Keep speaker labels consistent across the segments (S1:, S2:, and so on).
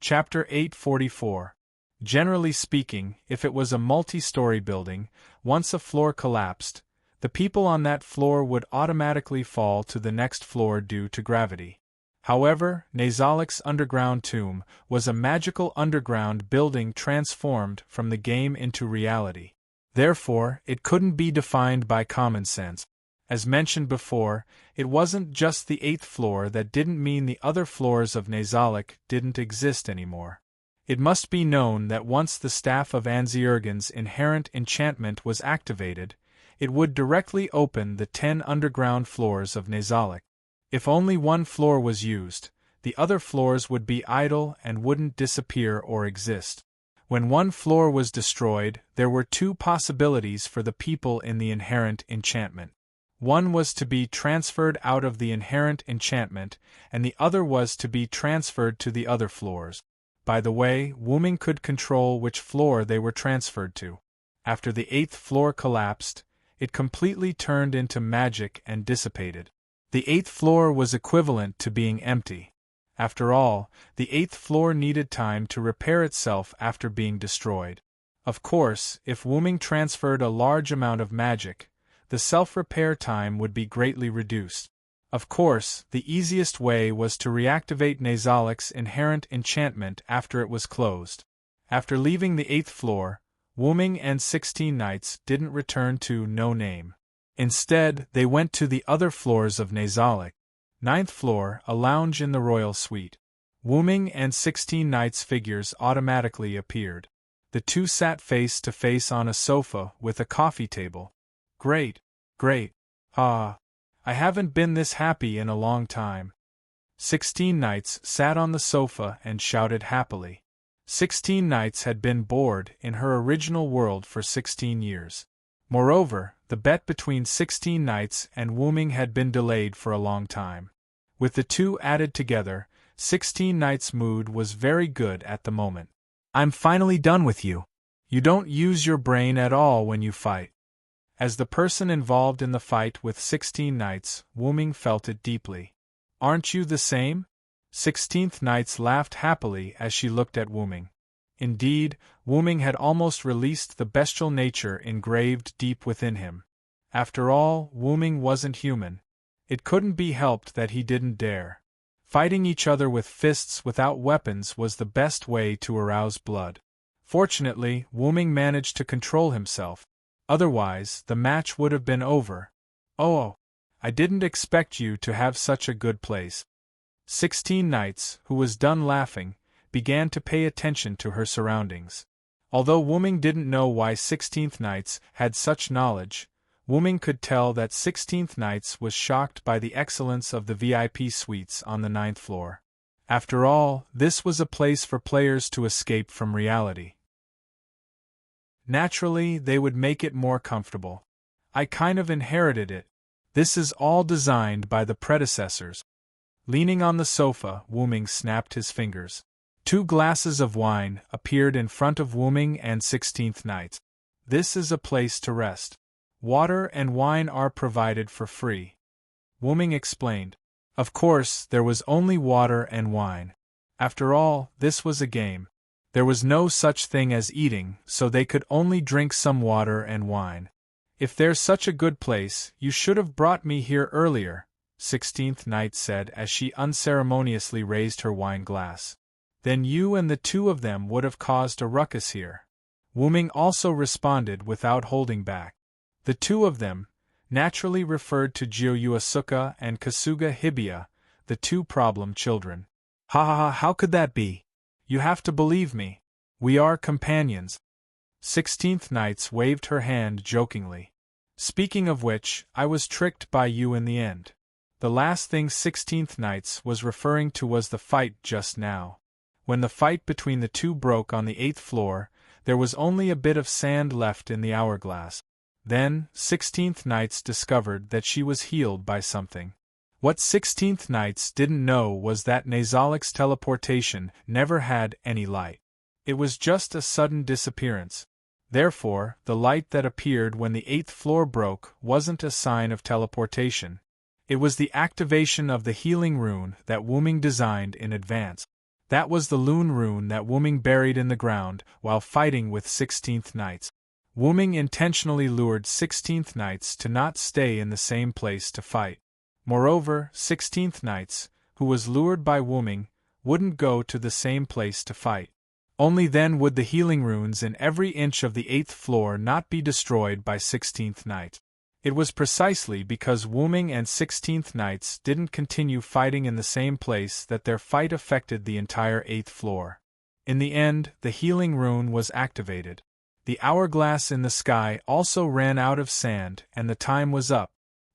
S1: Chapter 844. Generally speaking, if it was a multi-story building, once a floor collapsed, the people on that floor would automatically fall to the next floor due to gravity. However, Nazalik's underground tomb was a magical underground building transformed from the game into reality. Therefore, it couldn't be defined by common sense. As mentioned before, it wasn't just the 8th floor that didn't mean the other floors of Nazalik didn't exist anymore. It must be known that once the staff of Anziergen's inherent enchantment was activated, it would directly open the 10 underground floors of Nazalik. If only one floor was used, the other floors would be idle and wouldn't disappear or exist. When one floor was destroyed, there were two possibilities for the people in the inherent enchantment. One was to be transferred out of the inherent enchantment, and the other was to be transferred to the other floors. By the way, Wuming could control which floor they were transferred to. After the 8th floor collapsed, it completely turned into magic and dissipated. The 8th floor was equivalent to being empty. After all, the 8th floor needed time to repair itself after being destroyed. Of course, if Wuming transferred a large amount of magic, the self-repair time would be greatly reduced. Of course, the easiest way was to reactivate Nazalik's inherent enchantment after it was closed. After leaving the 8th floor, Wuming and 16 knights didn't return to No Name. Instead, they went to the other floors of Nazalik. 9th floor, a lounge in the royal suite. Wuming and 16 knights' figures automatically appeared. The two sat face to face on a sofa with a coffee table. Great. I haven't been this happy in a long time. 16 knights sat on the sofa and shouted happily. 16 knights had been bored in her original world for 16 years. Moreover, the bet between 16 knights and Wuming had been delayed for a long time. With the two added together, 16 knights' mood was very good at the moment. I'm finally done with you. You don't use your brain at all when you fight. As the person involved in the fight with 16 knights, Wuming felt it deeply. Aren't you the same? 16th knights laughed happily as she looked at Wuming. Indeed, Wuming had almost released the bestial nature engraved deep within him. After all, Wuming wasn't human. It couldn't be helped that he didn't dare. Fighting each other with fists without weapons was the best way to arouse blood. Fortunately, Wuming managed to control himself. Otherwise, the match would have been over. Oh, I didn't expect you to have such a good place. 16 knights, who was done laughing, began to pay attention to her surroundings. Although Wuming didn't know why 16th knights had such knowledge, Wuming could tell that 16th knights was shocked by the excellence of the VIP suites on the 9th floor. After all, this was a place for players to escape from reality. Naturally, they would make it more comfortable. I kind of inherited it. This is all designed by the predecessors. Leaning on the sofa, Wuming snapped his fingers. 2 glasses of wine appeared in front of Wuming and 16th knights. This is a place to rest. Water and wine are provided for free. Wuming explained. Of course, there was only water and wine. After all, this was a game. There was no such thing as eating, so they could only drink some water and wine. If there's such a good place, you should have brought me here earlier, 16th knight said as she unceremoniously raised her wine glass. Then you and the 2 of them would have caused a ruckus here. Wuming also responded without holding back. The 2 of them, naturally referred to Jiu Asuka and Kasuga Hibiya, the 2 problem children. How could that be? You have to believe me. We are companions. 16th knights waved her hand jokingly. Speaking of which, I was tricked by you in the end. The last thing 16th knights was referring to was the fight just now. When the fight between the 2 broke on the 8th floor, there was only a bit of sand left in the hourglass. Then, 16th knights discovered that she was healed by something. What 16th knights didn't know was that Nazalik's teleportation never had any light. It was just a sudden disappearance. Therefore, the light that appeared when the 8th floor broke wasn't a sign of teleportation. It was the activation of the healing rune that Wuming designed in advance. That was the Loon rune that Wu Ming buried in the ground while fighting with 16th Knights. Wu Ming intentionally lured 16th Knights to not stay in the same place to fight. Moreover, 16th Knights, who was lured by Wu Ming, wouldn't go to the same place to fight. Only then would the healing runes in every inch of the 8th floor not be destroyed by 16th Knight. It was precisely because Wu Ming and 16th Knights didn't continue fighting in the same place that their fight affected the entire 8th floor. In the end, the healing rune was activated. The hourglass in the sky also ran out of sand and the time was up.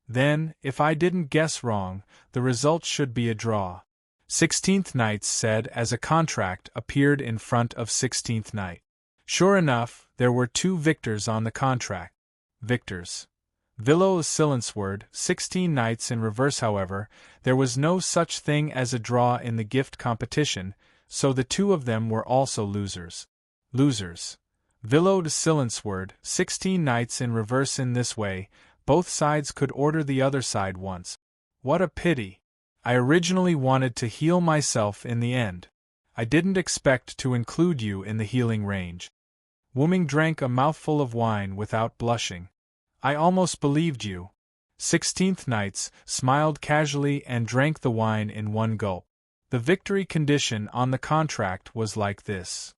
S1: Then, if I didn't guess wrong, the result should be a draw. 16th Knights said as a contract appeared in front of 16th Knight. Sure enough, there were 2 victors on the contract. Victors. Vilo Silenceward, 16 Knights in reverse. However, there was no such thing as a draw in the gift competition, so the 2 of them were also losers. Losers. Vilo Silenceward, 16 Knights in reverse. In this way, both sides could order the other side once. What a pity! I originally wanted to heal myself in the end. I didn't expect to include you in the healing range. Wu Ming drank a mouthful of wine without blushing. I almost believed you. 16th Knights smiled casually and drank the wine in one gulp. The victory condition on the contract was like this.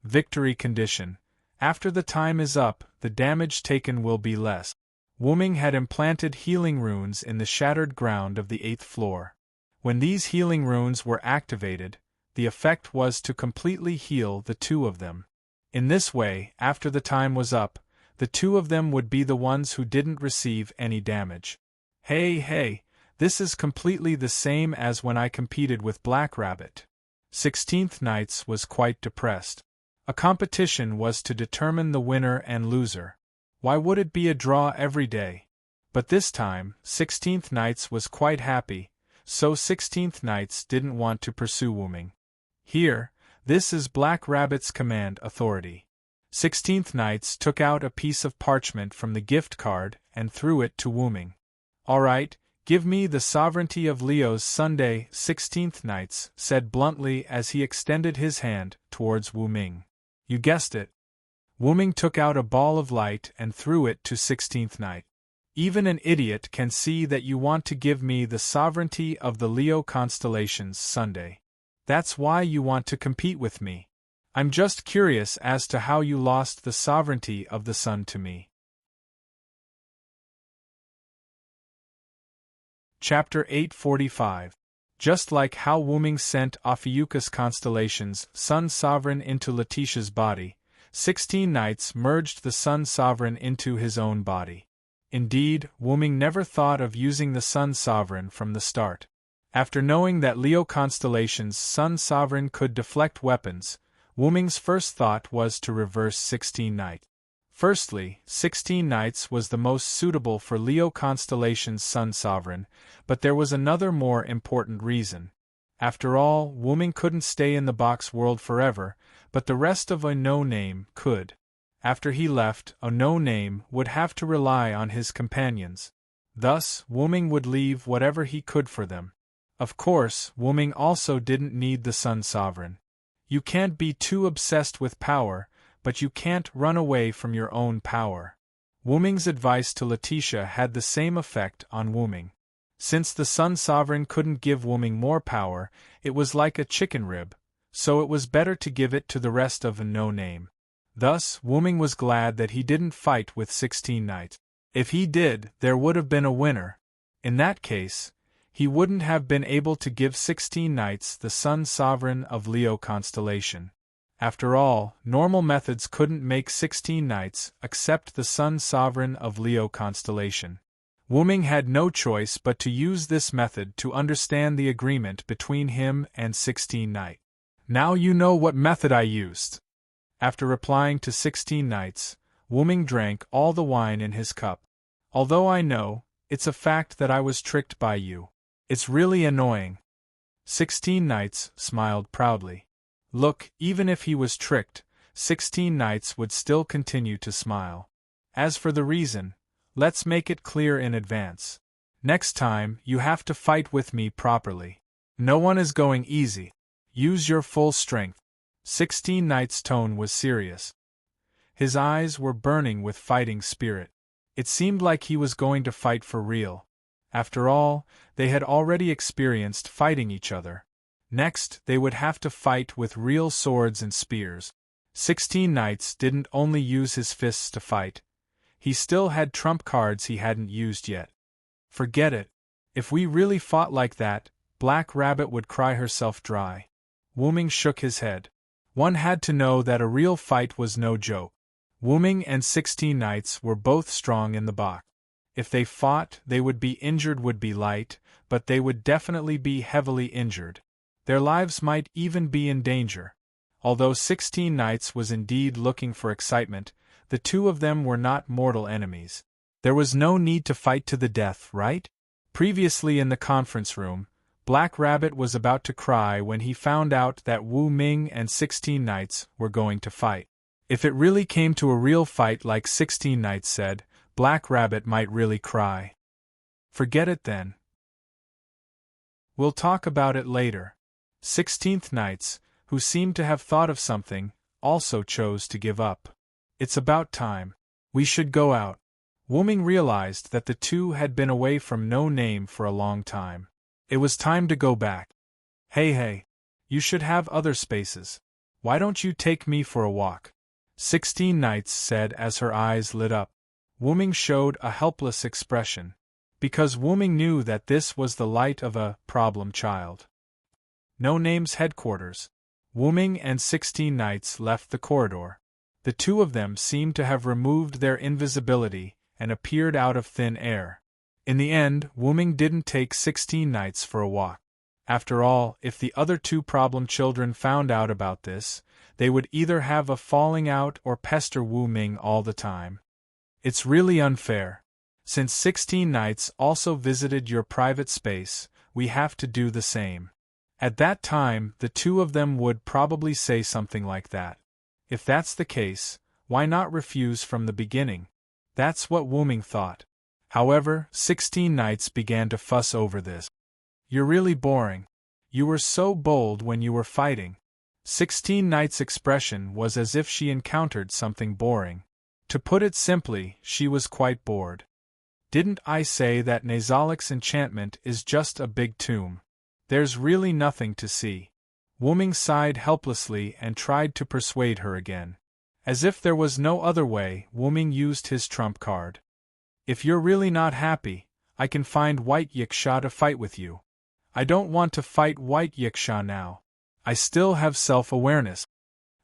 S1: Victory condition. After the time is up, the damage taken will be less. Wu Ming had implanted healing runes in the shattered ground of the 8th floor. When these healing runes were activated, the effect was to completely heal the 2 of them. In this way, after the time was up, the 2 of them would be the ones who didn't receive any damage. Hey, this is completely the same as when I competed with Black Rabbit. 16th Knights was quite depressed. A competition was to determine the winner and loser. Why would it be a draw every day? But this time, 16th Knights was quite happy, so 16th Knights didn't want to pursue Wu Ming. Here, this is Black Rabbit's command authority. 16th Knights took out a piece of parchment from the gift card and threw it to Wu Ming. Alright, give me the sovereignty of Leo's Sunday. 16th Knights said bluntly as he extended his hand towards Wu Ming. You guessed it. Wu Ming took out a ball of light and threw it to 16th Knight. Even an idiot can see that you want to give me the sovereignty of the Leo constellations Sunday. That's why you want to compete with me. I'm just curious as to how you lost the sovereignty of the sun to me. Chapter 845. Just like how Wu Ming sent Ophiuchus constellation's Sun Sovereign into Letitia's body, 16 Knights merged the Sun Sovereign into his own body. Indeed, Wu Ming never thought of using the Sun Sovereign from the start. After knowing that Leo constellation's Sun Sovereign could deflect weapons, Wu Ming's first thought was to reverse 16 Knight. Firstly, 16 Knights was the most suitable for Leo constellation's Sun Sovereign, but there was another more important reason. After all, Wu Ming couldn't stay in the box world forever, but the rest of a no-name could. After he left, a no-name would have to rely on his companions. Thus, Wu Ming would leave whatever he could for them. Of course, Wu Ming also didn't need the Sun Sovereign. You can't be too obsessed with power, but you can't run away from your own power. Wu Ming's advice to Letitia had the same effect on Wu Ming. Since the Sun Sovereign couldn't give Wu Ming more power, it was like a chicken rib, so it was better to give it to the rest of a no-name. Thus, Wu Ming was glad that he didn't fight with 16 Knight. If he did, there would have been a winner. In that case, he wouldn't have been able to give 16 Knights the Sun Sovereign of Leo constellation. After all, normal methods couldn't make 16 Knights accept the Sun Sovereign of Leo constellation. Wu Ming had no choice but to use this method to understand the agreement between him and 16 Knight. Now you know what method I used. After replying to 16 Knights, Wu Ming drank all the wine in his cup. Although I know, it's a fact that I was tricked by you. It's really annoying. 16 Knights smiled proudly. Look, even if he was tricked, 16 Knights would still continue to smile. As for the reason, let's make it clear in advance. Next time, you have to fight with me properly. No one is going easy. Use your full strength. 16 Knight's tone was serious. His eyes were burning with fighting spirit. It seemed like he was going to fight for real. After all, they had already experienced fighting each other. Next, they would have to fight with real swords and spears. 16 Knights didn't only use his fists to fight. He still had trump cards he hadn't used yet. Forget it. If we really fought like that, Black Rabbit would cry herself dry. Wu-Ming shook his head. One had to know that a real fight was no joke. Wu-Ming and 16 Knights were both strong in the box. If they fought, they would be injured would be light, but they would definitely be heavily injured. Their lives might even be in danger. Although 16 Knights was indeed looking for excitement, the two of them were not mortal enemies. There was no need to fight to the death, right? Previously in the conference room, Black Rabbit was about to cry when he found out that Wu-Ming and 16 Knights were going to fight. If it really came to a real fight like 16 Knights said, Black Rabbit might really cry. Forget it then. We'll talk about it later. 16th Knights, who seemed to have thought of something, also chose to give up. It's about time. We should go out. Wu-Ming realized that the two had been away from No Name for a long time. It was time to go back. Hey, you should have other spaces. Why don't you take me for a walk? 16 Knights said as her eyes lit up. Wu-Ming showed a helpless expression, because Wu-Ming knew that this was the light of a problem child. No Name's headquarters. Wu-Ming and 16 Knights left the corridor. The two of them seemed to have removed their invisibility and appeared out of thin air. In the end, Wu-Ming didn't take 16 Knights for a walk. After all, if the other two problem children found out about this, they would either have a falling out or pester Wu-Ming all the time. It's really unfair. Since 16 Knights also visited your private space, we have to do the same. At that time, the two of them would probably say something like that. If that's the case, why not refuse from the beginning? That's what Wu-Ming thought. However, 16 Knights began to fuss over this. You're really boring. You were so bold when you were fighting. 16 Knights' expression was as if she encountered something boring. To put it simply, she was quite bored. Didn't I say that Nazalik's enchantment is just a big tomb? There's really nothing to see. Wu-Ming sighed helplessly and tried to persuade her again. As if there was no other way, Wu-Ming used his trump card. If you're really not happy, I can find White Yiksha to fight with you. I don't want to fight White Yiksha now. I still have self-awareness.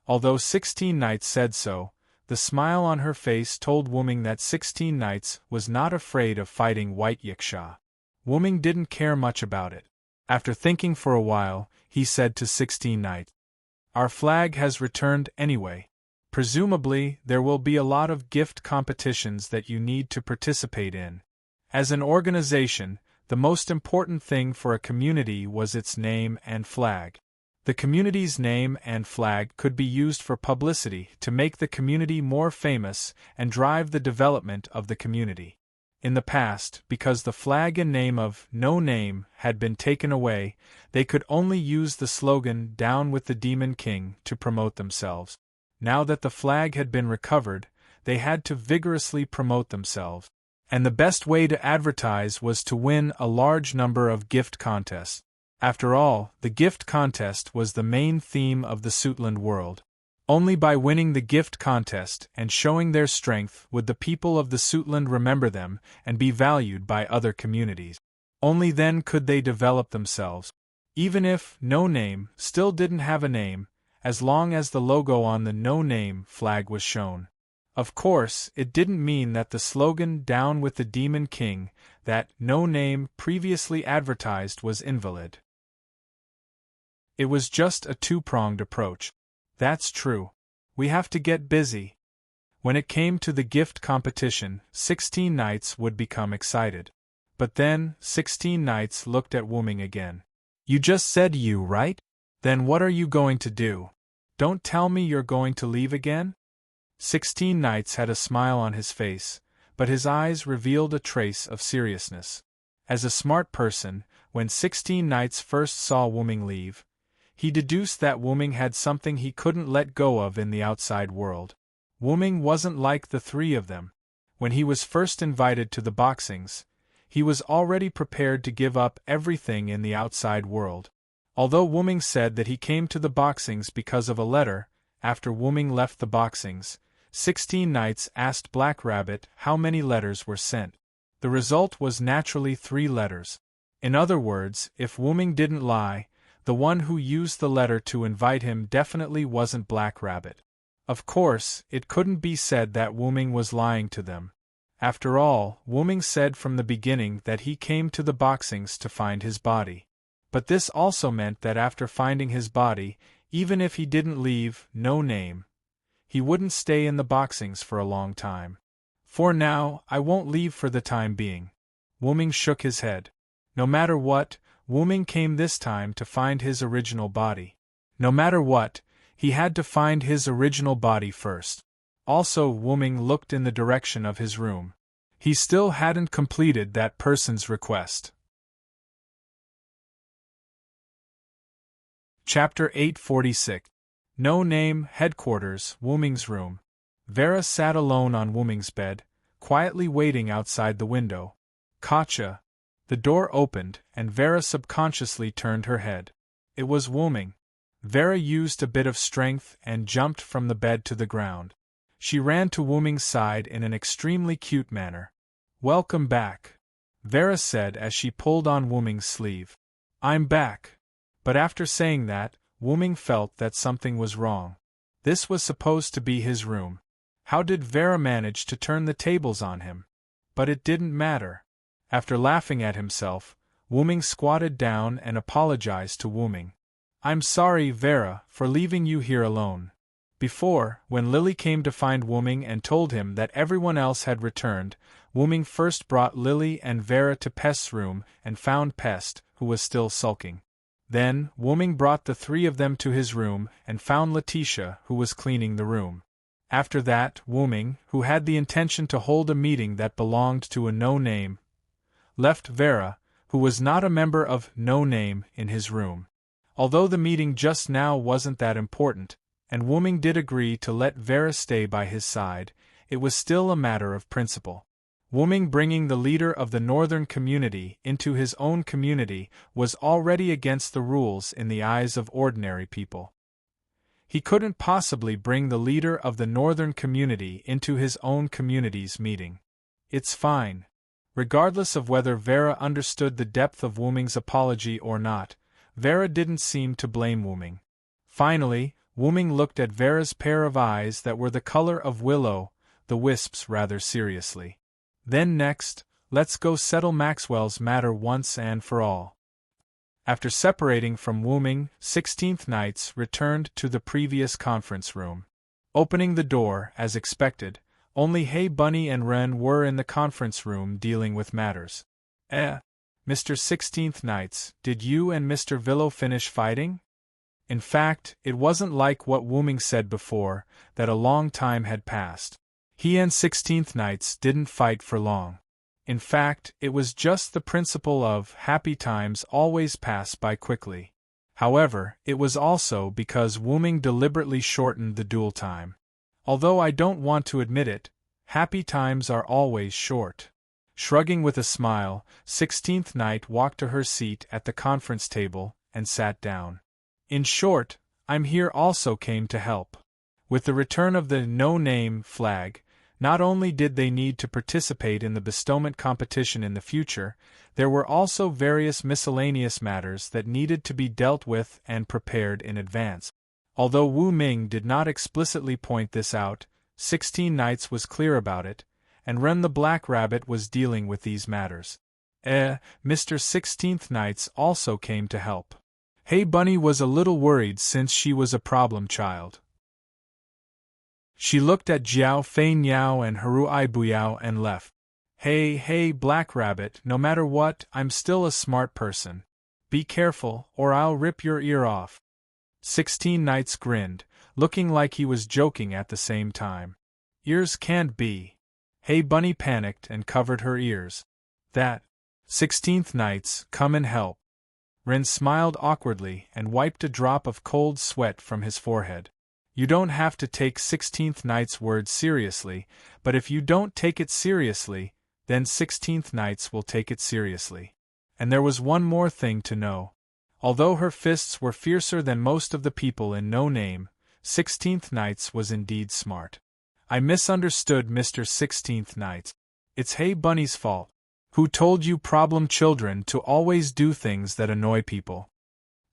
S1: Although 16 Knights said so, the smile on her face told Wu-Ming that 16 Knights was not afraid of fighting White Yiksha. Wu-Ming didn't care much about it. After thinking for a while, he said to 16 Knights, "Our flag has returned anyway. Presumably, there will be a lot of gift competitions that you need to participate in. As an organization, the most important thing for a community was its name and flag. The community's name and flag could be used for publicity to make the community more famous and drive the development of the community. In the past, because the flag and name of No Name had been taken away, they could only use the slogan "Down with the Demon King" to promote themselves. Now that the flag had been recovered, they had to vigorously promote themselves. And the best way to advertise was to win a large number of gift contests. After all, the gift contest was the main theme of the Suitland world. Only by winning the gift contest and showing their strength would the people of the Suitland remember them and be valued by other communities. Only then could they develop themselves. Even if No Name still didn't have a name, as long as the logo on the No Name flag was shown. Of course, it didn't mean that the slogan "Down with the Demon King" that No Name previously advertised was invalid. It was just a two-pronged approach. That's true. We have to get busy. When it came to the gift competition, 16 Knights would become excited. But then, 16 Knights looked at Wu-Ming again. You just said you, right? Then what are you going to do? Don't tell me you're going to leave again? 16 Knights had a smile on his face, but his eyes revealed a trace of seriousness. As a smart person, when 16 Nights first saw Wu-Ming leave, he deduced that Wu-Ming had something he couldn't let go of in the outside world. Wu-Ming wasn't like the three of them. When he was first invited to the boxings, he was already prepared to give up everything in the outside world. Although Wu-Ming said that he came to the boxings because of a letter, after Wu-Ming left the boxings, 16 Nights asked Black Rabbit how many letters were sent. The result was naturally 3 letters. In other words, if Wu-Ming didn't lie, the one who used the letter to invite him definitely wasn't Black Rabbit. Of course, it couldn't be said that Wu-Ming was lying to them. After all, Wu-Ming said from the beginning that he came to the boxings to find his body. But this also meant that after finding his body, even if he didn't leave no name, he wouldn't stay in the boxings for a long time. For now, I won't leave for the time being. Wu-Ming shook his head. No matter what, Wu-Ming came this time to find his original body. No matter what, he had to find his original body first. Also, Wu-Ming looked in the direction of his room. He still hadn't completed that person's request. Chapter 846. No Name, Headquarters, Wu-Ming's room. Vera sat alone on Wu-Ming's bed, quietly waiting outside the window. Gotcha. The door opened, and Vera subconsciously turned her head. It was Wu-Ming. Vera used a bit of strength and jumped from the bed to the ground. She ran to Wu-Ming's side in an extremely cute manner. "Welcome back," Vera said as she pulled on Wu-Ming's sleeve. "I'm back." But after saying that, Wu-Ming felt that something was wrong. This was supposed to be his room. How did Vera manage to turn the tables on him? But it didn't matter. After laughing at himself, Wu-Ming squatted down and apologized to Wu-Ming. "I'm sorry, Vera, for leaving you here alone." Before, when Lily came to find Wu-Ming and told him that everyone else had returned, Wu-Ming first brought Lily and Vera to Pest's room and found Pest, who was still sulking. Then, Wu-Ming brought the 3 of them to his room and found Letitia, who was cleaning the room. After that, Wu-Ming, who had the intention to hold a meeting that belonged to a no-name, left Vera, who was not a member of no-name, in his room. Although the meeting just now wasn't that important, and Wu-Ming did agree to let Vera stay by his side, it was still a matter of principle. Wu-Ming bringing the leader of the northern community into his own community was already against the rules in the eyes of ordinary people. He couldn't possibly bring the leader of the northern community into his own community's meeting. It's fine. Regardless of whether Vera understood the depth of Wu-Ming's apology or not, Vera didn't seem to blame Wu-Ming. Finally, Wu-Ming looked at Vera's pair of eyes that were the color of willow, the wisps rather seriously. "Then next, let's go settle Maxwell's matter once and for all." After separating from Wu-Ming, 16th Nights returned to the previous conference room. Opening the door, as expected, only Hey Bunny and Ren were in the conference room dealing with matters. Mr. 16th Nights, did you and Mr. Villo finish fighting?" In fact, it wasn't like what Wu-Ming said before, that a long time had passed. He and 16th Nights didn't fight for long. In fact, it was just the principle of happy times always pass by quickly. However, it was also because Wu-Ming deliberately shortened the duel time. Although I don't want to admit it, happy times are always short. Shrugging with a smile, 16th Night walked to her seat at the conference table and sat down. "In short, I'm here also came to help." With the return of the no-name flag, not only did they need to participate in the bestowment competition in the future, there were also various miscellaneous matters that needed to be dealt with and prepared in advance. Although Wu-Ming did not explicitly point this out, 16 Nights was clear about it, and Ren the Black Rabbit was dealing with these matters. Mr. 16th Nights also came to help. Hey Bunny was a little worried since she was a problem child. She looked at Jiao Fei Niao and Haru Buyao and left. Hey, Black Rabbit, no matter what, I'm still a smart person. Be careful, or I'll rip your ear off." 16 Nights grinned, looking like he was joking at the same time. "Ears can't be." Hey Bunny panicked and covered her ears. "That 16th Nights, come and help." Ren smiled awkwardly and wiped a drop of cold sweat from his forehead. You don't have to take 16th Knight's word seriously, but if you don't take it seriously, then 16th Knights will take it seriously. And there was one more thing to know. Although her fists were fiercer than most of the people in No Name, 16th Knights was indeed smart. I misunderstood Mr. 16th Knight. It's Hey Bunny's fault. Who told you problem children to always do things that annoy people?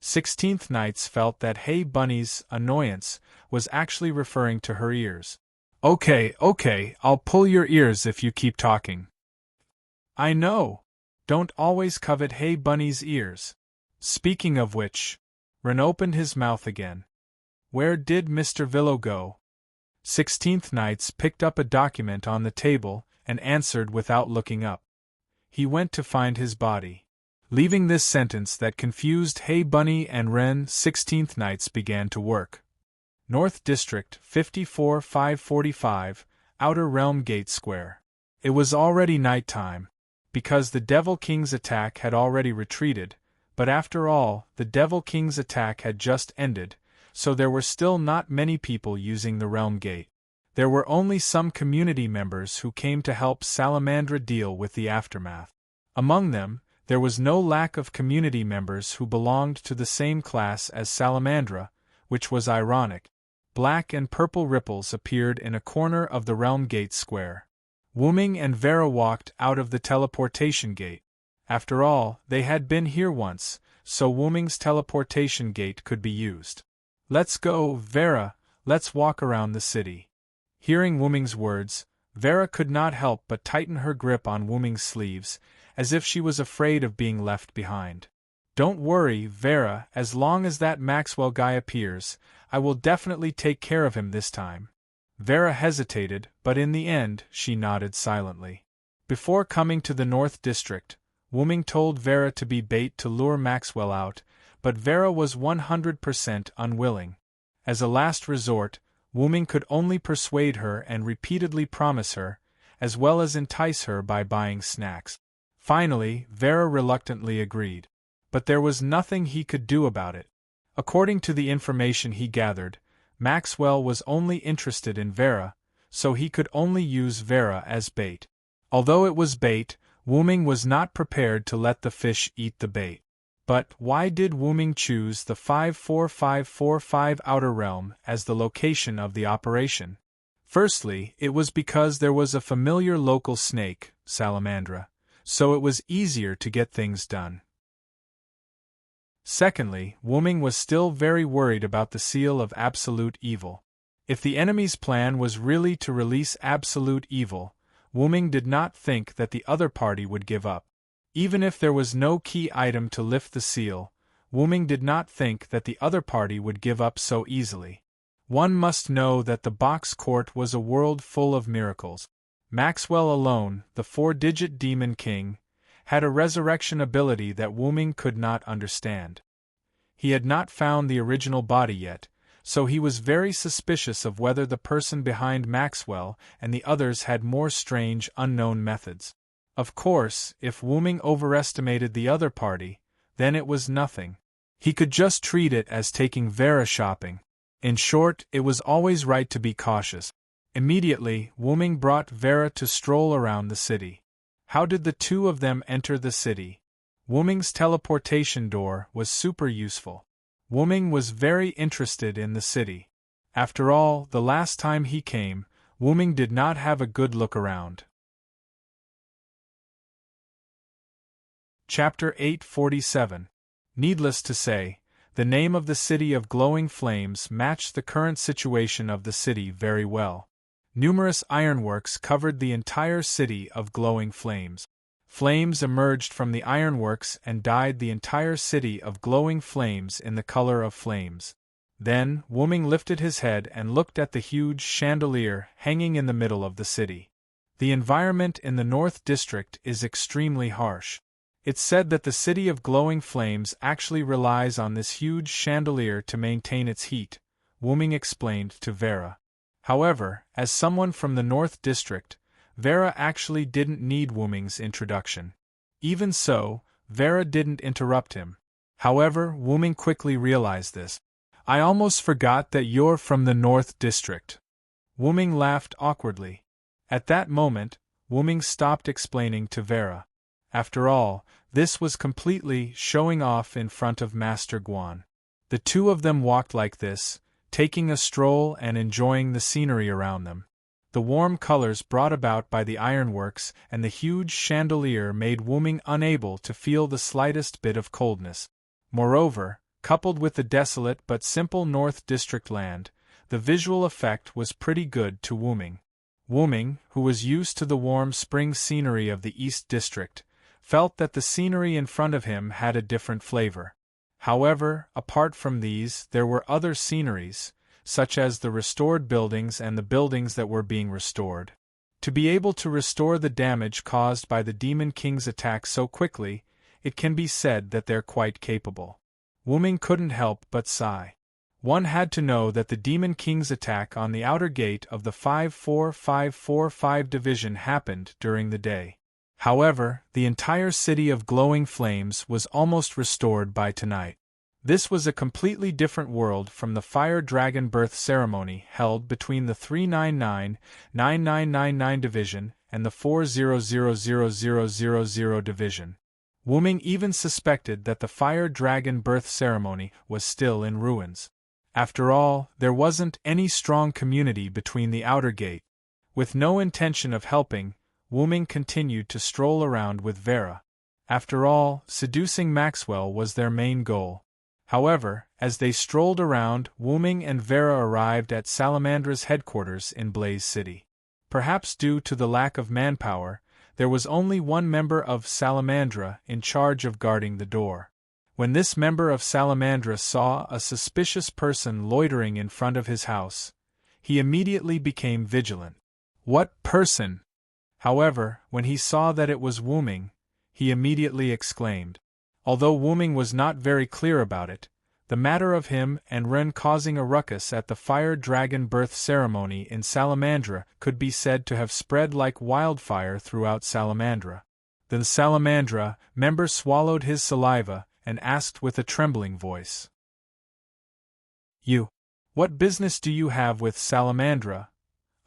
S1: 16th Knights felt that Hey Bunny's annoyance was actually referring to her ears. Okay, I'll pull your ears if you keep talking. I know. Don't always covet Hey Bunny's ears. Speaking of which, Ren opened his mouth again. Where did Mr. Villo go? 16th Knights picked up a document on the table and answered without looking up. He went to find his body. Leaving this sentence that confused Hey Bunny and Ren, 16th Knights began to work. North District, 54-545, Outer Realm Gate Square. It was already night time, because the Devil King's attack had already retreated, but after all, the Devil King's attack had just ended, so there were still not many people using the Realm Gate. There were only some community members who came to help Salamandra deal with the aftermath. Among them, there was no lack of community members who belonged to the same class as Salamandra, which was ironic. Black and purple ripples appeared in a corner of the Realm Gate Square. Wuming and Vera walked out of the teleportation gate. After all, they had been here once, so Wuming's teleportation gate could be used. Let's go, Vera, let's walk around the city. Hearing Wuming's words, Vera could not help but tighten her grip on Wuming's sleeves, as if she was afraid of being left behind. Don't worry, Vera, as long as that Maxwell guy appears, I will definitely take care of him this time. Vera hesitated, but in the end, she nodded silently. Before coming to the North District, Wuming told Vera to be bait to lure Maxwell out, but Vera was 100% unwilling. As a last resort, Wuming could only persuade her and repeatedly promise her, as well as entice her by buying snacks. Finally, Vera reluctantly agreed. But there was nothing he could do about it. According to the information he gathered, Maxwell was only interested in Vera, so he could only use Vera as bait. Although it was bait, Wuming was not prepared to let the fish eat the bait. But why did Wuming choose the 54545 Outer Realm as the location of the operation? Firstly, it was because there was a familiar local snake, Salamandra, so it was easier to get things done. Secondly, Wuming was still very worried about the seal of absolute evil. If the enemy's plan was really to release absolute evil, Wuming did not think that the other party would give up. Even if there was no key item to lift the seal, Wuming did not think that the other party would give up so easily. One must know that the box court was a world full of miracles. Maxwell alone, the 4-digit Demon King, had a resurrection ability that Wuming could not understand. He had not found the original body yet, so he was very suspicious of whether the person behind Maxwell and the others had more strange, unknown methods. Of course, if Wuming overestimated the other party, then it was nothing. He could just treat it as taking Vera shopping. In short, it was always right to be cautious. Immediately, Wuming brought Vera to stroll around the city. How did the two of them enter the city? Wuming's teleportation door was super useful. Wuming was very interested in the city. After all, the last time he came, Wuming did not have a good look around. Chapter 847. Needless to say, the name of the city of glowing flames matched the current situation of the city very well. Numerous ironworks covered the entire city of glowing flames. Flames emerged from the ironworks and dyed the entire city of glowing flames in the color of flames. Then, Wuming lifted his head and looked at the huge chandelier hanging in the middle of the city. The environment in the North District is extremely harsh. It's said that the city of glowing flames actually relies on this huge chandelier to maintain its heat, Wuming explained to Vera. However, as someone from the North District, Vera actually didn't need Wuming's introduction. Even so, Vera didn't interrupt him. However, Wu-ming quickly realized this. I almost forgot that you're from the North District. Wu-ming laughed awkwardly. At that moment, Wu-ming stopped explaining to Vera. After all, this was completely showing off in front of Master Guan. The two of them walked like this, taking a stroll and enjoying the scenery around them. The warm colors brought about by the ironworks and the huge chandelier made Wu-ming unable to feel the slightest bit of coldness. Moreover, coupled with the desolate but simple North District land, the visual effect was pretty good to Wu-ming. Wu-ming, who was used to the warm spring scenery of the East District, felt that the scenery in front of him had a different flavor. However, apart from these, there were other sceneries, such as the restored buildings and the buildings that were being restored. To be able to restore the damage caused by the Demon King's attack so quickly, it can be said that they're quite capable. Wu-ming couldn't help but sigh. One had to know that the Demon King's attack on the outer gate of the 54545 division happened during the day. However, the entire city of glowing flames was almost restored by tonight. This was a completely different world from the Fire Dragon birth ceremony held between the 399-9999 division and the 4000000 division. Wu-ming even suspected that the Fire Dragon birth ceremony was still in ruins. After all, there wasn't any strong community between the outer gate. With no intention of helping, Wu-ming continued to stroll around with Vera. After all, seducing Maxwell was their main goal. However, as they strolled around, Wu-ming and Vera arrived at Salamandra's headquarters in Blaze City. Perhaps due to the lack of manpower, there was only one member of Salamandra in charge of guarding the door. When this member of Salamandra saw a suspicious person loitering in front of his house, he immediately became vigilant. What person? However, when he saw that it was Wu-ming, he immediately exclaimed. Although Wu-ming was not very clear about it, the matter of him and Ren causing a ruckus at the Fire Dragon birth ceremony in Salamandra could be said to have spread like wildfire throughout Salamandra. The Salamandra member swallowed his saliva and asked with a trembling voice. You. What business do you have with Salamandra?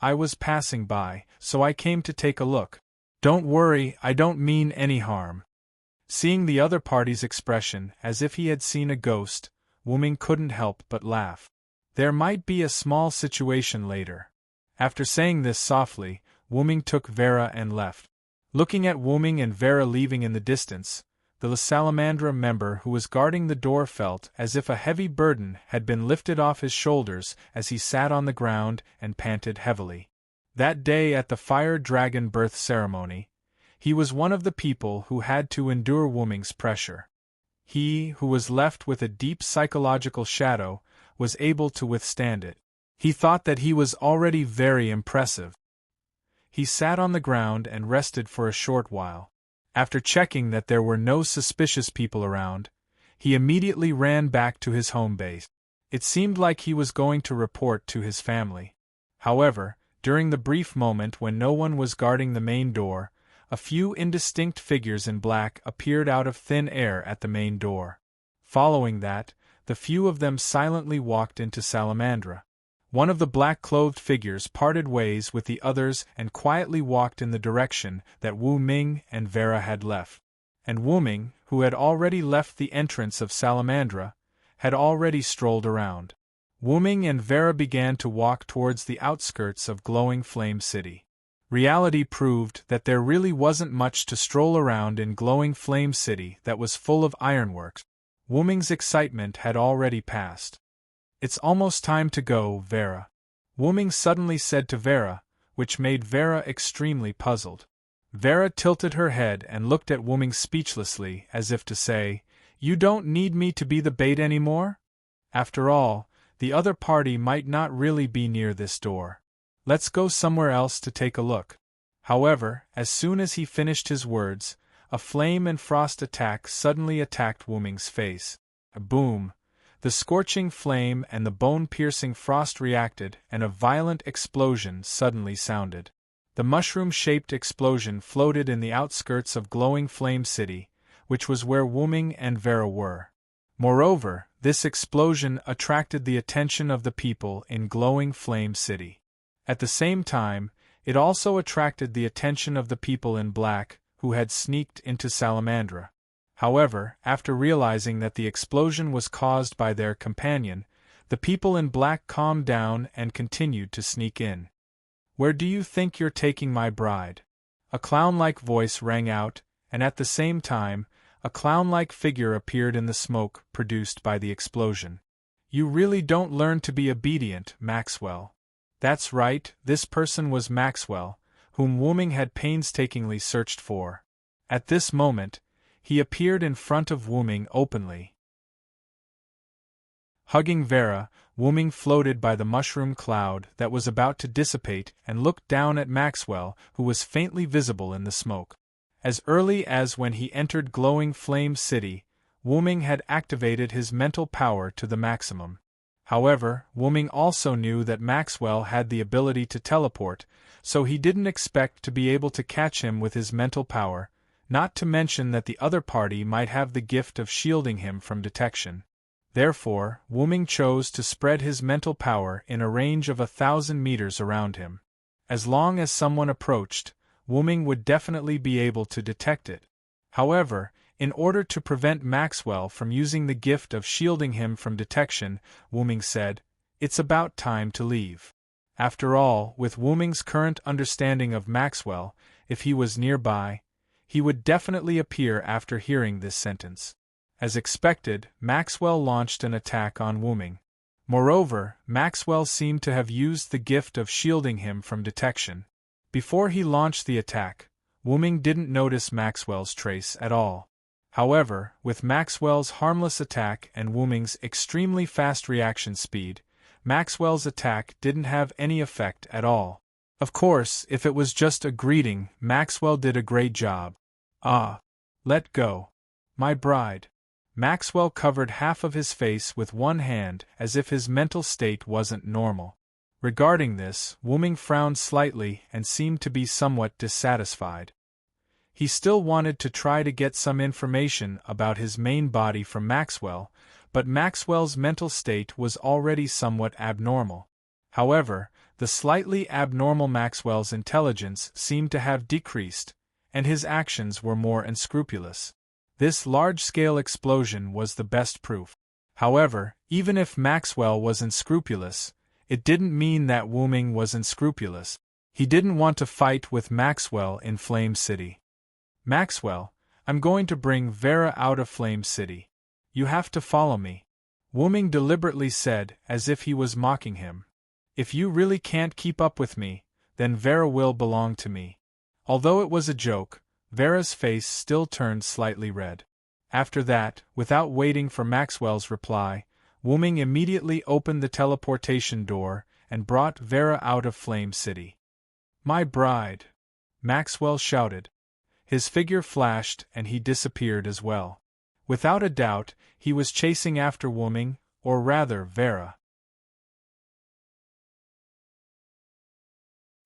S1: I was passing by, so I came to take a look. Don't worry, I don't mean any harm. Seeing the other party's expression as if he had seen a ghost, Wu-ming couldn't help but laugh. There might be a small situation later. After saying this softly, Wu-ming took Vera and left. Looking at Wu-ming and Vera leaving in the distance, the Salamandra member who was guarding the door felt as if a heavy burden had been lifted off his shoulders as he sat on the ground and panted heavily. That day at the Fire Dragon birth ceremony, he was one of the people who had to endure Wu-ming's pressure. He, who was left with a deep psychological shadow, was able to withstand it. He thought that he was already very impressive. He sat on the ground and rested for a short while. After checking that there were no suspicious people around, he immediately ran back to his home base. It seemed like he was going to report to his family. However, during the brief moment when no one was guarding the main door, a few indistinct figures in black appeared out of thin air at the main door. Following that, the few of them silently walked into Salamandra. One of the black-clothed figures parted ways with the others and quietly walked in the direction that Wu-ming and Vera had left. And Wu-ming, who had already left the entrance of Salamandra, had already strolled around. Wu-ming and Vera began to walk towards the outskirts of Glowing Flame City. Reality proved that there really wasn't much to stroll around in Glowing Flame City that was full of ironworks. Wu-ming's excitement had already passed. It's almost time to go, Vera. Wu-ming suddenly said to Vera, which made Vera extremely puzzled. Vera tilted her head and looked at Wu-ming speechlessly as if to say, You don't need me to be the bait anymore? After all, the other party might not really be near this door. Let's go somewhere else to take a look. However, as soon as he finished his words, a flame and frost attack suddenly attacked Wu-ming's face. Boom! The scorching flame and the bone-piercing frost reacted, and a violent explosion suddenly sounded. The mushroom-shaped explosion floated in the outskirts of Glowing Flame City, which was where Wu-ming and Vera were. Moreover, this explosion attracted the attention of the people in glowing flame city. At the same time, it also attracted the attention of the people in black, who had sneaked into Salamandra. However, after realizing that the explosion was caused by their companion, the people in black calmed down and continued to sneak in. "Where do you think you're taking my bride?" A clown-like voice rang out, and at the same time, a clown-like figure appeared in the smoke produced by the explosion. "You really don't learn to be obedient, Maxwell." That's right, this person was Maxwell, whom Wooming had painstakingly searched for. At this moment, he appeared in front of Wooming openly. Hugging Vera, Wooming floated by the mushroom cloud that was about to dissipate and looked down at Maxwell, who was faintly visible in the smoke. As early as when he entered Glowing Flame City, Wooming had activated his mental power to the maximum. However, Wooming also knew that Maxwell had the ability to teleport, so he didn't expect to be able to catch him with his mental power, not to mention that the other party might have the gift of shielding him from detection. Therefore, Wooming chose to spread his mental power in a range of 1,000 meters around him. As long as someone approached, Wooming would definitely be able to detect it. However, in order to prevent Maxwell from using the gift of shielding him from detection, Wooming said, "It's about time to leave." After all, with Wooming's current understanding of Maxwell, if he was nearby, he would definitely appear after hearing this sentence. As expected, Maxwell launched an attack on Wooming. Moreover, Maxwell seemed to have used the gift of shielding him from detection. Before he launched the attack, Wooming didn't notice Maxwell's trace at all. However, with Maxwell's harmless attack and Wooming's extremely fast reaction speed, Maxwell's attack didn't have any effect at all. Of course, if it was just a greeting, Maxwell did a great job. "Ah. Let go. My bride." Maxwell covered half of his face with one hand as if his mental state wasn't normal. Regarding this, Wooming frowned slightly and seemed to be somewhat dissatisfied. He still wanted to try to get some information about his main body from Maxwell, but Maxwell's mental state was already somewhat abnormal. However, the slightly abnormal Maxwell's intelligence seemed to have decreased, and his actions were more unscrupulous. This large-scale explosion was the best proof. However, even if Maxwell was unscrupulous, it didn't mean that Wooming was unscrupulous. He didn't want to fight with Maxwell in Flame City. "Maxwell, I'm going to bring Vera out of Flame City. You have to follow me," Wooming deliberately said, as if he was mocking him. "If you really can't keep up with me, then Vera will belong to me." Although it was a joke, Vera's face still turned slightly red. After that, without waiting for Maxwell's reply, Wooming immediately opened the teleportation door and brought Vera out of Flame City. "My bride!" Maxwell shouted. His figure flashed and he disappeared as well. Without a doubt, he was chasing after Wooming, or rather Vera.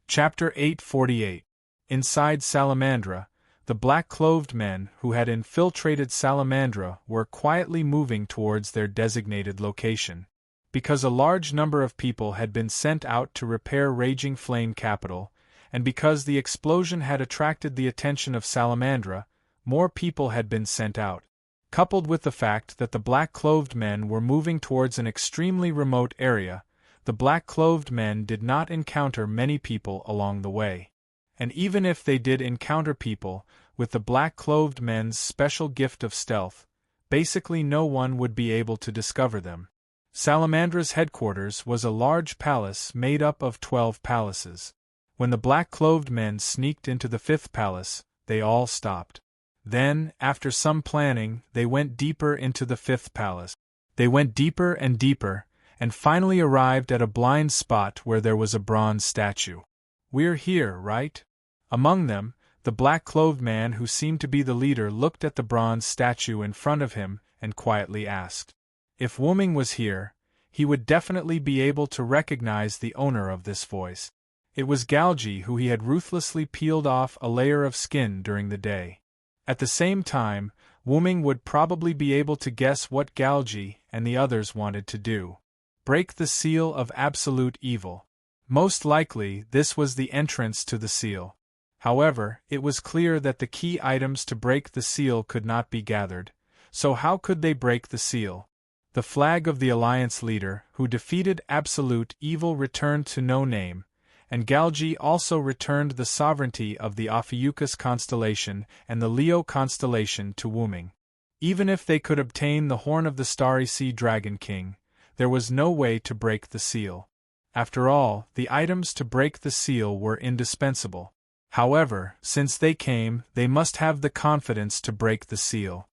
S1: Chapter 848. Inside Salamandra, the black-clothed men who had infiltrated Salamandra were quietly moving towards their designated location. Because a large number of people had been sent out to repair Raging Flame Capital, and because the explosion had attracted the attention of Salamandra, more people had been sent out. Coupled with the fact that the black-clothed men were moving towards an extremely remote area, the black-clothed men did not encounter many people along the way. And even if they did encounter people, with the black-clothed men's special gift of stealth, basically no one would be able to discover them. Salamandra's headquarters was a large palace made up of 12 palaces. When the black-clothed men sneaked into the 5th palace, they all stopped. Then, after some planning, they went deeper into the 5th palace. They went deeper, and finally arrived at a blind spot where there was a bronze statue. "We're here, right?" Among them, the black-clothed man who seemed to be the leader looked at the bronze statue in front of him and quietly asked. If Wooming was here, he would definitely be able to recognize the owner of this voice. It was Galgi, who he had ruthlessly peeled off a layer of skin during the day. At the same time, Wuming would probably be able to guess what Galgi and the others wanted to do. Break the seal of absolute evil. Most likely, this was the entrance to the seal. However, it was clear that the key items to break the seal could not be gathered, so how could they break the seal? The flag of the Alliance leader, who defeated absolute evil, returned to No Name, and Galgi also returned the sovereignty of the Ophiuchus constellation and the Leo constellation to Wuming. Even if they could obtain the horn of the Starry Sea Dragon King, there was no way to break the seal. After all, the items to break the seal were indispensable. However, since they came, they must have the confidence to break the seal.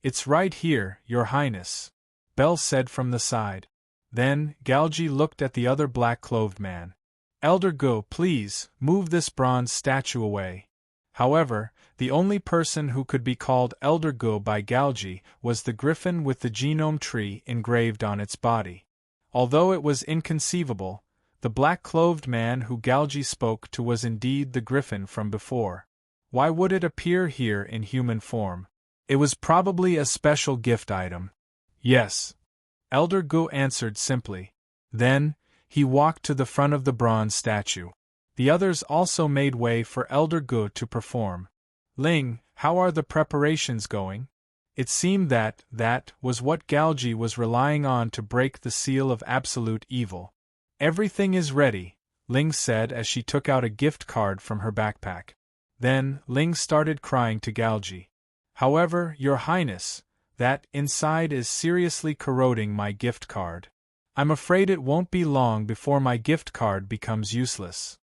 S1: "It's right here, Your Highness," Bell said from the side. Then, Galgi looked at the other black-clothed man. "Elder Gu, please, move this bronze statue away." However, the only person who could be called Elder Gu by Galgi was the griffin with the genome tree engraved on its body. Although it was inconceivable, the black-clothed man who Galgi spoke to was indeed the griffin from before. Why would it appear here in human form? It was probably a special gift item. "Yes," Elder Gu answered simply. Then, he walked to the front of the bronze statue. The others also made way for Elder Gu to perform. "Ling, how are the preparations going?" It seemed that was what Galgi was relying on to break the seal of absolute evil. "Everything is ready," Ling said as she took out a gift card from her backpack. Then, Ling started crying to Galgi. "However, Your Highness, that inside is seriously corroding my gift card. I'm afraid it won't be long before my gift card becomes useless."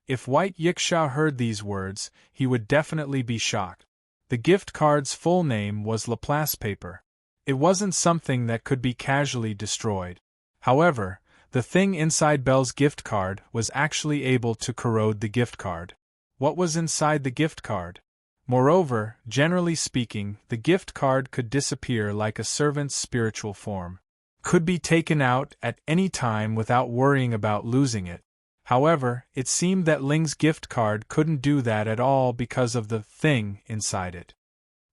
S1: If White Yiksha heard these words, he would definitely be shocked. The gift card's full name was Laplace paper. It wasn't something that could be casually destroyed. However, the thing inside Bell's gift card was actually able to corrode the gift card. What was inside the gift card? Moreover, generally speaking, the gift card could disappear like a servant's spiritual form. Could be taken out at any time without worrying about losing it. However, it seemed that Ling's gift card couldn't do that at all because of the thing inside it.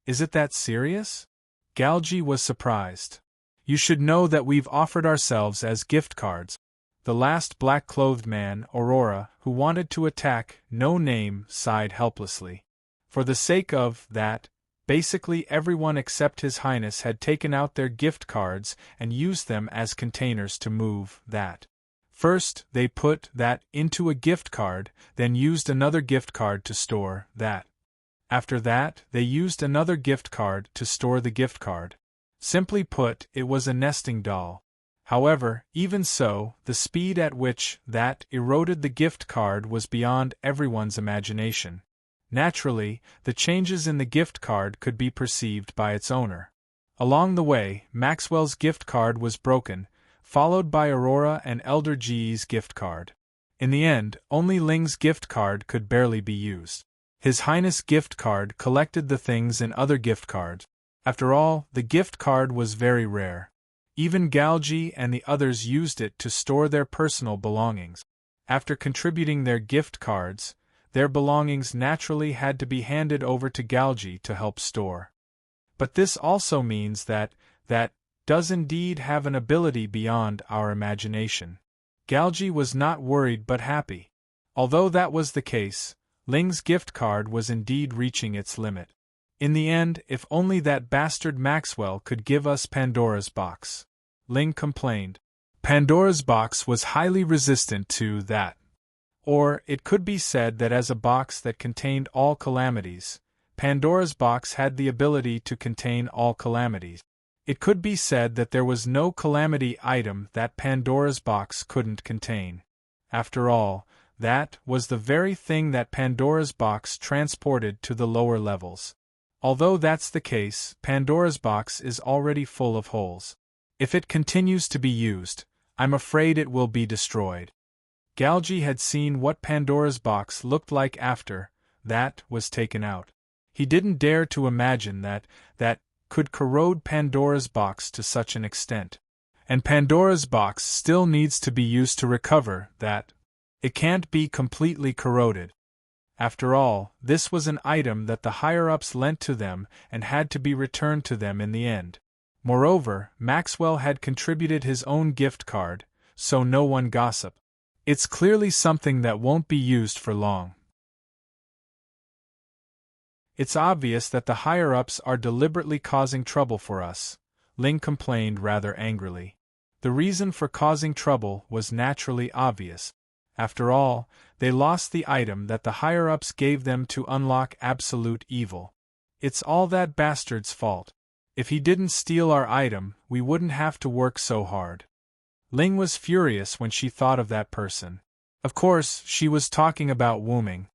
S1: "Is it that serious?" Galgi was surprised. "You should know that we've offered ourselves as gift cards." The last black-clothed man, Aurora, who wanted to attack No Name, sighed helplessly. For the sake of that, basically everyone except His Highness had taken out their gift cards and used them as containers to move that. First, they put that into a gift card, then used another gift card to store that. After that, they used another gift card to store the gift card. Simply put, it was a nesting doll. However, even so, the speed at which that eroded the gift card was beyond everyone's imagination. Naturally, the changes in the gift card could be perceived by its owner. Along the way, Maxwell's gift card was broken, followed by Aurora and Elder G's gift card. In the end, only Ling's gift card could barely be used. His Highness' gift card collected the things in other gift cards. After all, the gift card was very rare. Even Galgi and the others used it to store their personal belongings. After contributing their gift cards, their belongings naturally had to be handed over to Galgi to help store. But this also means that does indeed have an ability beyond our imagination. Galgi was not worried but happy. Although that was the case, Ling's gift card was indeed reaching its limit. In the end, if only that bastard Maxwell could give us Pandora's box. Ling complained. Pandora's box was highly resistant to that. Or, it could be said that as a box that contained all calamities, Pandora's box had the ability to contain all calamities. It could be said that there was no calamity item that Pandora's box couldn't contain. After all, that was the very thing that Pandora's box transported to the lower levels. Although that's the case, Pandora's box is already full of holes. If it continues to be used, I'm afraid it will be destroyed. Galgi had seen what Pandora's box looked like after that was taken out. He didn't dare to imagine that could corrode Pandora's box to such an extent. And Pandora's box still needs to be used to recover that. It can't be completely corroded. After all, this was an item that the higher-ups lent to them and had to be returned to them in the end. Moreover, Maxwell had contributed his own gift card, so no one gossip. It's clearly something that won't be used for long. It's obvious that the higher-ups are deliberately causing trouble for us, Ling complained rather angrily. The reason for causing trouble was naturally obvious. After all, they lost the item that the higher-ups gave them to unlock absolute evil. It's all that bastard's fault. If he didn't steal our item, we wouldn't have to work so hard. Ling was furious when she thought of that person. Of course, she was talking about Wu Ming.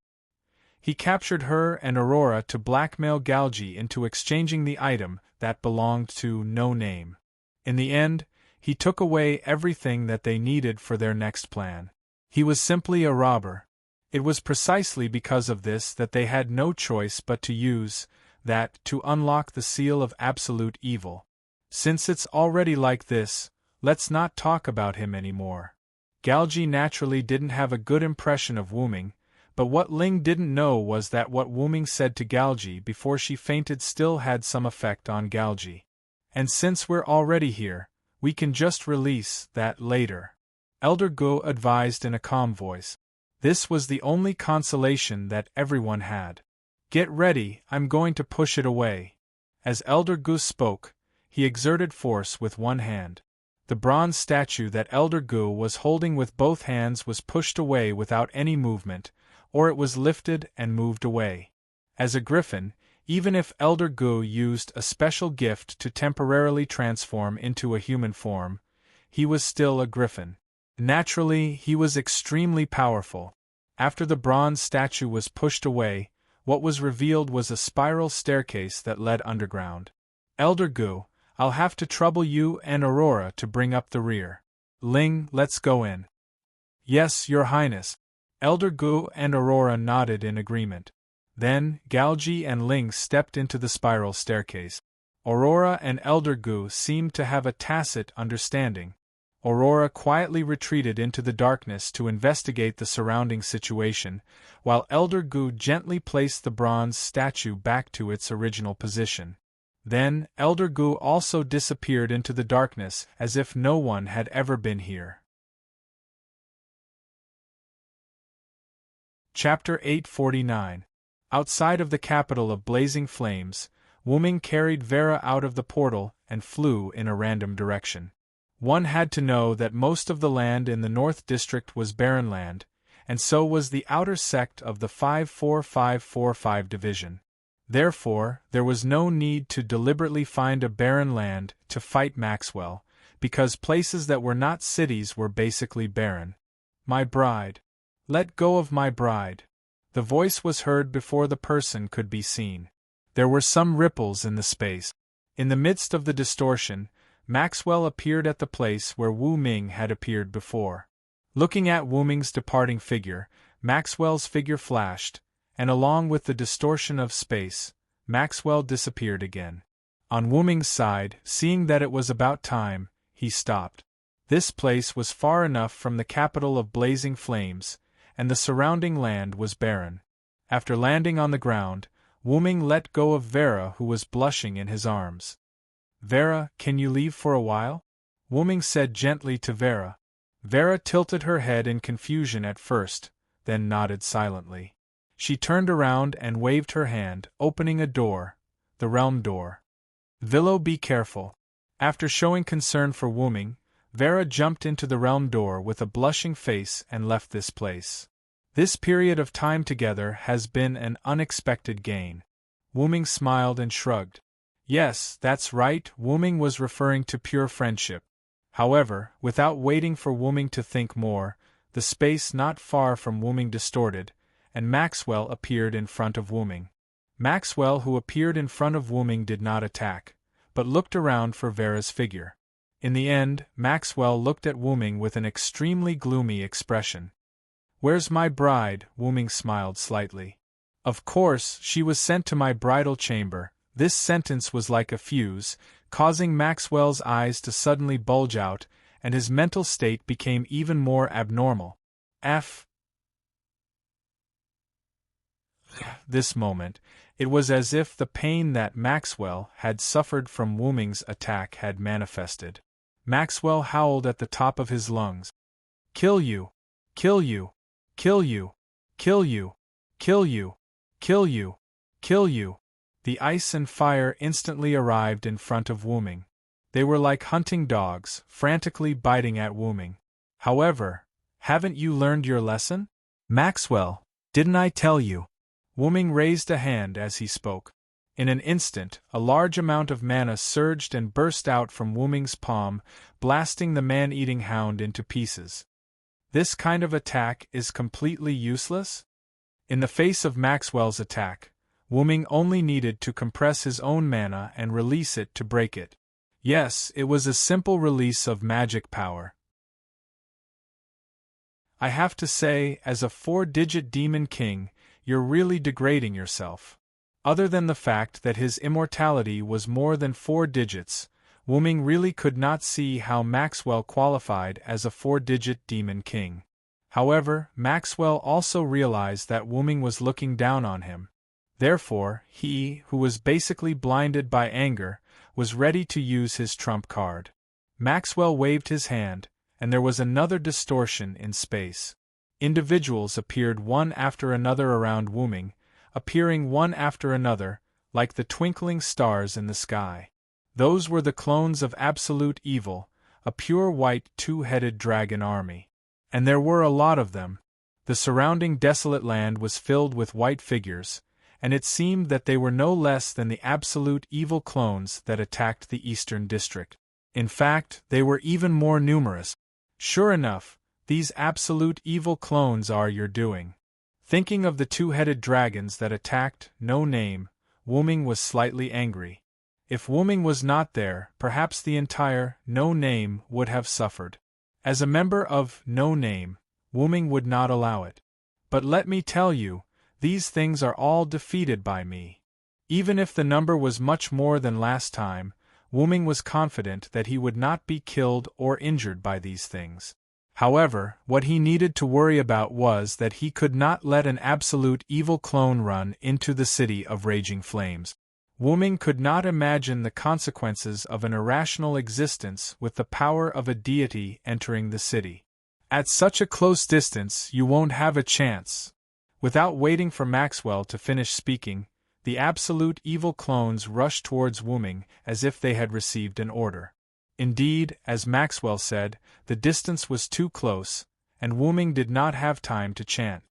S1: He captured her and Aurora to blackmail Galji into exchanging the item that belonged to No Name. In the end, he took away everything that they needed for their next plan. He was simply a robber. It was precisely because of this that they had no choice but to use that to unlock the seal of absolute evil. Since it's already like this, let's not talk about him anymore. Galji naturally didn't have a good impression of Wu Ming, but what Ling didn't know was that what Wu Ming said to Galji before she fainted still had some effect on Galji. And since we're already here, we can just release that later. Elder Gu advised in a calm voice. This was the only consolation that everyone had. Get ready, I'm going to push it away. As Elder Gu spoke, he exerted force with one hand. The bronze statue that Elder Gu was holding with both hands was pushed away without any movement, or it was lifted and moved away. As a griffin, even if Elder Gu used a special gift to temporarily transform into a human form, he was still a griffin. Naturally, he was extremely powerful. After the bronze statue was pushed away, what was revealed was a spiral staircase that led underground. Elder Gu, I'll have to trouble you and Aurora to bring up the rear. Ling, let's go in. Yes, Your Highness. Elder Gu and Aurora nodded in agreement. Then, Galji and Ling stepped into the spiral staircase. Aurora and Elder Gu seemed to have a tacit understanding. Aurora quietly retreated into the darkness to investigate the surrounding situation, while Elder Gu gently placed the bronze statue back to its original position. Then, Elder Gu also disappeared into the darkness as if no one had ever been here. Chapter 849. Outside of the capital of Blazing Flames, Wu Ming carried Vera out of the portal and flew in a random direction. One had to know that most of the land in the North District was barren land, and so was the outer sect of the 54545 division. Therefore, there was no need to deliberately find a barren land to fight Maxwell, because places that were not cities were basically barren. My bride. Let go of my bride. The voice was heard before the person could be seen. There were some ripples in the space. In the midst of the distortion, Maxwell appeared at the place where Wu Ming had appeared before. Looking at Wu Ming's departing figure, Maxwell's figure flashed, and along with the distortion of space, Maxwell disappeared again. On Wu Ming's side, seeing that it was about time, he stopped. This place was far enough from the capital of Blazing Flames, and the surrounding land was barren. After landing on the ground, Wu Ming let go of Vera, who was blushing in his arms. Vera, can you leave for a while? Wu Ming said gently to Vera. Vera tilted her head in confusion at first, then nodded silently. She turned around and waved her hand, opening a door, the realm door. Villo, be careful. After showing concern for Wu Ming, Vera jumped into the realm door with a blushing face and left this place. This period of time together has been an unexpected gain. Wu Ming smiled and shrugged. Yes, that's right, Wu Ming was referring to pure friendship. However, without waiting for Wu Ming to think more, the space not far from Wu Ming distorted, and Maxwell appeared in front of Wu Ming. Maxwell, who appeared in front of Wu Ming, did not attack, but looked around for Vera's figure. In the end, Maxwell looked at Wu Ming with an extremely gloomy expression. Where's my bride? Wu Ming smiled slightly. Of course, she was sent to my bridal chamber. This sentence was like a fuse, causing Maxwell's eyes to suddenly bulge out, and his mental state became even more abnormal. This moment, it was as if the pain that Maxwell had suffered from Wuming's attack had manifested. Maxwell howled at the top of his lungs. Kill you! Kill you! Kill you! Kill you! Kill you! Kill you! Kill you! The ice and fire instantly arrived in front of Wuming. They were like hunting dogs, frantically biting at Wuming. However, haven't you learned your lesson? Maxwell, didn't I tell you? Wuming raised a hand as he spoke. In an instant, a large amount of mana surged and burst out from Wuming's palm, blasting the man-eating hound into pieces. This kind of attack is completely useless? In the face of Maxwell's attack, Wuming only needed to compress his own mana and release it to break it. Yes, it was a simple release of magic power. I have to say, as a 4-digit demon king, you're really degrading yourself. Other than the fact that his immortality was more than 4 digits, Wuming really could not see how Maxwell qualified as a 4-digit demon king. However, Maxwell also realized that Wuming was looking down on him. Therefore, he, who was basically blinded by anger, was ready to use his trump card. Maxwell waved his hand, and there was another distortion in space. Individuals appeared one after another around Wuming, appearing one after another, like the twinkling stars in the sky. Those were the clones of absolute evil, a pure white 2-headed dragon army. And there were a lot of them. The surrounding desolate land was filled with white figures, and it seemed that they were no less than the absolute evil clones that attacked the Eastern District. In fact, they were even more numerous. Sure enough, these absolute evil clones are your doing. Thinking of the 2-headed dragons that attacked No Name, Wuming was slightly angry. If Wuming was not there, perhaps the entire No Name would have suffered. As a member of No Name, Wuming would not allow it. But let me tell you, these things are all defeated by me. Even if the number was much more than last time, Wuming was confident that he would not be killed or injured by these things. However, what he needed to worry about was that he could not let an absolute evil clone run into the city of raging flames. Wuming could not imagine the consequences of an irrational existence with the power of a deity entering the city. At such a close distance, you won't have a chance. Without waiting for Maxwell to finish speaking, the absolute evil clones rushed towards Wuming as if they had received an order. Indeed, as Maxwell said, the distance was too close, and Wuming did not have time to chant.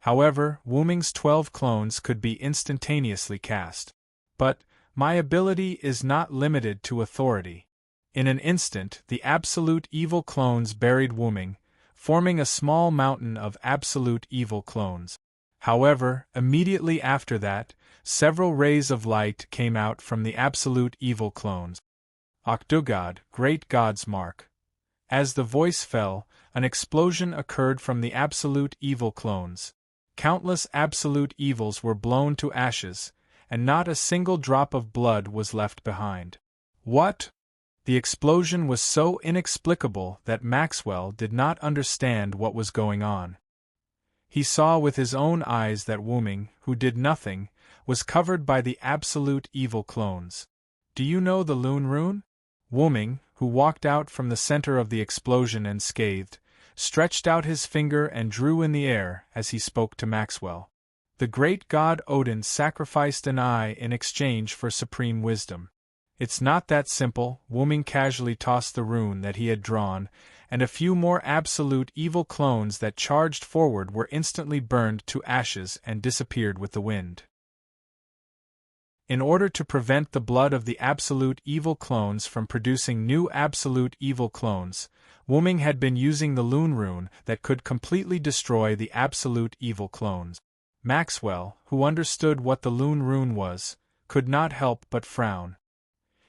S1: However, Wuming's 12 clones could be instantaneously cast. But, my ability is not limited to authority. In an instant, the absolute evil clones buried Wuming, forming a small mountain of absolute evil clones. However, immediately after that, several rays of light came out from the absolute evil clones. Octogod, great God's mark. As the voice fell, an explosion occurred from the absolute evil clones. Countless absolute evils were blown to ashes, and not a single drop of blood was left behind. What? The explosion was so inexplicable that Maxwell did not understand what was going on. He saw with his own eyes that Wuming, who did nothing, was covered by the absolute evil clones. Do you know the Loon Rune? Wuming, who walked out from the center of the explosion unscathed, stretched out his finger and drew in the air as he spoke to Maxwell. The great god Odin sacrificed an eye in exchange for supreme wisdom. It's not that simple. Wuming casually tossed the rune that he had drawn, and a few more absolute evil clones that charged forward were instantly burned to ashes and disappeared with the wind. In order to prevent the blood of the absolute evil clones from producing new absolute evil clones, Wuming had been using the Loon Rune that could completely destroy the absolute evil clones. Maxwell, who understood what the Loon Rune was, could not help but frown.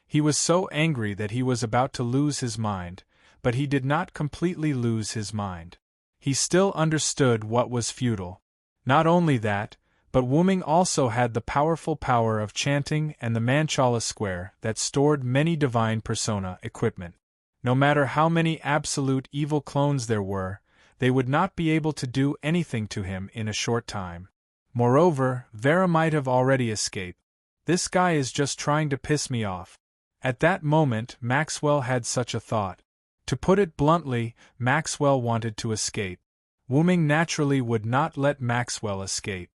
S1: He was so angry that he was about to lose his mind, but he did not completely lose his mind. He still understood what was futile. Not only that, but Wuming also had the powerful power of chanting and the Manchala Square that stored many divine persona equipment. No matter how many absolute evil clones there were, they would not be able to do anything to him in a short time. Moreover, Vera might have already escaped. This guy is just trying to piss me off. At that moment, Maxwell had such a thought. To put it bluntly, Maxwell wanted to escape. Wu Ming naturally would not let Maxwell escape.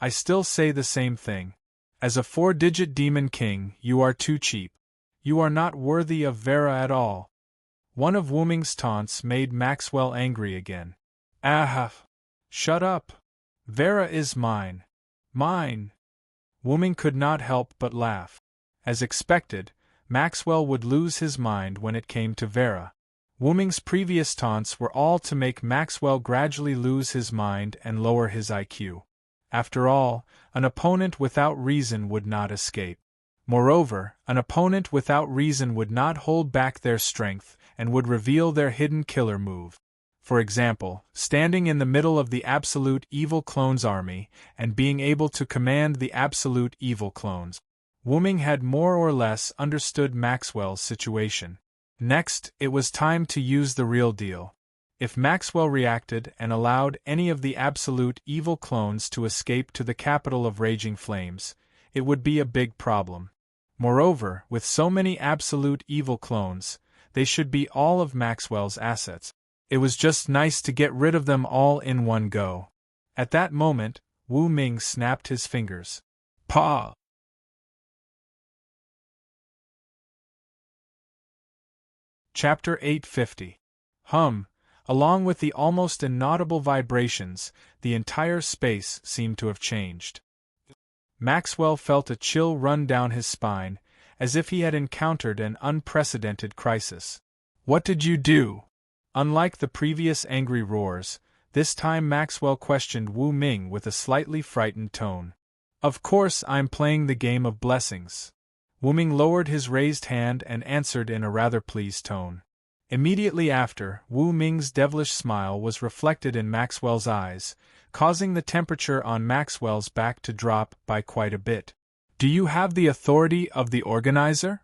S1: I still say the same thing. As a 4-digit demon king, you are too cheap. You are not worthy of Vera at all. One of Wu Ming's taunts made Maxwell angry again. Ah! Shut up! Vera is mine. Mine! Wu Ming could not help but laugh. As expected, Maxwell would lose his mind when it came to Vera. Wu Ming's previous taunts were all to make Maxwell gradually lose his mind and lower his IQ. After all, an opponent without reason would not escape. Moreover, an opponent without reason would not hold back their strength and would reveal their hidden killer move. For example, standing in the middle of the Absolute Evil Clones army and being able to command the Absolute Evil Clones. Wu Ming had more or less understood Maxwell's situation. Next, it was time to use the real deal. If Maxwell reacted and allowed any of the Absolute Evil Clones to escape to the capital of Raging Flames, it would be a big problem. Moreover, with so many Absolute Evil Clones, they should be all of Maxwell's assets. It was just nice to get rid of them all in one go. At that moment, Wu Ming snapped his fingers. Paw! Chapter 850. Along with the almost inaudible vibrations, the entire space seemed to have changed. Maxwell felt a chill run down his spine, as if he had encountered an unprecedented crisis. What did you do? Unlike the previous angry roars, this time Maxwell questioned Wu Ming with a slightly frightened tone. Of course I'm playing the game of blessings. Wu Ming lowered his raised hand and answered in a rather pleased tone. Immediately after, Wu Ming's devilish smile was reflected in Maxwell's eyes, causing the temperature on Maxwell's back to drop by quite a bit. Do you have the authority of the organizer?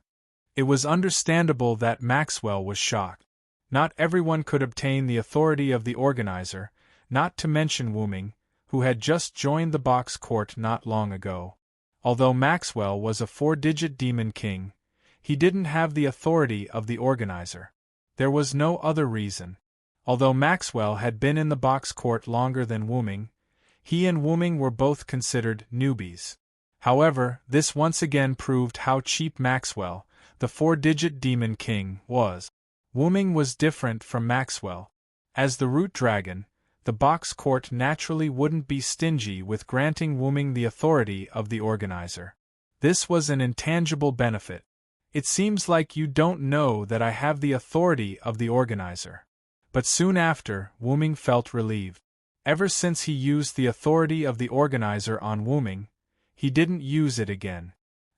S1: It was understandable that Maxwell was shocked. Not everyone could obtain the authority of the organizer, not to mention Wu Ming, who had just joined the box court not long ago. Although Maxwell was a 4-digit demon king, he didn't have the authority of the organizer. There was no other reason. Although Maxwell had been in the box court longer than Wu Ming, he and Wu Ming were both considered newbies. However, this once again proved how cheap Maxwell, the 4-digit demon king, was. Wu Ming was different from Maxwell. As the root dragon, the box court naturally wouldn't be stingy with granting Wu Ming the authority of the organizer. This was an intangible benefit. It seems like you don't know that I have the authority of the organizer. But soon after, Wu Ming felt relieved. Ever since he used the authority of the organizer on Wu Ming, he didn't use it again.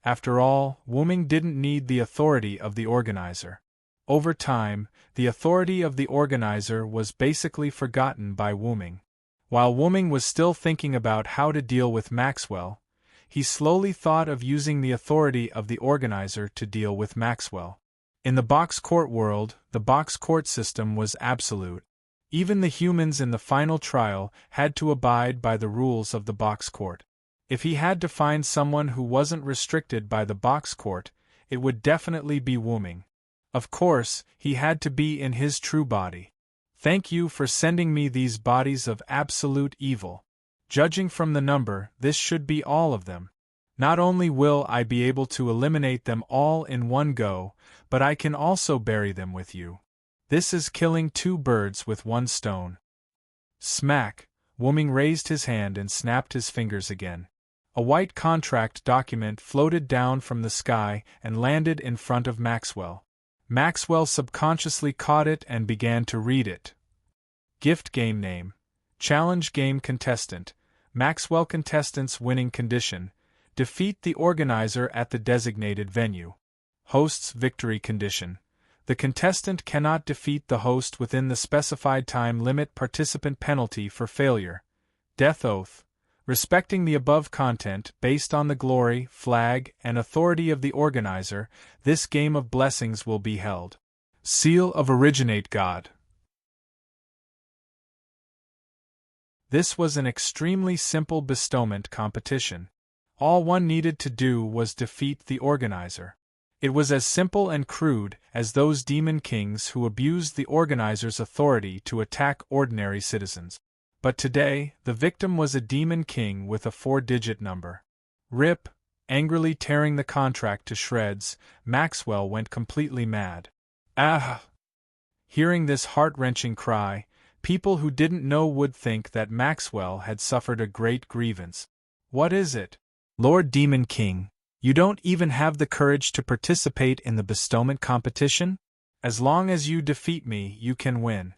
S1: After all, Wu Ming didn't need the authority of the organizer. Over time, the authority of the organizer was basically forgotten by Wu Ming. While Wu Ming was still thinking about how to deal with Maxwell, he slowly thought of using the authority of the organizer to deal with Maxwell. In the box court world, the box court system was absolute. Even the humans in the final trial had to abide by the rules of the box court. If he had to find someone who wasn't restricted by the box court, it would definitely be Wu Ming. Of course, he had to be in his true body. Thank you for sending me these bodies of absolute evil. Judging from the number, this should be all of them. Not only will I be able to eliminate them all in one go, but I can also bury them with you. This is killing 2 birds with 1 stone. Smack! Wu Ming raised his hand and snapped his fingers again. A white contract document floated down from the sky and landed in front of Maxwell. Maxwell subconsciously caught it and began to read it. Gift game name. Challenge game contestant. Maxwell contestants winning condition. Defeat the organizer at the designated venue. Host's victory condition. The contestant cannot defeat the host within the specified time limit. Participant penalty for failure. Death oath. Respecting the above content based on the glory, flag, and authority of the organizer, this game of blessings will be held. Seal of Originate God. This was an extremely simple bestowment competition. All one needed to do was defeat the organizer. It was as simple and crude as those demon kings who abused the organizer's authority to attack ordinary citizens. But today, the victim was a demon king with a 4-digit number. Rip, angrily tearing the contract to shreds, Maxwell went completely mad. Ah! Hearing this heart-wrenching cry, people who didn't know would think that Maxwell had suffered a great grievance. What is it? Lord Demon King, you don't even have the courage to participate in the bestowment competition? As long as you defeat me, you can win.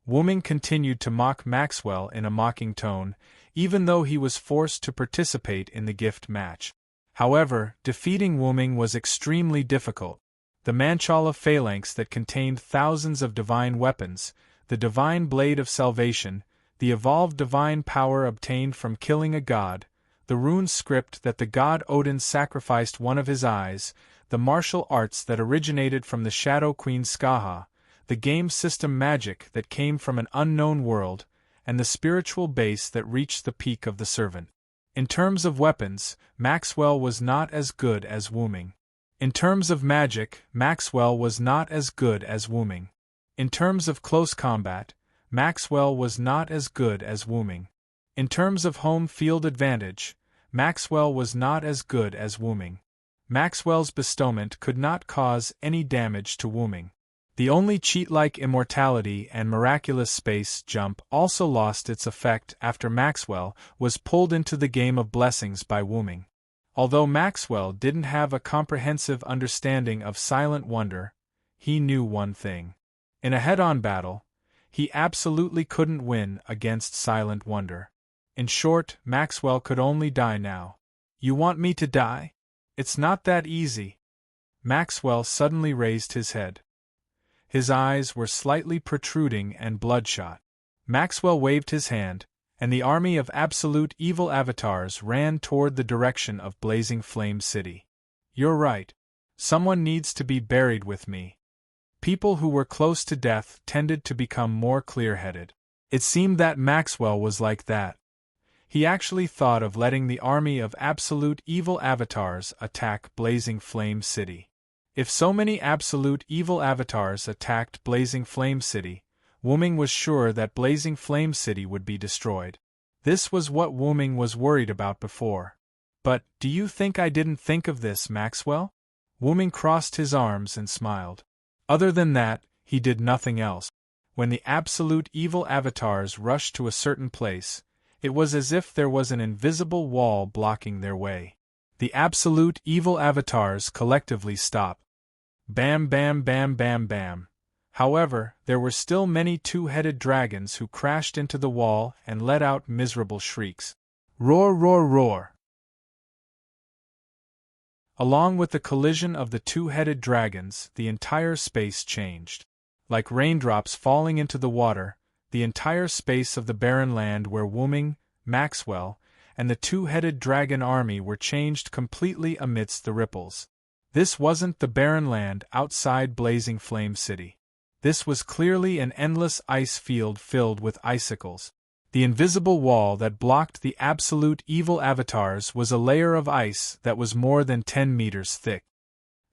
S1: Wu-Ming continued to mock Maxwell in a mocking tone, even though he was forced to participate in the gift match. However, defeating Wu-Ming was extremely difficult. The Manchala phalanx that contained thousands of divine weapons, the divine blade of salvation, the evolved divine power obtained from killing a god, the rune script that the god Odin sacrificed one of his eyes, the martial arts that originated from the Shadow Queen Skaha, the game system magic that came from an unknown world, and the spiritual base that reached the peak of the servant. In terms of weapons, Maxwell was not as good as Wu-Ming. In terms of magic, Maxwell was not as good as Wu-Ming. In terms of close combat, Maxwell was not as good as Wu-Ming. In terms of home field advantage, Maxwell was not as good as Wu-Ming. Maxwell's bestowment could not cause any damage to Wu-Ming. The only cheat-like immortality and miraculous space jump also lost its effect after Maxwell was pulled into the game of blessings by Wu-Ming. Although Maxwell didn't have a comprehensive understanding of Silent Wonder, he knew one thing. In a head-on battle, he absolutely couldn't win against Silent Wonder. In short, Maxwell could only die now. You want me to die? It's not that easy. Maxwell suddenly raised his head. His eyes were slightly protruding and bloodshot. Maxwell waved his hand, and the army of absolute evil avatars ran toward the direction of Blazing Flame City. You're right. Someone needs to be buried with me. People who were close to death tended to become more clear-headed. It seemed that Maxwell was like that. He actually thought of letting the army of absolute evil avatars attack Blazing Flame City. If so many absolute evil avatars attacked Blazing Flame City, Wu-Ming was sure that Blazing Flame City would be destroyed. This was what Wu-Ming was worried about before. But, do you think I didn't think of this, Maxwell? Wu-Ming crossed his arms and smiled. Other than that, he did nothing else. When the absolute evil avatars rushed to a certain place, it was as if there was an invisible wall blocking their way. The absolute evil avatars collectively stopped. Bam bam bam bam bam. However, there were still many two-headed dragons who crashed into the wall and let out miserable shrieks. Roar, roar, roar! Along with the collision of the two-headed dragons, the entire space changed. Like raindrops falling into the water, the entire space of the barren land where Wu-Ming, Maxwell, and the two-headed dragon army were changed completely amidst the ripples. This wasn't the barren land outside Blazing Flame City. This was clearly an endless ice field filled with icicles. The invisible wall that blocked the absolute evil avatars was a layer of ice that was more than 10 meters thick.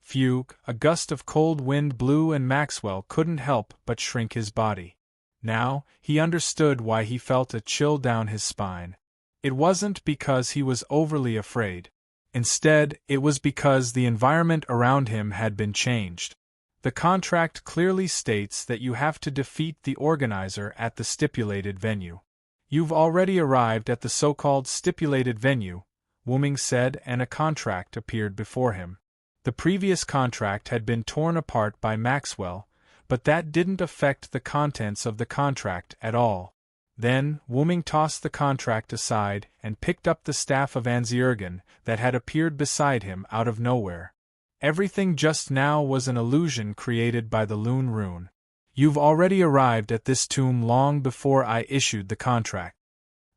S1: Phew, a gust of cold wind blew and Maxwell couldn't help but shrink his body. Now, he understood why he felt a chill down his spine. It wasn't because he was overly afraid. Instead, it was because the environment around him had been changed. The contract clearly states that you have to defeat the organizer at the stipulated venue. You've already arrived at the so-called stipulated venue, Wu-Ming said, and a contract appeared before him. The previous contract had been torn apart by Maxwell, but that didn't affect the contents of the contract at all. Then, Wu-Ming tossed the contract aside and picked up the staff of Anziergen that had appeared beside him out of nowhere. Everything just now was an illusion created by the Loon Rune. You've already arrived at this tomb long before I issued the contract.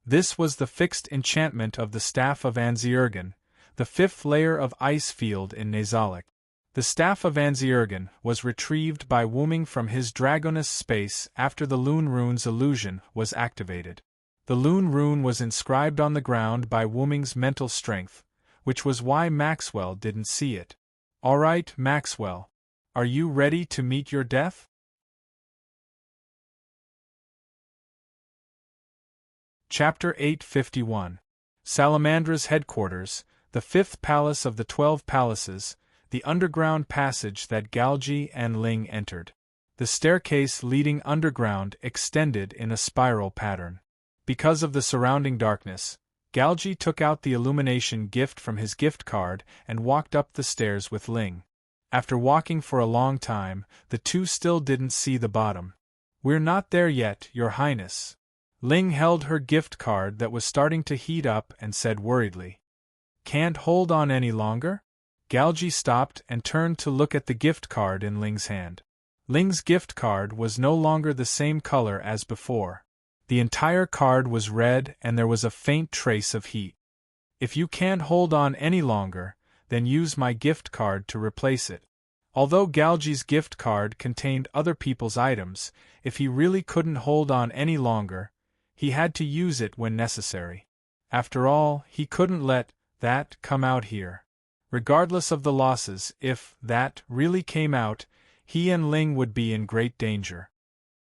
S1: This was the fixed enchantment of the staff of Anziergen, the fifth layer of ice field in Nazalik. The staff of Anziergen was retrieved by Wu-Ming from his Draconis space after the Loon Rune's illusion was activated. The Lune rune was inscribed on the ground by Wuming's mental strength, which was why Maxwell didn't see it. All right, Maxwell. Are you ready to meet your death? Chapter 851. Salamandra's Headquarters, the Fifth Palace of the 12 Palaces, the underground passage that Galji and Ling entered. The staircase leading underground extended in a spiral pattern. Because of the surrounding darkness, Galji took out the illumination gift from his gift card and walked up the stairs with Ling. After walking for a long time, the two still didn't see the bottom. "We're not there yet, Your Highness." Ling held her gift card that was starting to heat up and said worriedly. "Can't hold on any longer?" Galji stopped and turned to look at the gift card in Ling's hand. Ling's gift card was no longer the same color as before. The entire card was red and there was a faint trace of heat. "If you can't hold on any longer, then use my gift card to replace it." Although Galji's gift card contained other people's items, if he really couldn't hold on any longer, he had to use it when necessary. After all, he couldn't let that come out here. Regardless of the losses, if that really came out, he and Ling would be in great danger.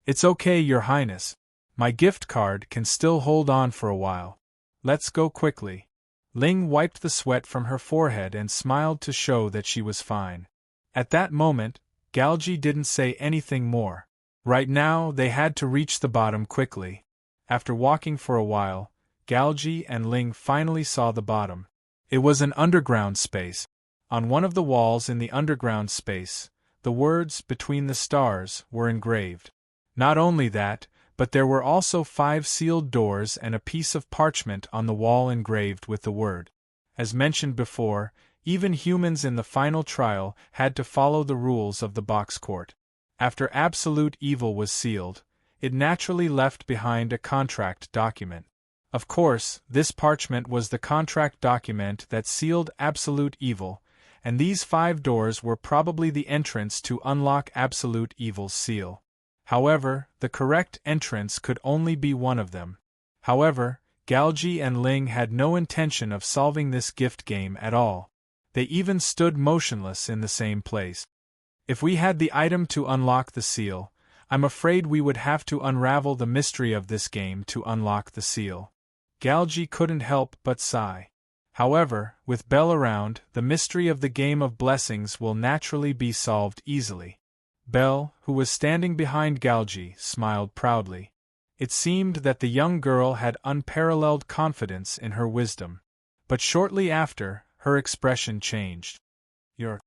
S1: "It's okay, Your Highness. My gift card can still hold on for a while. Let's go quickly." Ling wiped the sweat from her forehead and smiled to show that she was fine. At that moment, Galji didn't say anything more. Right now, they had to reach the bottom quickly. After walking for a while, Galji and Ling finally saw the bottom. It was an underground space. On one of the walls in the underground space, the words "Between the Stars" were engraved. Not only that, but there were also 5 sealed doors and a piece of parchment on the wall engraved with the word. As mentioned before, even humans in the final trial had to follow the rules of the box court. After absolute evil was sealed, it naturally left behind a contract document. Of course, this parchment was the contract document that sealed absolute evil, and these 5 doors were probably the entrance to unlock absolute evil's seal. However, the correct entrance could only be one of them. However, Galji and Ling had no intention of solving this gift game at all. They even stood motionless in the same place. If we had the item to unlock the seal, I'm afraid we would have to unravel the mystery of this game to unlock the seal. Galji couldn't help but sigh. However, with Belle around, the mystery of the game of blessings will naturally be solved easily. Belle, who was standing behind Galji, smiled proudly. It seemed that the young girl had unparalleled confidence in her wisdom. But shortly after, her expression changed. Your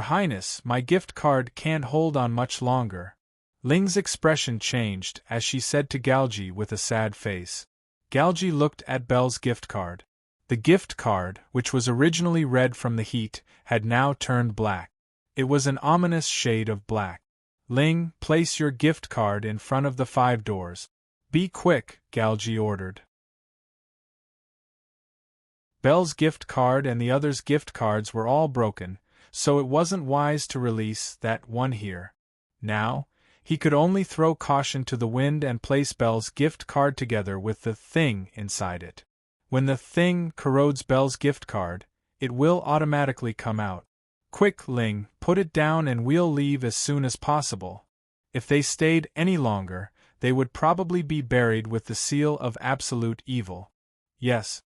S1: Highness, my gift card can't hold on much longer." Ling's expression changed as she said to Galji with a sad face. Galji looked at Belle's gift card. The gift card, which was originally red from the heat, had now turned black. It was an ominous shade of black. "Ling, place your gift card in front of the 5 doors. Be quick," Galji ordered. Belle's gift card and the others' gift cards were all broken, so it wasn't wise to release that one here. Now, he could only throw caution to the wind and place Belle's gift card together with the thing inside it. When the thing corrodes Belle's gift card, it will automatically come out. "Quick, Ling, put it down and we'll leave as soon as possible." If they stayed any longer, they would probably be buried with the seal of absolute evil. Yes.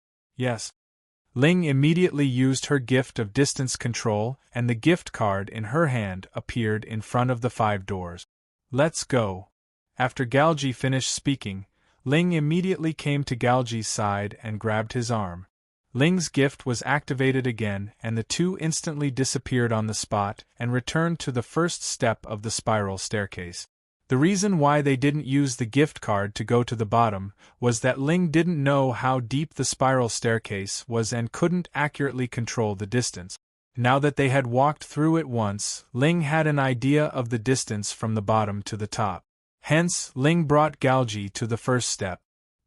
S1: Ling immediately used her gift of distance control, and the gift card in her hand appeared in front of the 5 doors. "Let's go." After Galji finished speaking, Ling immediately came to Galji's side and grabbed his arm. Ling's gift was activated again, and the two instantly disappeared on the spot and returned to the first step of the spiral staircase. The reason why they didn't use the gift card to go to the bottom was that Ling didn't know how deep the spiral staircase was and couldn't accurately control the distance. Now that they had walked through it once, Ling had an idea of the distance from the bottom to the top. Hence, Ling brought Galji to the first step.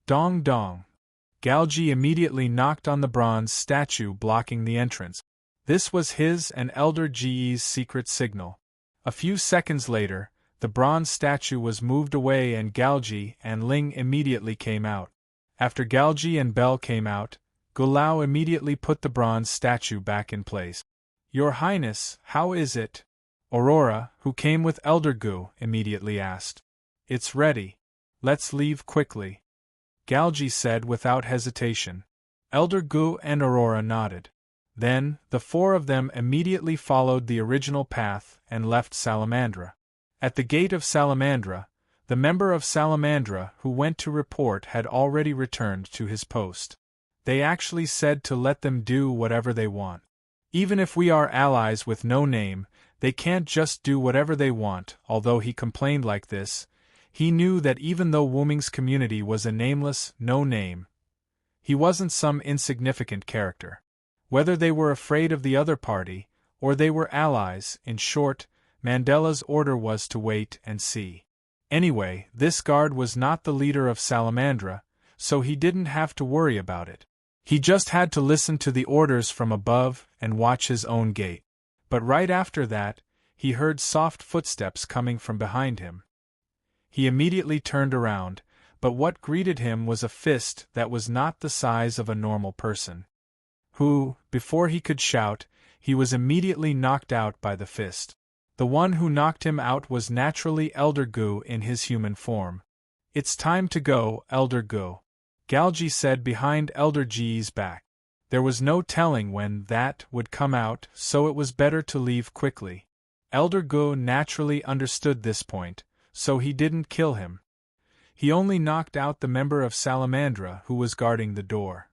S1: Dong dong. Galji immediately knocked on the bronze statue blocking the entrance. This was his and Elder Ji's secret signal. A few seconds later, the bronze statue was moved away and Galji and Ling immediately came out. After Galgi and Bell came out, Gulao immediately put the bronze statue back in place. "Your Highness, how is it?" Aurora, who came with Elder Gu, immediately asked. "It's ready. Let's leave quickly," Galgi said without hesitation. Elder Gu and Aurora nodded. Then, the four of them immediately followed the original path and left Salamandra. At the gate of Salamandra, the member of Salamandra who went to report had already returned to his post. They actually said to let them do whatever they want. Even if we are allies with no name, they can't just do whatever they want. Although he complained like this, he knew that even though Wuming's community was a nameless, no name, he wasn't some insignificant character. Whether they were afraid of the other party, or they were allies, in short, Mandela's order was to wait and see. Anyway, this guard was not the leader of Salamandra, so he didn't have to worry about it. He just had to listen to the orders from above and watch his own gate. But right after that, he heard soft footsteps coming from behind him. He immediately turned around, but what greeted him was a fist that was not the size of a normal person. Who, before he could shout, he was immediately knocked out by the fist. The one who knocked him out was naturally Elder Gu in his human form. "It's time to go, Elder Gu," Galgi said behind Elder G's back. There was no telling when that would come out, so it was better to leave quickly. Elder Gu naturally understood this point, so he didn't kill him. He only knocked out the member of Salamandra who was guarding the door.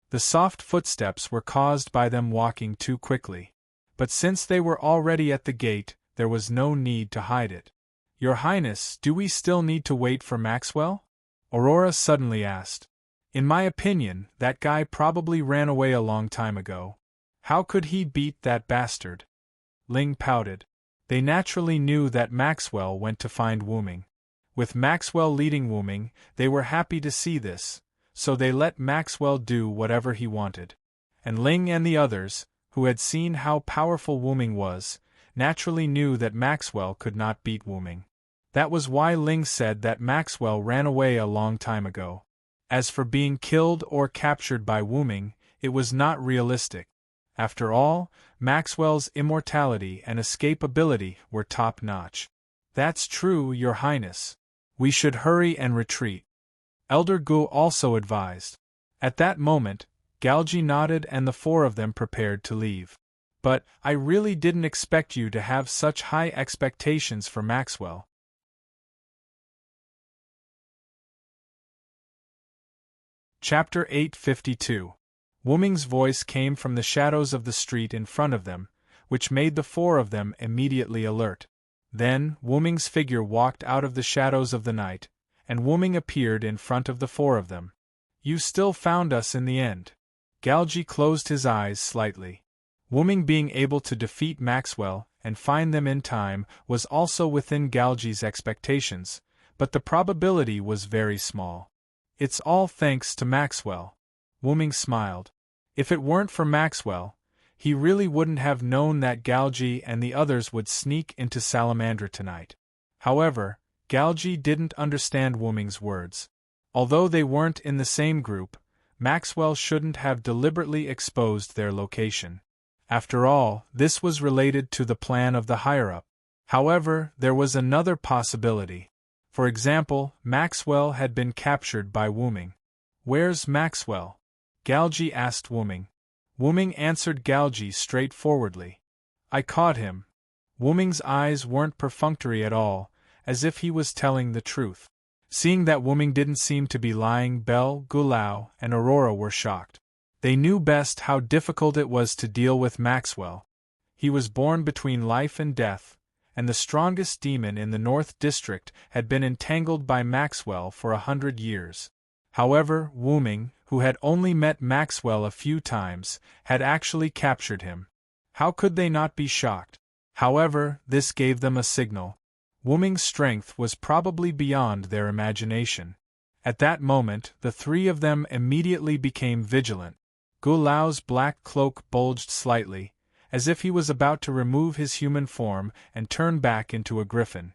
S1: The soft footsteps were caused by them walking too quickly. But since they were already at the gate, there was no need to hide it. "Your Highness, do we still need to wait for Maxwell?" Aurora suddenly asked. "In my opinion, that guy probably ran away a long time ago. How could he beat that bastard?" Ling pouted. They naturally knew that Maxwell went to find Wuming. With Maxwell leading Wuming, they were happy to see this, so they let Maxwell do whatever he wanted. And Ling and the others, who had seen how powerful Wuming was, naturally knew that Maxwell could not beat Wuming. That was why Ling said that Maxwell ran away a long time ago. As for being killed or captured by Wuming, it was not realistic. After all, Maxwell's immortality and escapability were top-notch. "That's true, Your Highness. We should hurry and retreat," Elder Gu also advised. At that moment, Galgi nodded and the four of them prepared to leave. "But I really didn't expect you to have such high expectations for Maxwell." Chapter 852. Wuming's voice came from the shadows of the street in front of them, which made the four of them immediately alert. Then, Wuming's figure walked out of the shadows of the night, and Wuming appeared in front of the four of them. "You still found us in the end." Galgi closed his eyes slightly. Wuming being able to defeat Maxwell and find them in time was also within Galgi's expectations, but the probability was very small. "It's all thanks to Maxwell," Wuming smiled. If it weren't for Maxwell, he really wouldn't have known that Galgi and the others would sneak into Salamandra tonight. However, Galgi didn't understand Wuming's words. Although they weren't in the same group, Maxwell shouldn't have deliberately exposed their location. After all, this was related to the plan of the higher-up. However, there was another possibility. For example, Maxwell had been captured by Wuming. "Where's Maxwell?" Galgi asked Wuming. Wuming answered Galgi straightforwardly. "I caught him." Wuming's eyes weren't perfunctory at all, as if he was telling the truth. Seeing that Wuming didn't seem to be lying, Belle, Gulao, and Aurora were shocked. They knew best how difficult it was to deal with Maxwell. He was born between life and death, and the strongest demon in the North District had been entangled by Maxwell for 100 years. However, Wuming, who had only met Maxwell a few times, had actually captured him. How could they not be shocked? However, this gave them a signal. Wuming's strength was probably beyond their imagination. At that moment, the three of them immediately became vigilant. Gulao's black cloak bulged slightly, as if he was about to remove his human form and turn back into a griffin.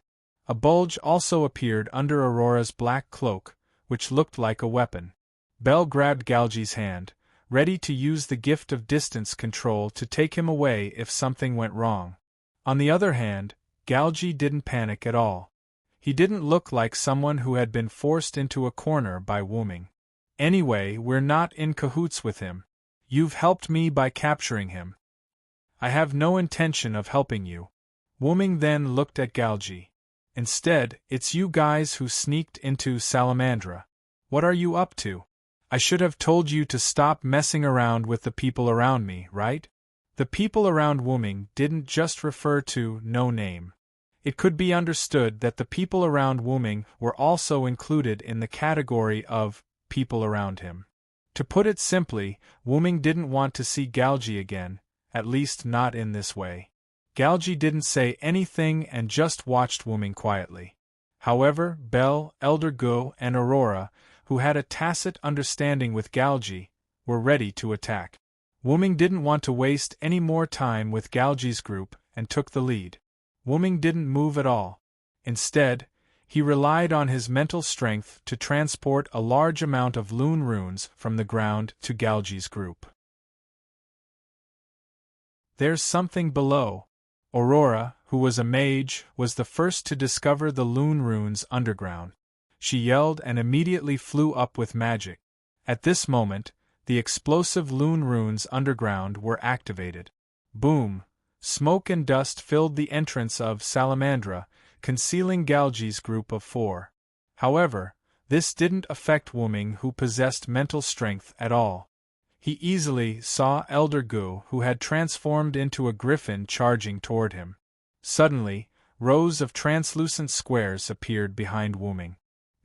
S1: A bulge also appeared under Aurora's black cloak, which looked like a weapon. Belle grabbed Galji's hand, ready to use the gift of distance control to take him away if something went wrong. On the other hand, Galji didn't panic at all. He didn't look like someone who had been forced into a corner by Wu Ming. Anyway, we're not in cahoots with him. You've helped me by capturing him. I have no intention of helping you. Wu Ming then looked at Galji. Instead, it's you guys who sneaked into Salamandra. What are you up to? I should have told you to stop messing around with the people around me, right? The people around Wu Ming didn't just refer to no name. It could be understood that the people around Wu Ming were also included in the category of people around him. To put it simply, Wu Ming didn't want to see Galji again, at least not in this way. Galji didn't say anything and just watched Wu Ming quietly. However, Belle, Elder Gu, and Aurora, who had a tacit understanding with Galji, were ready to attack. Wu Ming didn't want to waste any more time with Galji's group and took the lead. Wu Ming didn't move at all. Instead, he relied on his mental strength to transport a large amount of Lune runes from the ground to Galji's group. There's something below. Aurora, who was a mage, was the first to discover the Lune runes underground. She yelled and immediately flew up with magic. At this moment, the explosive Lune runes underground were activated. Boom! Smoke and dust filled the entrance of Salamandra, concealing Galji's group of 4. However, this didn't affect Wu Ming, who possessed mental strength, at all. He easily saw Elder Gu, who had transformed into a griffin, charging toward him. Suddenly, rows of translucent squares appeared behind Wu Ming.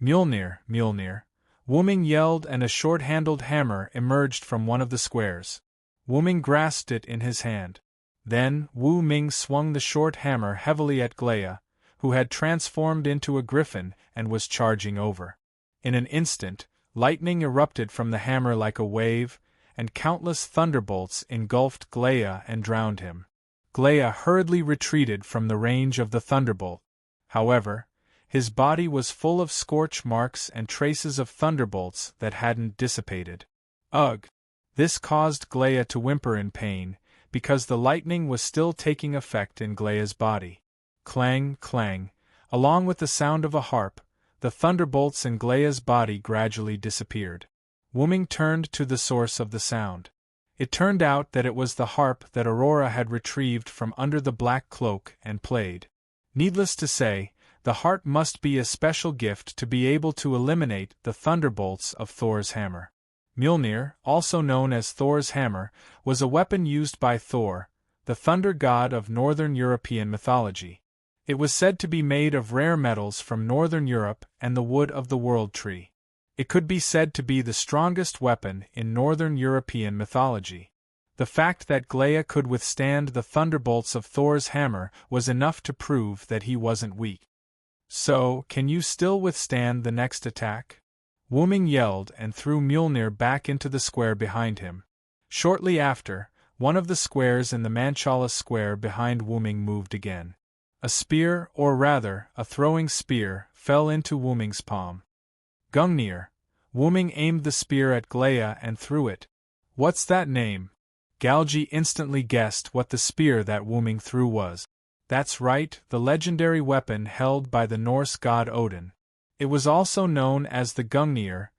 S1: Mjolnir, Mjolnir! Wu Ming yelled, and a short-handled hammer emerged from one of the squares. Wu Ming grasped it in his hand. Then, Wu Ming swung the short hammer heavily at Glea, who had transformed into a griffin and was charging over. In an instant, lightning erupted from the hammer like a wave, and countless thunderbolts engulfed Glea and drowned him. Glea hurriedly retreated from the range of the thunderbolt. However, his body was full of scorch marks and traces of thunderbolts that hadn't dissipated. Ugh! This caused Glea to whimper in pain, because the lightning was still taking effect in Glea's body. Clang, clang! Along with the sound of a harp, the thunderbolts in Glea's body gradually disappeared. Wu Ming turned to the source of the sound. It turned out that it was the harp that Aurora had retrieved from under the black cloak and played. Needless to say, the harp must be a special gift to be able to eliminate the thunderbolts of Thor's hammer. Mjolnir, also known as Thor's hammer, was a weapon used by Thor, the thunder god of Northern European mythology. It was said to be made of rare metals from Northern Europe and the wood of the world tree. It could be said to be the strongest weapon in Northern European mythology. The fact that Glea could withstand the thunderbolts of Thor's hammer was enough to prove that he wasn't weak. So, can you still withstand the next attack? Wu Ming yelled and threw Mjolnir back into the square behind him. Shortly after, one of the squares in the Manchala square behind Wu Ming moved again. A spear, or rather, a throwing spear, fell into Wu Ming's palm. Gungnir! Wu Ming aimed the spear at Glea and threw it. What's that name? Galji instantly guessed what the spear that Wu Ming threw was. That's right, the legendary weapon held by the Norse god Odin. It was also known as the Gungnir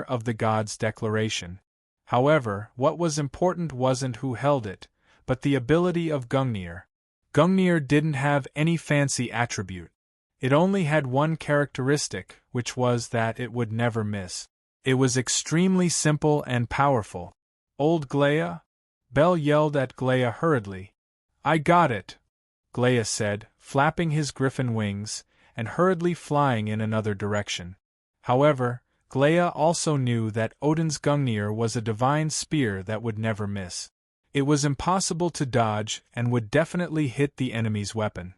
S1: of the god's declaration. However, what was important wasn't who held it, but the ability of Gungnir. Gungnir didn't have any fancy attribute. It only had one characteristic, which was that it would never miss. It was extremely simple and powerful. Old Glea? Belle yelled at Glea hurriedly. I got it, Glea said, flapping his griffin wings, and hurriedly flying in another direction. However, Glea also knew that Odin's Gungnir was a divine spear that would never miss. It was impossible to dodge and would definitely hit the enemy's weapon.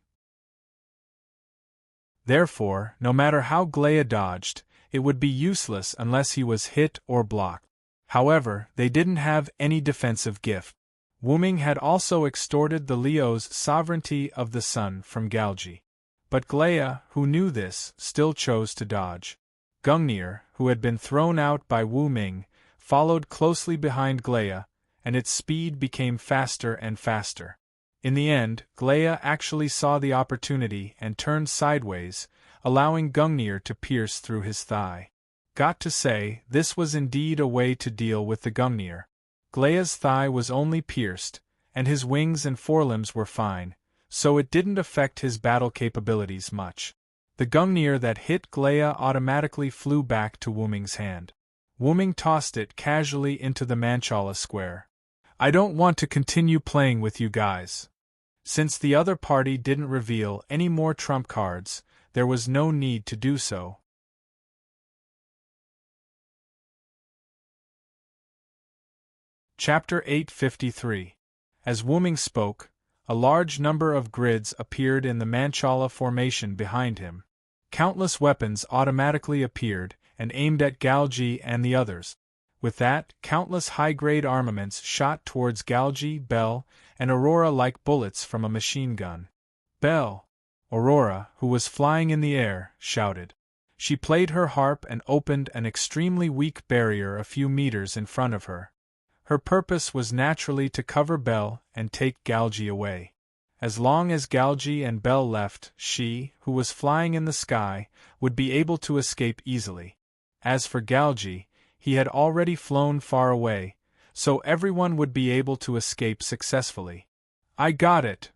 S1: Therefore, no matter how Glea dodged, it would be useless unless he was hit or blocked. However, they didn't have any defensive gift. Wu Ming had also extorted the Leo's sovereignty of the sun from Galji. But Glea, who knew this, still chose to dodge. Gungnir, who had been thrown out by Wu Ming, followed closely behind Glea, and its speed became faster and faster. In the end, Glea actually saw the opportunity and turned sideways, allowing Gungnir to pierce through his thigh. Got to say, this was indeed a way to deal with the Gungnir. Glea's thigh was only pierced, and his wings and forelimbs were fine, so it didn't affect his battle capabilities much. The Gungnir that hit Glea automatically flew back to Wu Ming's hand. Wu Ming tossed it casually into the Manchala square. I don't want to continue playing with you guys. Since the other party didn't reveal any more trump cards, there was no need to do so. Chapter 853. As Wu Ming spoke, a large number of grids appeared in the Manchala formation behind him. Countless weapons automatically appeared and aimed at Galji and the others. With that, countless high-grade armaments shot towards Galji, Belle, and Aurora like bullets from a machine gun. Belle! Aurora, who was flying in the air, shouted. She played her harp and opened an extremely weak barrier a few meters in front of her. Her purpose was naturally to cover Belle and take Galji away. As long as Galji and Belle left, she, who was flying in the sky, would be able to escape easily. As for Galji, he had already flown far away, so everyone would be able to escape successfully. I got it!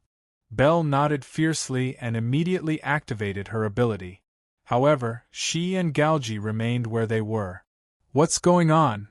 S1: Belle nodded fiercely and immediately activated her ability. However, she and Galji remained where they were. What's going on?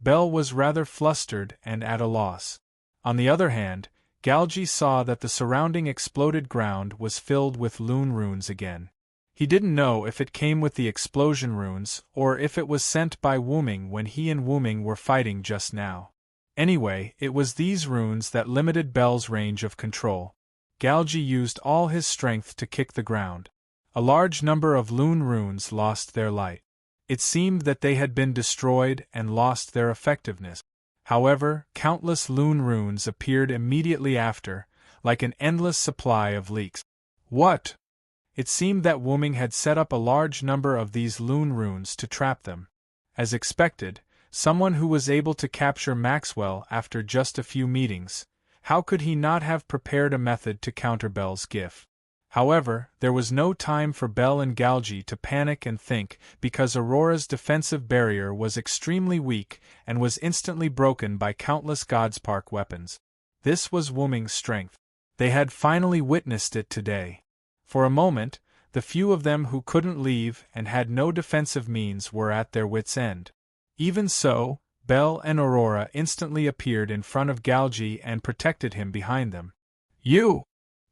S1: Belle was rather flustered and at a loss. On the other hand, Galji saw that the surrounding exploded ground was filled with Lune runes again. He didn't know if it came with the explosion runes or if it was sent by Wu Ming when he and Wu Ming were fighting just now. Anyway, it was these runes that limited Belle's range of control. Galji used all his strength to kick the ground. A large number of Lune runes lost their light. It seemed that they had been destroyed and lost their effectiveness. However, countless Lune runes appeared immediately after, like an endless supply of leaks. What? It seemed that Wu Ming had set up a large number of these Lune runes to trap them. As expected, someone who was able to capture Maxwell after just a few meetings, how could he not have prepared a method to counter Belle's gift? However, there was no time for Belle and Galji to panic and think because Aurora's defensive barrier was extremely weak and was instantly broken by countless Godspark weapons. This was Wu Ming's strength. They had finally witnessed it today. For a moment, the few of them who couldn't leave and had no defensive means were at their wits' end. Even so, Belle and Aurora instantly appeared in front of Galji and protected him behind them. You!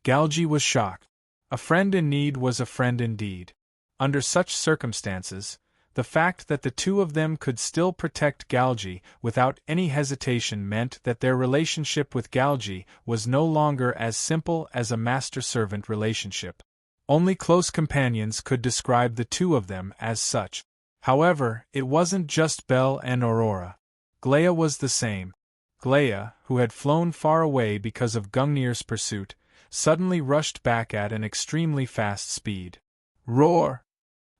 S1: Galji was shocked. A friend in need was a friend indeed. Under such circumstances, the fact that the two of them could still protect Galji without any hesitation meant that their relationship with Galji was no longer as simple as a master-servant relationship. Only close companions could describe the two of them as such. However, it wasn't just Belle and Aurora. Glea was the same. Glea, who had flown far away because of Gungnir's pursuit, suddenly rushed back at an extremely fast speed. Roar!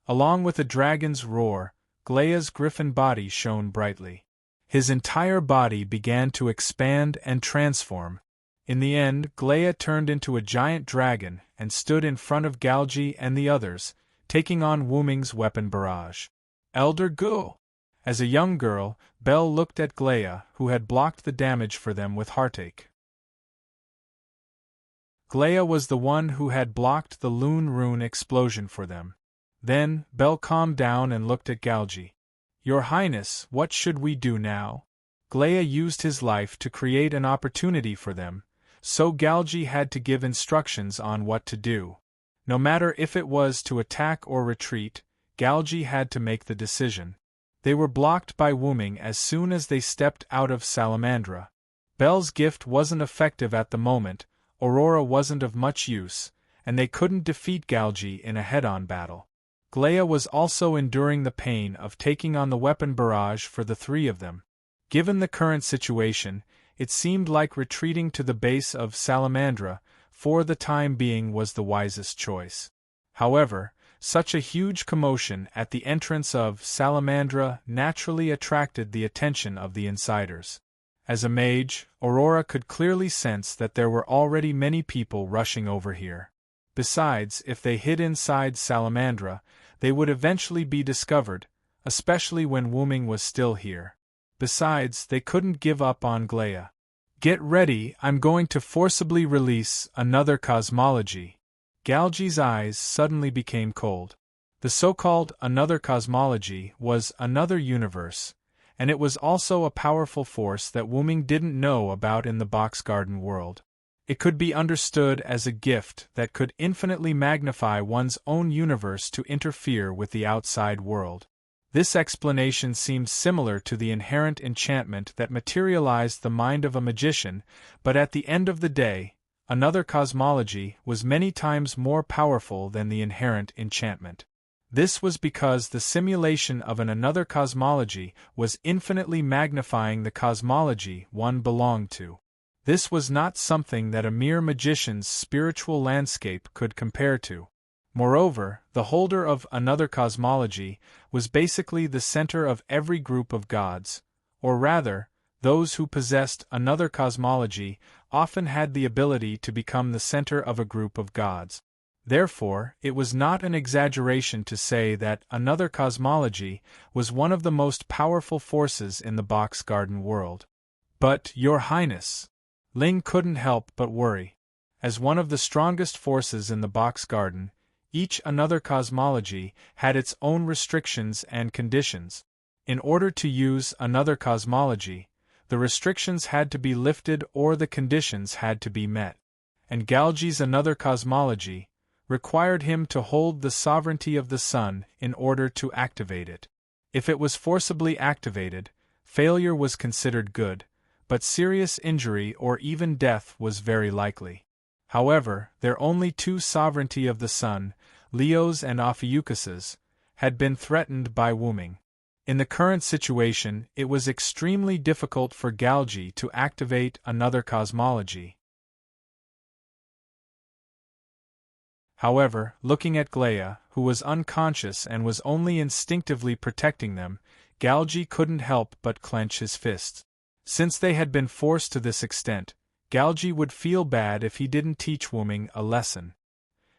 S1: Along with a dragon's roar, Glea's griffin body shone brightly. His entire body began to expand and transform. In the end, Glea turned into a giant dragon and stood in front of Galji and the others, taking on Wu Ming's weapon barrage. Elder Gu! As a young girl, Belle looked at Glea, who had blocked the damage for them with heartache. Glea was the one who had blocked the Lune rune explosion for them. Then, Belle calmed down and looked at Galji. Your Highness, what should we do now? Glea used his life to create an opportunity for them, so Galji had to give instructions on what to do. No matter if it was to attack or retreat, Galji had to make the decision. They were blocked by Wu Ming as soon as they stepped out of Salamandra. Belle's gift wasn't effective at the moment, Aurora wasn't of much use, and they couldn't defeat Galji in a head-on battle. Glea was also enduring the pain of taking on the weapon barrage for the three of them. Given the current situation, it seemed like retreating to the base of Salamandra for the time being was the wisest choice. However, such a huge commotion at the entrance of Salamandra naturally attracted the attention of the insiders. As a mage, Aurora could clearly sense that there were already many people rushing over here. Besides, if they hid inside Salamandra, they would eventually be discovered, especially when Wuming was still here. Besides, they couldn't give up on Glea. Get ready, I'm going to forcibly release another cosmology. Galji's eyes suddenly became cold. The so-called another cosmology was another universe, and it was also a powerful force that Wuming didn't know about in the Box Garden world. It could be understood as a gift that could infinitely magnify one's own universe to interfere with the outside world. This explanation seemed similar to the inherent enchantment that materialized the mind of a magician, but at the end of the day, another cosmology was many times more powerful than the inherent enchantment. This was because the simulation of another cosmology was infinitely magnifying the cosmology one belonged to. This was not something that a mere magician's spiritual landscape could compare to. Moreover, the holder of another cosmology was basically the center of every group of gods, or rather, those who possessed another cosmology often had the ability to become the center of a group of gods. Therefore, it was not an exaggeration to say that another cosmology was one of the most powerful forces in the Box Garden world. But, Your Highness, Ling couldn't help but worry. As one of the strongest forces in the Box Garden, each another cosmology had its own restrictions and conditions. In order to use another cosmology, the restrictions had to be lifted or the conditions had to be met. And Galji's another cosmology required him to hold the sovereignty of the sun in order to activate it. If it was forcibly activated, failure was considered good, but serious injury or even death was very likely. However, their only two sovereignty of the sun, Leo's and Ophiuchus's, had been threatened by Wuming. In the current situation, it was extremely difficult for Galji to activate another cosmology. However, looking at Glea, who was unconscious and was only instinctively protecting them, Galji couldn't help but clench his fists. Since they had been forced to this extent, Galji would feel bad if he didn't teach Wuming a lesson.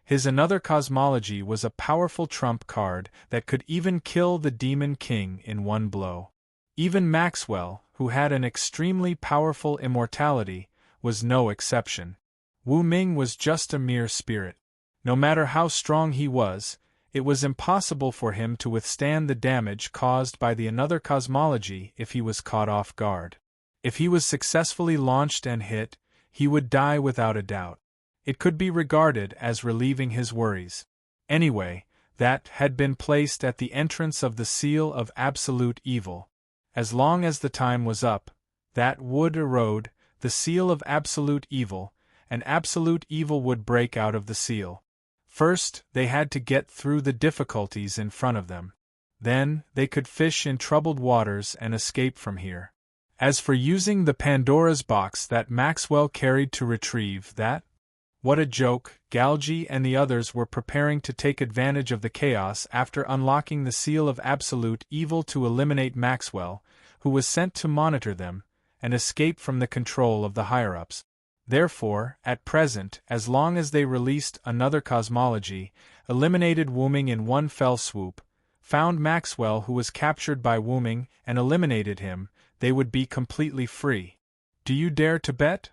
S1: His another cosmology was a powerful trump card that could even kill the Demon King in one blow. Even Maxwell, who had an extremely powerful immortality, was no exception. Wuming was just a mere spirit. No matter how strong he was, it was impossible for him to withstand the damage caused by the another cosmology if he was caught off guard. If he was successfully launched and hit, he would die without a doubt. It could be regarded as relieving his worries. Anyway, that had been placed at the entrance of the seal of absolute evil. As long as the time was up, that would erode the seal of absolute evil, and absolute evil would break out of the seal. First, they had to get through the difficulties in front of them. Then, they could fish in troubled waters and escape from here. As for using the Pandora's box that Maxwell carried to retrieve that, what a joke! Galji and the others were preparing to take advantage of the chaos after unlocking the seal of absolute evil to eliminate Maxwell, who was sent to monitor them, and escape from the control of the higher-ups. Therefore, at present, as long as they released another cosmology, eliminated Wuming in one fell swoop, found Maxwell who was captured by Wuming and eliminated him, they would be completely free. Do you dare to bet?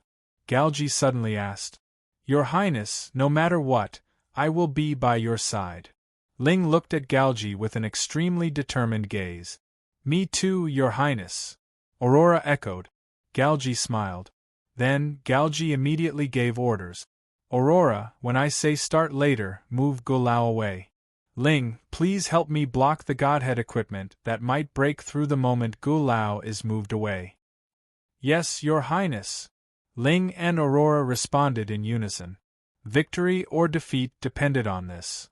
S1: Galji suddenly asked. Your Highness, no matter what, I will be by your side. Ling looked at Galji with an extremely determined gaze. Me too, Your Highness. Aurora echoed. Galji smiled. Then, Galji immediately gave orders. Aurora, when I say start later, move Gulao away. Ling, please help me block the Godhead equipment that might break through the moment Gulao is moved away. Yes, Your Highness. Ling and Aurora responded in unison. Victory or defeat depended on this.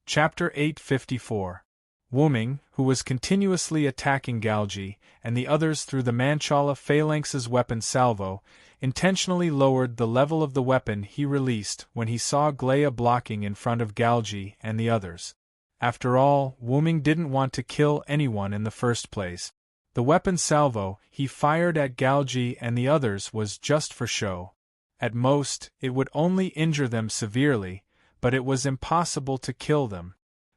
S1: Chapter 854. Wuming, who was continuously attacking Galgi, and the others through the Manchala phalanx's weapon salvo, intentionally lowered the level of the weapon he released when he saw Glea blocking in front of Galgi and the others. After all, Wuming didn't want to kill anyone in the first place. The weapon salvo he fired at Galgi and the others was just for show. At most, it would only injure them severely, but it was impossible to kill them.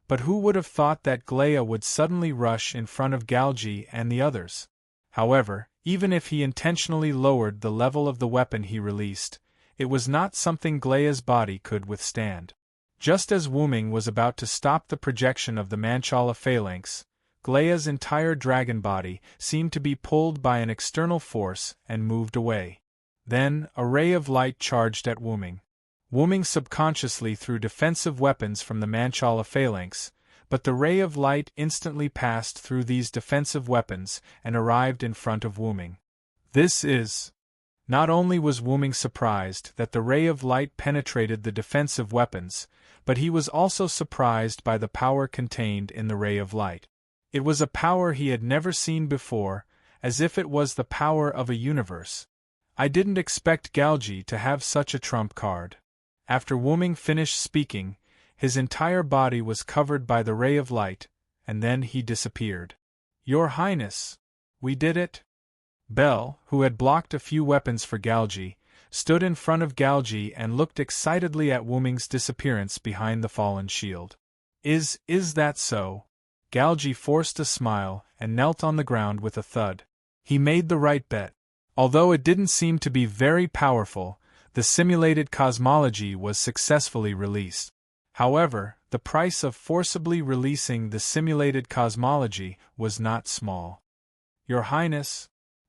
S1: But who would have thought that Glea would suddenly rush in front of Galgi and the others? However, even if he intentionally lowered the level of the weapon he released, it was not something Glea's body could withstand. Just as Wuming was about to stop the projection of the Manchala phalanx, Glea's entire dragon body seemed to be pulled by an external force and moved away. Then, a ray of light charged at Wuming. Wuming subconsciously threw defensive weapons from the Manchala phalanx, but the ray of light instantly passed through these defensive weapons and arrived in front of Wuming. Not only was Wuming surprised that the ray of light penetrated the defensive weapons, but he was also surprised by the power contained in the ray of light. It was a power he had never seen before, as if it was the power of a universe. I didn't expect Galgi to have such a trump card. After Wuming finished speaking, his entire body was covered by the ray of light, and then he disappeared. Your Highness, we did it? Bell, who had blocked a few weapons for Galgi, stood in front of Galgi and looked excitedly at Wuming's disappearance behind the fallen shield. Is that so? Galgi forced a smile and knelt on the ground with a thud. He made the right bet. Although it didn't seem to be very powerful, the simulated cosmology was successfully released. However, the price of forcibly releasing the simulated cosmology was not small. Your Highness?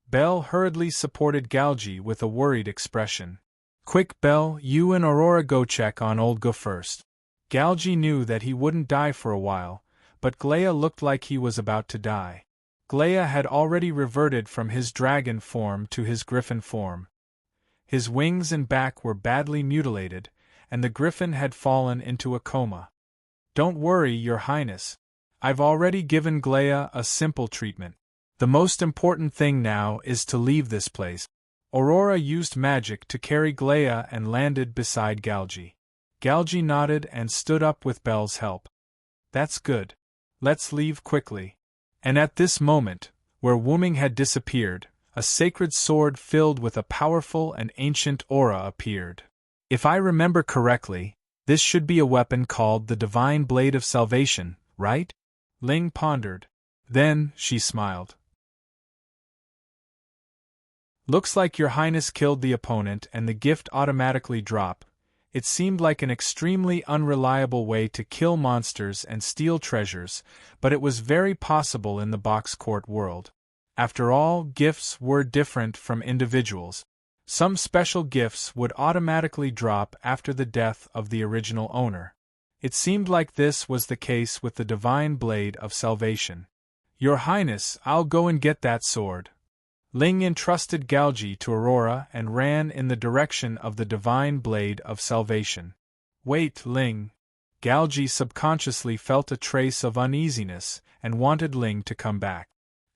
S1: Bell hurriedly supported Galgi with a worried expression. Quick, Bell, you and Aurora go check on old Go first. Galgi knew that he wouldn't die for a while, but Glea looked like he was about to die. Glea had already reverted from his dragon form to his griffin form. His wings and back were badly mutilated, and the griffin had fallen into a coma. Don't worry, Your Highness. I've already given Glea a simple treatment. The most important thing now is to leave this place. Aurora used magic to carry Glea and landed beside Galgi. Galgi nodded and stood up with Bell's help. That's good. Let's leave quickly. And at this moment, where Wuming had disappeared, a sacred sword filled with a powerful and ancient aura appeared. If I remember correctly, this should be a weapon called the Divine Blade of Salvation, right? Ling pondered. Then, she smiled. Looks like Your Highness killed the opponent and the gift automatically dropped. It seemed like an extremely unreliable way to kill monsters and steal treasures, but it was very possible in the box court world. After all, gifts were different from individuals. Some special gifts would automatically drop after the death of the original owner. It seemed like this was the case with the Divine Blade of Salvation. Your Highness, I'll go and get that sword. Ling entrusted Galgi to Aurora and ran in the direction of the Divine Blade of Salvation. Wait, Ling. Galgi subconsciously felt a trace of uneasiness and wanted Ling to come back.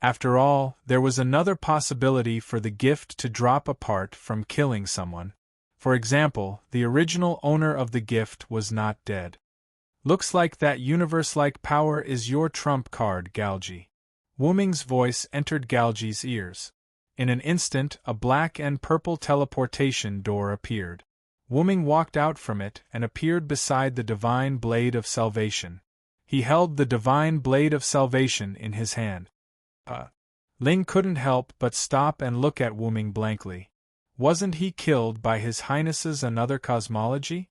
S1: After all, there was another possibility for the gift to drop apart from killing someone. For example, the original owner of the gift was not dead. Looks like that universe-like power is your trump card, Galgi. Wuming's voice entered Galgi's ears. In an instant, a black and purple teleportation door appeared. Wuming walked out from it and appeared beside the Divine Blade of Salvation. He held the Divine Blade of Salvation in his hand. Ling couldn't help but stop and look at Wuming blankly. Wasn't he killed by His Highness's another cosmology?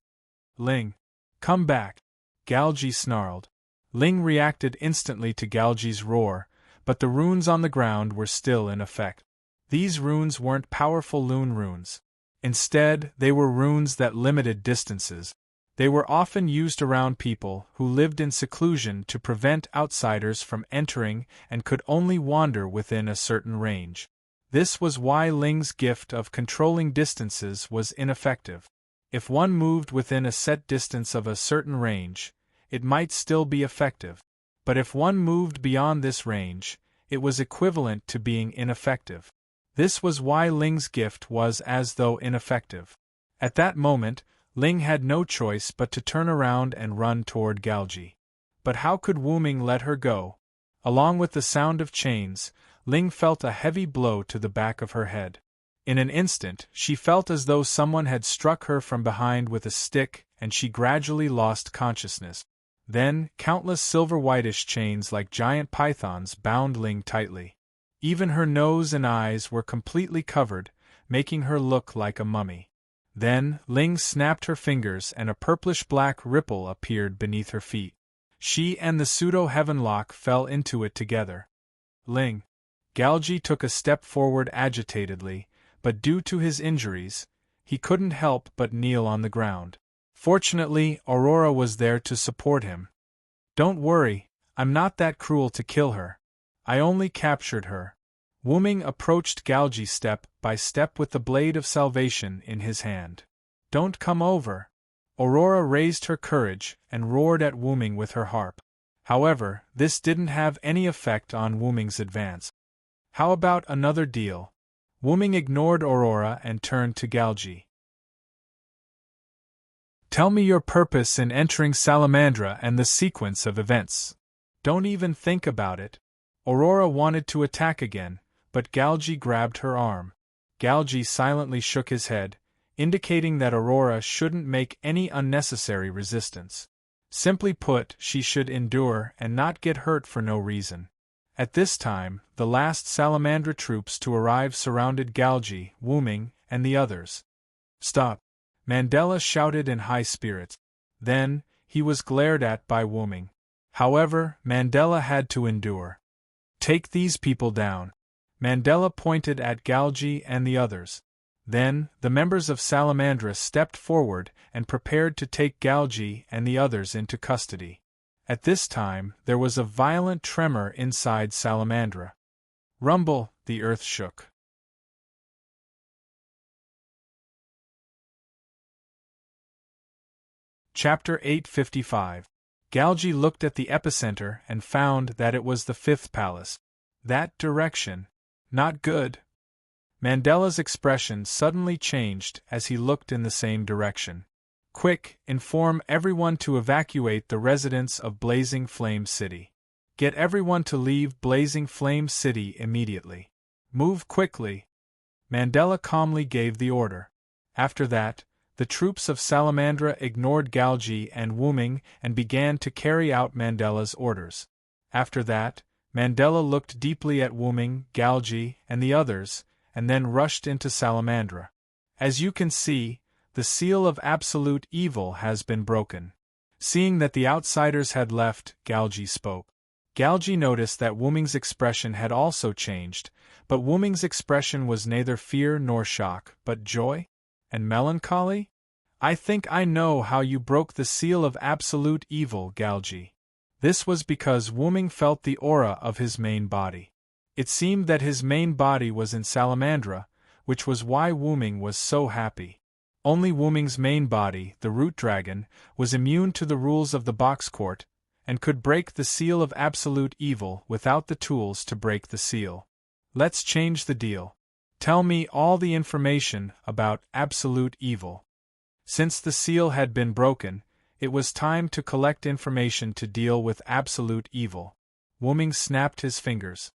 S1: Ling, come back, Galgi snarled. Ling reacted instantly to Galgi's roar, but the runes on the ground were still in effect. These runes weren't powerful Lune runes. Instead, they were runes that limited distances. They were often used around people who lived in seclusion to prevent outsiders from entering and could only wander within a certain range. This was why Ling's gift of controlling distances was ineffective. If one moved within a set distance of a certain range, it might still be effective. But if one moved beyond this range, it was equivalent to being ineffective. This was why Ling's gift was as though ineffective. At that moment, Ling had no choice but to turn around and run toward Galji. But how could Wu Ming let her go? Along with the sound of chains, Ling felt a heavy blow to the back of her head. In an instant, she felt as though someone had struck her from behind with a stick, and she gradually lost consciousness. Then, countless silver-whitish chains like giant pythons bound Ling tightly. Even her nose and eyes were completely covered, making her look like a mummy. Then, Ling snapped her fingers and a purplish-black ripple appeared beneath her feet. She and the pseudo-heavenlock fell into it together. Ling. Galji took a step forward agitatedly, but due to his injuries, he couldn't help but kneel on the ground. Fortunately, Aurora was there to support him. "Don't worry, I'm not that cruel to kill her. I only captured her." Wu Ming approached Galji step by step with the blade of salvation in his hand. "Don't come over." Aurora raised her courage and roared at Wu Ming with her harp. However, this didn't have any effect on Wu Ming's advance. "How about another deal?" Wu Ming ignored Aurora and turned to Galji. "Tell me your purpose in entering Salamandra and the sequence of events." "Don't even think about it." Aurora wanted to attack again, but Galji grabbed her arm. Galji silently shook his head, indicating that Aurora shouldn't make any unnecessary resistance. Simply put, she should endure and not get hurt for no reason. At this time, the last Salamandra troops to arrive surrounded Galji, Wu Ming, and the others. "Stop!" Mandela shouted in high spirits. Then, he was glared at by Wu Ming. However, Mandela had to endure. "Take these people down." Mandela pointed at Galji and the others. Then, the members of Salamandra stepped forward and prepared to take Galji and the others into custody. At this time, there was a violent tremor inside Salamandra. Rumble, the earth shook. Chapter 855. Galji looked at the epicenter and found that it was the fifth palace. That direction. Not good. Mandela's expression suddenly changed as he looked in the same direction. "Quick, inform everyone to evacuate the residents of Blazing Flame City. Get everyone to leave Blazing Flame City immediately. Move quickly." Mandela calmly gave the order. After that, the troops of Salamandra ignored Galji and Wu Ming and began to carry out Mandela's orders. After that, Mandela looked deeply at Wu Ming, Galji, and the others, and then rushed into Salamandra. "As you can see, the seal of absolute evil has been broken." Seeing that the outsiders had left, Galji spoke. Galji noticed that Wu Ming's expression had also changed, but Wu Ming's expression was neither fear nor shock, but joy and melancholy. "I think I know how you broke the seal of absolute evil, Galji." This was because Wu Ming felt the aura of his main body. It seemed that his main body was in Salamandra, which was why Wu Ming was so happy. Only Wu Ming's main body, the root dragon, was immune to the rules of the box court, and could break the seal of absolute evil without the tools to break the seal. "Let's change the deal. Tell me all the information about absolute evil." Since the seal had been broken, it was time to collect information to deal with absolute evil. Wu Ming snapped his fingers.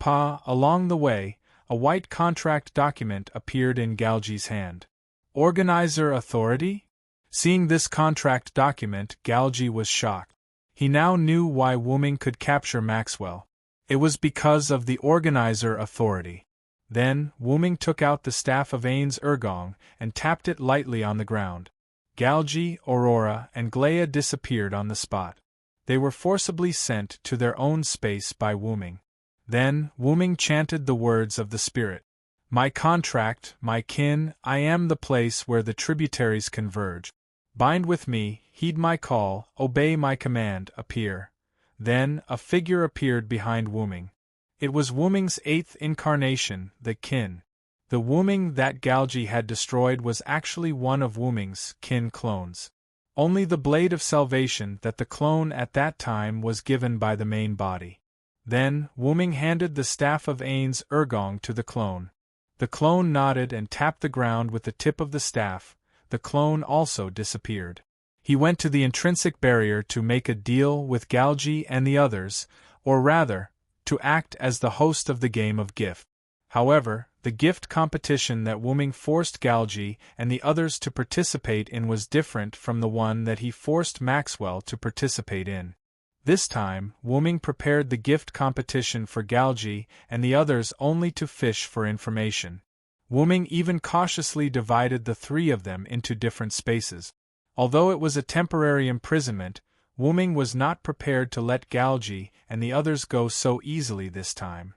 S1: Along the way, a white contract document appeared in Galji's hand. "Organizer Authority?" Seeing this contract document, Galji was shocked. He now knew why Wu Ming could capture Maxwell. It was because of the Organizer Authority. Then, Wu Ming took out the staff of Ain's Ergong and tapped it lightly on the ground. Galji, Aurora, and Glea disappeared on the spot. They were forcibly sent to their own space by Wu Ming. Then, Wu Ming chanted the words of the spirit. "My contract, my kin, I am the place where the tributaries converge. Bind with me, heed my call, obey my command, appear." Then, a figure appeared behind Wu Ming. It was Wu Ming's eighth incarnation, the kin. The Wu Ming that Galji had destroyed was actually one of Wu Ming's kin clones. Only the blade of salvation that the clone at that time was given by the main body. Then, Wuming handed the staff of Ain's Ergong to the clone. The clone nodded and tapped the ground with the tip of the staff. The clone also disappeared. He went to the intrinsic barrier to make a deal with Galgi and the others, or rather, to act as the host of the game of gift. However, the gift competition that Wuming forced Galgi and the others to participate in was different from the one that he forced Maxwell to participate in. This time, Wuming prepared the gift competition for Galgi and the others only to fish for information. Wuming even cautiously divided the three of them into different spaces. Although it was a temporary imprisonment, Wuming was not prepared to let Galgi and the others go so easily this time.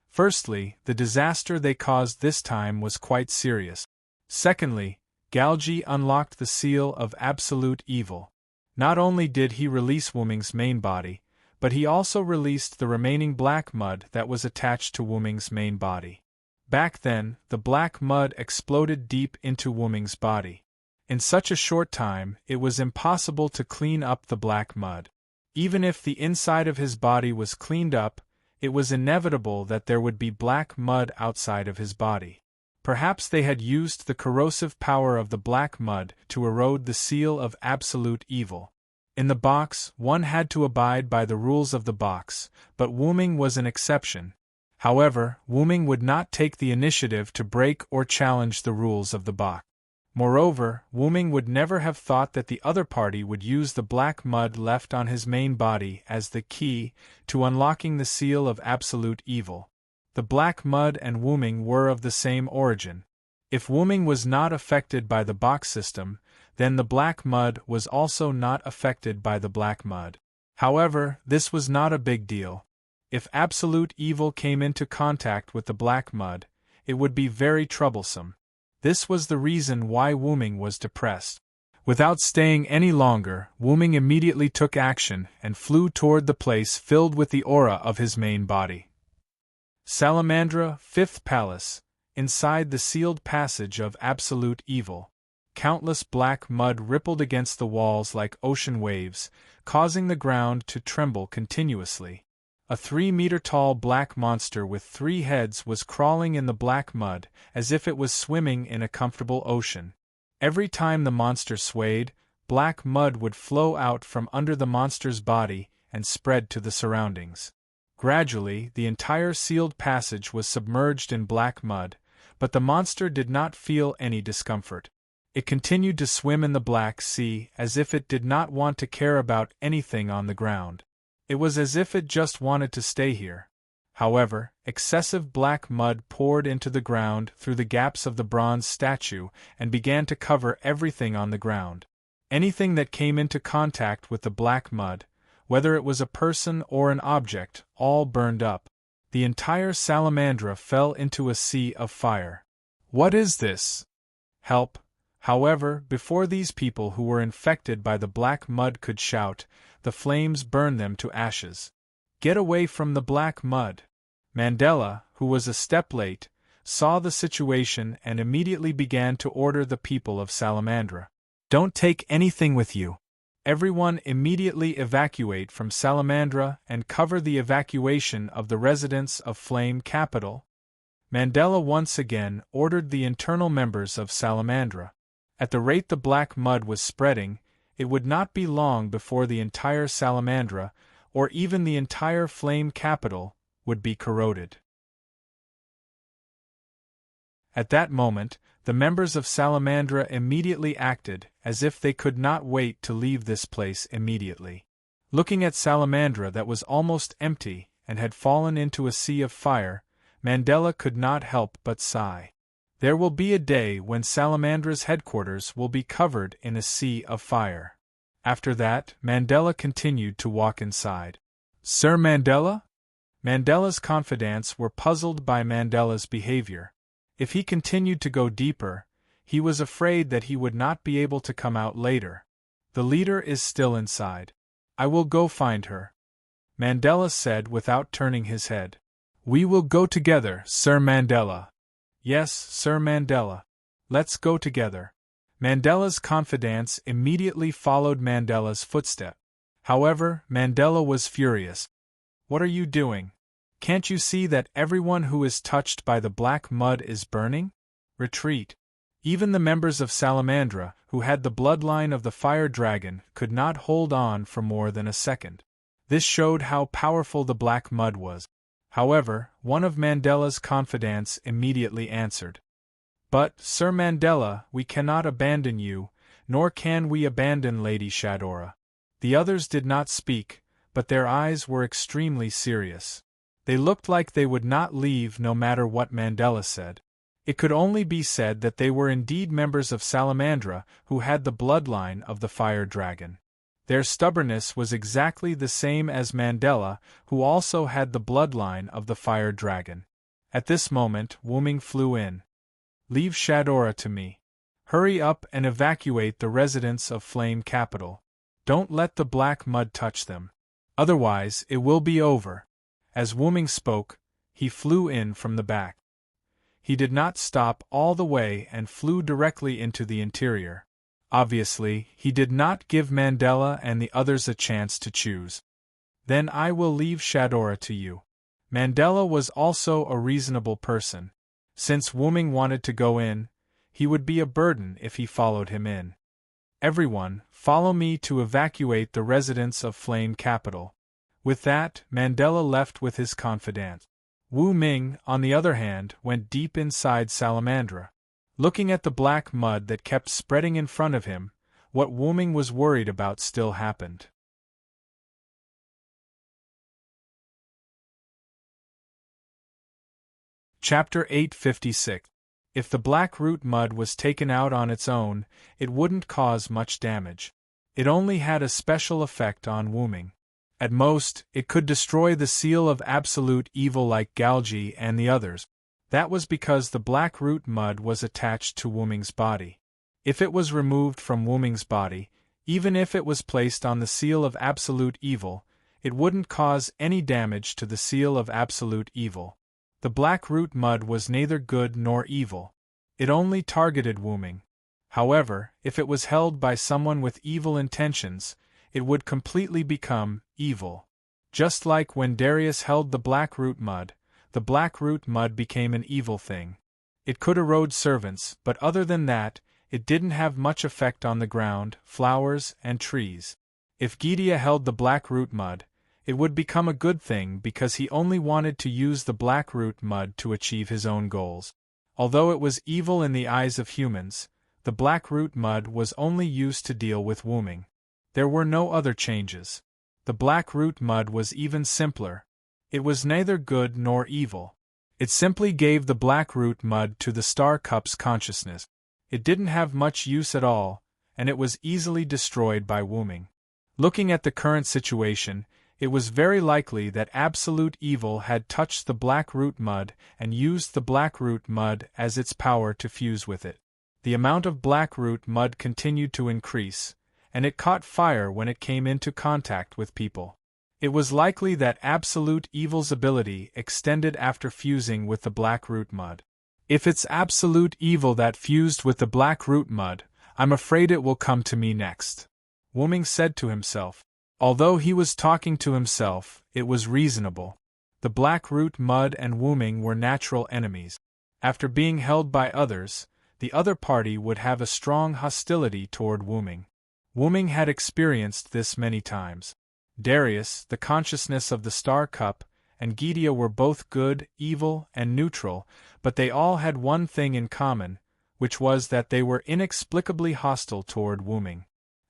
S1: Firstly, the disaster they caused this time was quite serious. Secondly, Galgi unlocked the seal of absolute evil. Not only did he release Wuming's main body, but he also released the remaining black mud that was attached to Wuming's main body. Back then, the black mud exploded deep into Wuming's body. In such a short time, it was impossible to clean up the black mud. Even if the inside of his body was cleaned up, it was inevitable that there would be black mud outside of his body. Perhaps they had used the corrosive power of the black mud to erode the seal of absolute evil. In the box, one had to abide by the rules of the box, but Wuming was an exception. However, Wuming would not take the initiative to break or challenge the rules of the box. Moreover, Wuming would never have thought that the other party would use the black mud left on his main body as the key to unlocking the seal of absolute evil. The black mud and Wuming were of the same origin. If Wuming was not affected by the box system, then the black mud was also not affected by the black mud. However, this was not a big deal. If absolute evil came into contact with the black mud, it would be very troublesome. This was the reason why Wuming was depressed. Without staying any longer, Wuming immediately took action and flew toward the place filled with the aura of his main body. Salamandra, Fifth Palace, inside the sealed passage of absolute evil. Countless black mud rippled against the walls like ocean waves, causing the ground to tremble continuously. A 3-meter-tall black monster with 3 heads was crawling in the black mud, as if it was swimming in a comfortable ocean. Every time the monster swayed, black mud would flow out from under the monster's body and spread to the surroundings. Gradually, the entire sealed passage was submerged in black mud, but the monster did not feel any discomfort. It continued to swim in the Black Sea as if it did not want to care about anything on the ground. It was as if it just wanted to stay here. However, excessive black mud poured into the ground through the gaps of the bronze statue and began to cover everything on the ground. Anything that came into contact with the black mud, whether it was a person or an object, all burned up. The entire salamandra fell into a sea of fire. What is this? Help! However, before these people who were infected by the black mud could shout, the flames burned them to ashes. Get away from the black mud! Mandela, who was a step late, saw the situation and immediately began to order the people of Salamandra. Don't take anything with you. Everyone immediately evacuate from Salamandra and cover the evacuation of the residents of Flame Capital. Mandela once again ordered the internal members of Salamandra. At the rate the black mud was spreading, it would not be long before the entire Salamandra, or even the entire Flame Capital, would be corroded. At that moment, the members of Salamandra immediately acted as if they could not wait to leave this place immediately. Looking at Salamandra that was almost empty and had fallen into a sea of fire, Mandela could not help but sigh. There will be a day when Salamandra's headquarters will be covered in a sea of fire. After that, Mandela continued to walk inside. Sir Mandela? Mandela's confidants were puzzled by Mandela's behavior. If he continued to go deeper, he was afraid that he would not be able to come out later. The leader is still inside. I will go find her, Mandela said without turning his head. We will go together, Sir Mandela. Yes, Sir Mandela. Let's go together. Mandela's confidants immediately followed Mandela's footstep. However, Mandela was furious. "What are you doing? Can't you see that everyone who is touched by the black mud is burning? Retreat." Even the members of Salamandra, who had the bloodline of the fire dragon, could not hold on for more than a second. This showed how powerful the black mud was. However, one of Mandela's confidants immediately answered. "But, Sir Mandela, we cannot abandon you, nor can we abandon Lady Shadora." The others did not speak, but their eyes were extremely serious. They looked like they would not leave no matter what Mandela said. It could only be said that they were indeed members of Salamandra who had the bloodline of the fire dragon. Their stubbornness was exactly the same as Mandela, who also had the bloodline of the fire dragon. At this moment, Wuming flew in. "Leave Shadora to me. Hurry up and evacuate the residents of Flame Capital. Don't let the black mud touch them. Otherwise, it will be over." As Wuming spoke, he flew in from the back. He did not stop all the way and flew directly into the interior. Obviously, he did not give Mandela and the others a chance to choose. "Then I will leave Shadora to you." Mandela was also a reasonable person. Since Wuming wanted to go in, he would be a burden if he followed him in. "Everyone, follow me to evacuate the residents of Flame Capital." With that, Mandela left with his confidant. Wu Ming, on the other hand, went deep inside Salamandra. Looking at the black mud that kept spreading in front of him, what Wu Ming was worried about still happened. Chapter 856. If the black root mud was taken out on its own, it wouldn't cause much damage. It only had a special effect on Wuming. At most, it could destroy the seal of absolute evil like Galgi and the others. That was because the black root mud was attached to Wuming's body. If it was removed from Wuming's body, even if it was placed on the seal of absolute evil, it wouldn't cause any damage to the seal of absolute evil. The black root mud was neither good nor evil. It only targeted Wuming. However, if it was held by someone with evil intentions, it would completely become evil. Just like when Darius held the black root mud became an evil thing. It could erode servants, but other than that, it didn't have much effect on the ground, flowers, and trees. If Gidia held the black root mud, it would become a good thing because he only wanted to use the black root mud to achieve his own goals. Although it was evil in the eyes of humans, the black root mud was only used to deal with Wuming. There were no other changes. The black root mud was even simpler. It was neither good nor evil. It simply gave the black root mud to the Star Cup's consciousness. It didn't have much use at all, and it was easily destroyed by Wuming. Looking at the current situation, it was very likely that absolute evil had touched the black root mud and used the black root mud as its power to fuse with it. The amount of black root mud continued to increase, and it caught fire when it came into contact with people. It was likely that absolute evil's ability extended after fusing with the black root mud. If it's absolute evil that fused with the black root mud, I'm afraid it will come to me next. Wuming said to himself. Although he was talking to himself, it was reasonable. The black root mud and Wuming were natural enemies. After being held by others, the other party would have a strong hostility toward Wuming. Wuming had experienced this many times. Darius, the consciousness of the Star Cup, and Gidia were both good, evil, and neutral, but they all had one thing in common, which was that they were inexplicably hostile toward Wuming.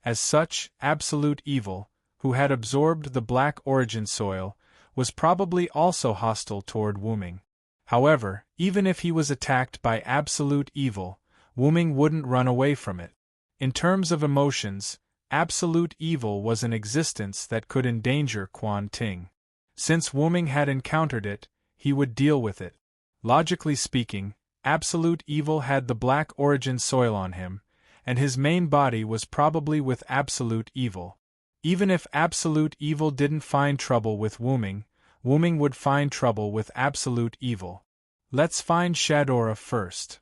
S1: As such, absolute evil, who had absorbed the black origin soil, was probably also hostile toward Wuming. However, even if he was attacked by absolute evil, Wuming wouldn't run away from it. In terms of emotions, absolute evil was an existence that could endanger Quan Ting. Since Wuming had encountered it, he would deal with it. Logically speaking, absolute evil had the black origin soil on him, and his main body was probably with absolute evil. Even if absolute evil didn't find trouble with Wuming, Wuming would find trouble with absolute evil. Let's find Shadora first.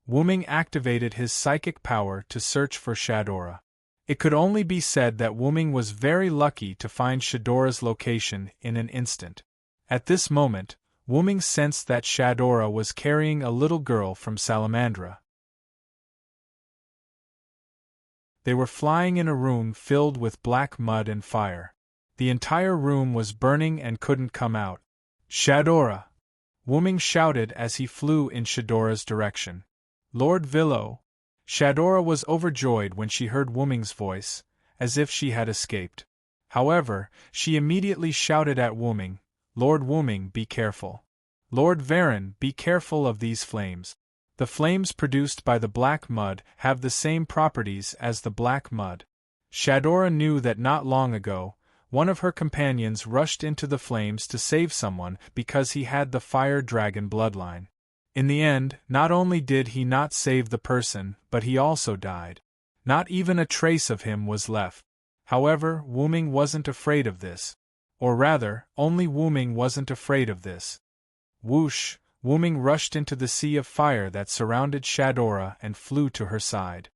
S1: Wuming activated his psychic power to search for Shadora. It could only be said that Wuming was very lucky to find Shadora's location in an instant. At this moment, Wuming sensed that Shadora was carrying a little girl from Salamandra. They were flying in a room filled with black mud and fire. The entire room was burning and couldn't come out. Shadora! Wuming shouted as he flew in Shadora's direction. Lord Villo! Shadora was overjoyed when she heard Wuming's voice, as if she had escaped. However, she immediately shouted at Wuming, Lord Wuming, be careful. Lord Varen, be careful of these flames. The flames produced by the black mud have the same properties as the black mud. Shadora knew that not long ago, one of her companions rushed into the flames to save someone because he had the fire dragon bloodline. In the end, not only did he not save the person, but he also died. Not even a trace of him was left. However, Wuming wasn't afraid of this. Or rather, only Wuming wasn't afraid of this. Whoosh! Wuming rushed into the sea of fire that surrounded Shadora and flew to her side.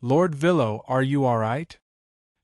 S1: Lord Villo, are you alright?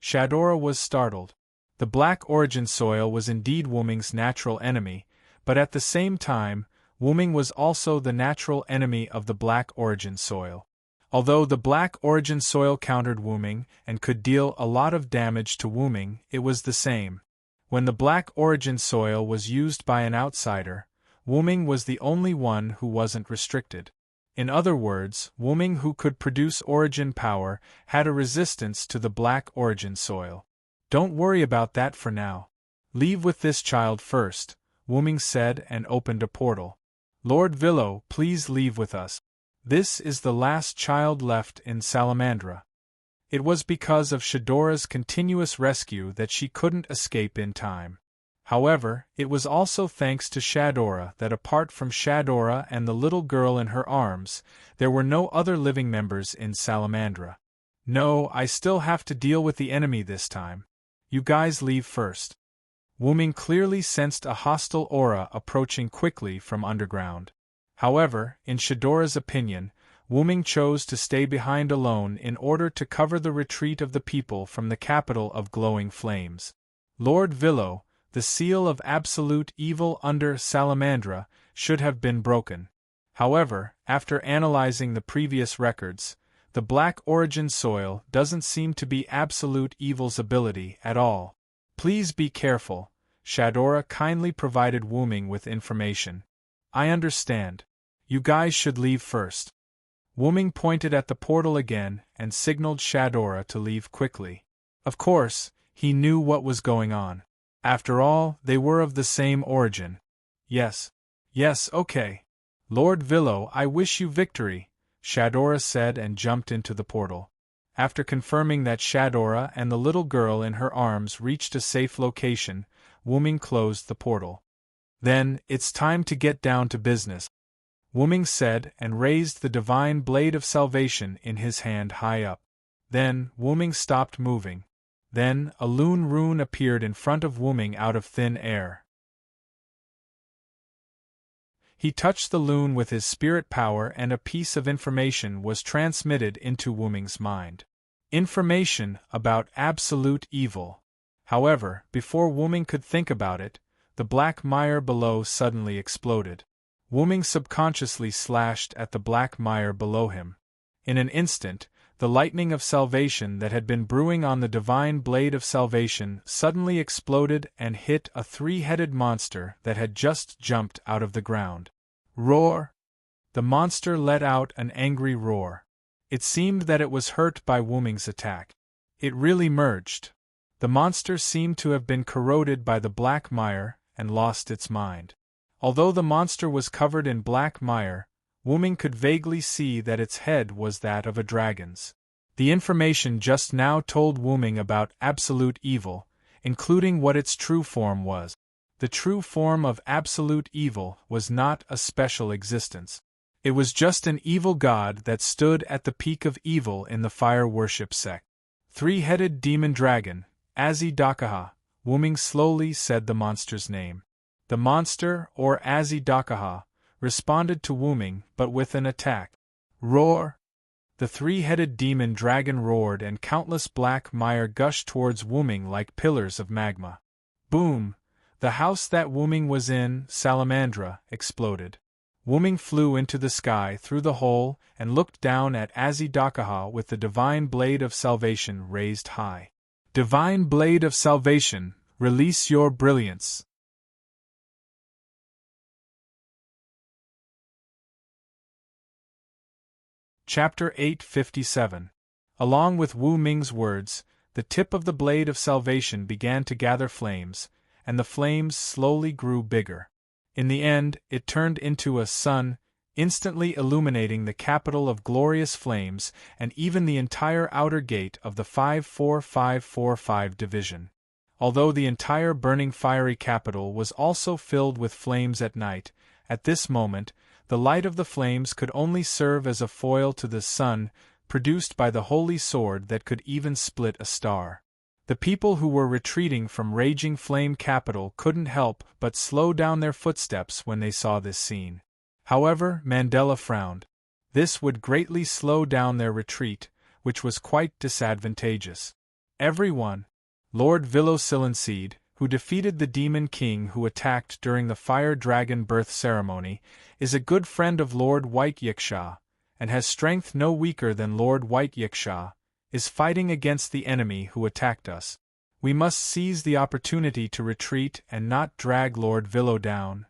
S1: Shadora was startled. The black origin soil was indeed Wuming's natural enemy, but at the same time, Wuming was also the natural enemy of the black origin soil. Although the black origin soil countered Wuming and could deal a lot of damage to Wuming, it was the same. When the black origin soil was used by an outsider, Wuming was the only one who wasn't restricted. In other words, Wuming, who could produce origin power, had a resistance to the black origin soil. Don't worry about that for now. Leave with this child first, Wuming said and opened a portal. Lord Villo, please leave with us. This is the last child left in Salamandra. It was because of Shadora's continuous rescue that she couldn't escape in time. However, it was also thanks to Shadora that apart from Shadora and the little girl in her arms, there were no other living members in Salamandra. No, I still have to deal with the enemy this time. You guys leave first. Wuming clearly sensed a hostile aura approaching quickly from underground. However, in Shadora's opinion, Wuming chose to stay behind alone in order to cover the retreat of the people from the capital of glowing flames. Lord Villo, the seal of absolute evil under Salamandra, should have been broken. However, after analyzing the previous records, the black origin soil doesn't seem to be absolute evil's ability at all. Please be careful, Shadora kindly provided Wuming with information. I understand. You guys should leave first. Wuming pointed at the portal again and signaled Shadora to leave quickly. Of course, he knew what was going on. After all, they were of the same origin. Yes, okay. Lord Villo, I wish you victory, Shadora said and jumped into the portal. After confirming that Shadora and the little girl in her arms reached a safe location, Wuming closed the portal. Then, it's time to get down to business, Wuming said and raised the divine blade of salvation in his hand high up. Then, Wuming stopped moving. Then, a loon rune appeared in front of Wuming out of thin air. He touched the loon with his spirit power and a piece of information was transmitted into Wuming's mind. Information about absolute evil. However, before Wuming could think about it, the black mire below suddenly exploded. Wuming subconsciously slashed at the black mire below him. In an instant, the lightning of salvation that had been brewing on the divine blade of salvation suddenly exploded and hit a three-headed monster that had just jumped out of the ground. Roar! The monster let out an angry roar. It seemed that it was hurt by Wuming's attack. It really merged. The monster seemed to have been corroded by the black mire and lost its mind. Although the monster was covered in black mire, Wuming could vaguely see that its head was that of a dragon's. The information just now told Wuming about absolute evil, including what its true form was. The true form of absolute evil was not a special existence. It was just an evil god that stood at the peak of evil in the fire worship sect. Three-headed demon dragon, Azidakaha, Wuming slowly said the monster's name. The monster, or Azidakaha, responded to Wuming but with an attack. Roar! The three-headed demon dragon roared and countless black mire gushed towards Wuming like pillars of magma. Boom! The house that Wuming was in, Salamandra, exploded. Wuming flew into the sky through the hole and looked down at Azidakaha with the divine blade of salvation raised high. Divine blade of salvation, release your brilliance. Chapter 857. Along with Wu Ming's words, the tip of the blade of salvation began to gather flames, and the flames slowly grew bigger. In the end, it turned into a sun, instantly illuminating the capital of glorious flames and even the entire outer gate of the 54545 division. Although the entire burning fiery capital was also filled with flames at night, at this moment, the light of the flames could only serve as a foil to the sun, produced by the holy sword that could even split a star. The people who were retreating from raging flame capital couldn't help but slow down their footsteps when they saw this scene. However, Mandela frowned. This would greatly slow down their retreat, which was quite disadvantageous. Everyone, Lord Villosilenseed, who defeated the demon king who attacked during the fire dragon birth ceremony, is a good friend of Lord White Yiksha, and has strength no weaker than Lord White Yiksha, is fighting against the enemy who attacked us. We must seize the opportunity to retreat and not drag Lord Villo down.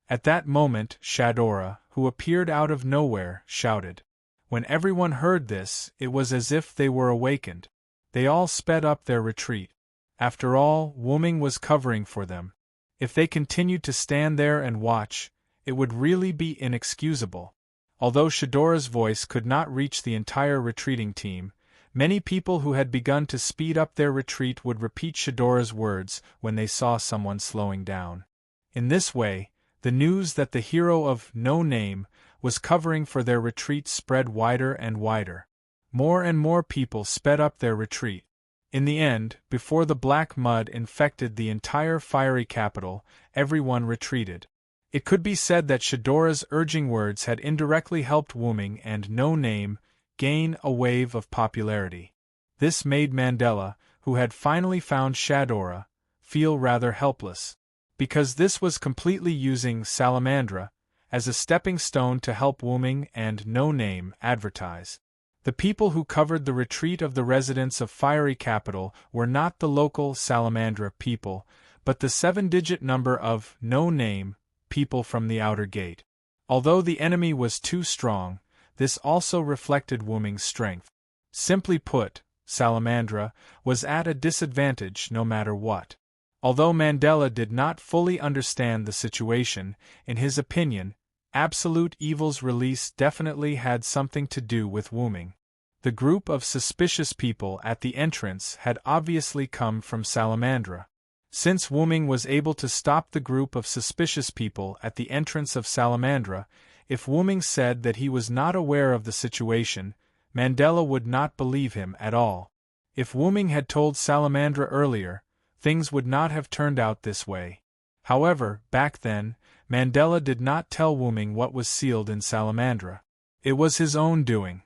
S1: At that moment, Shadora, who appeared out of nowhere, shouted. When everyone heard this, it was as if they were awakened. They all sped up their retreat. After all, Wuming was covering for them. If they continued to stand there and watch, it would really be inexcusable. Although Shadora's voice could not reach the entire retreating team, many people who had begun to speed up their retreat would repeat Shadora's words when they saw someone slowing down. In this way, the news that the hero of No Name was covering for their retreat spread wider and wider. More and more people sped up their retreat. In the end, before the black mud infected the entire fiery capital, everyone retreated. It could be said that Shadora's urging words had indirectly helped Wuming and No Name gain a wave of popularity. This made Mandela, who had finally found Shadora, feel rather helpless. Because this was completely using Salamandra as a stepping stone to help Wuming and No Name advertise. The people who covered the retreat of the residents of Fiery Capital were not the local Salamandra people, but the 7-digit number of No Name people from the outer gate. Although the enemy was too strong, this also reflected Wuming's strength. Simply put, Salamandra was at a disadvantage no matter what. Although Mandela did not fully understand the situation, in his opinion, Absolute Evil's release definitely had something to do with Wuming. The group of suspicious people at the entrance had obviously come from Salamandra. Since Wuming was able to stop the group of suspicious people at the entrance of Salamandra, if Wuming said that he was not aware of the situation, Mandela would not believe him at all. If Wuming had told Salamandra earlier, things would not have turned out this way. However, back then, Mandela did not tell Wuming what was sealed in Salamandra. It was his own doing.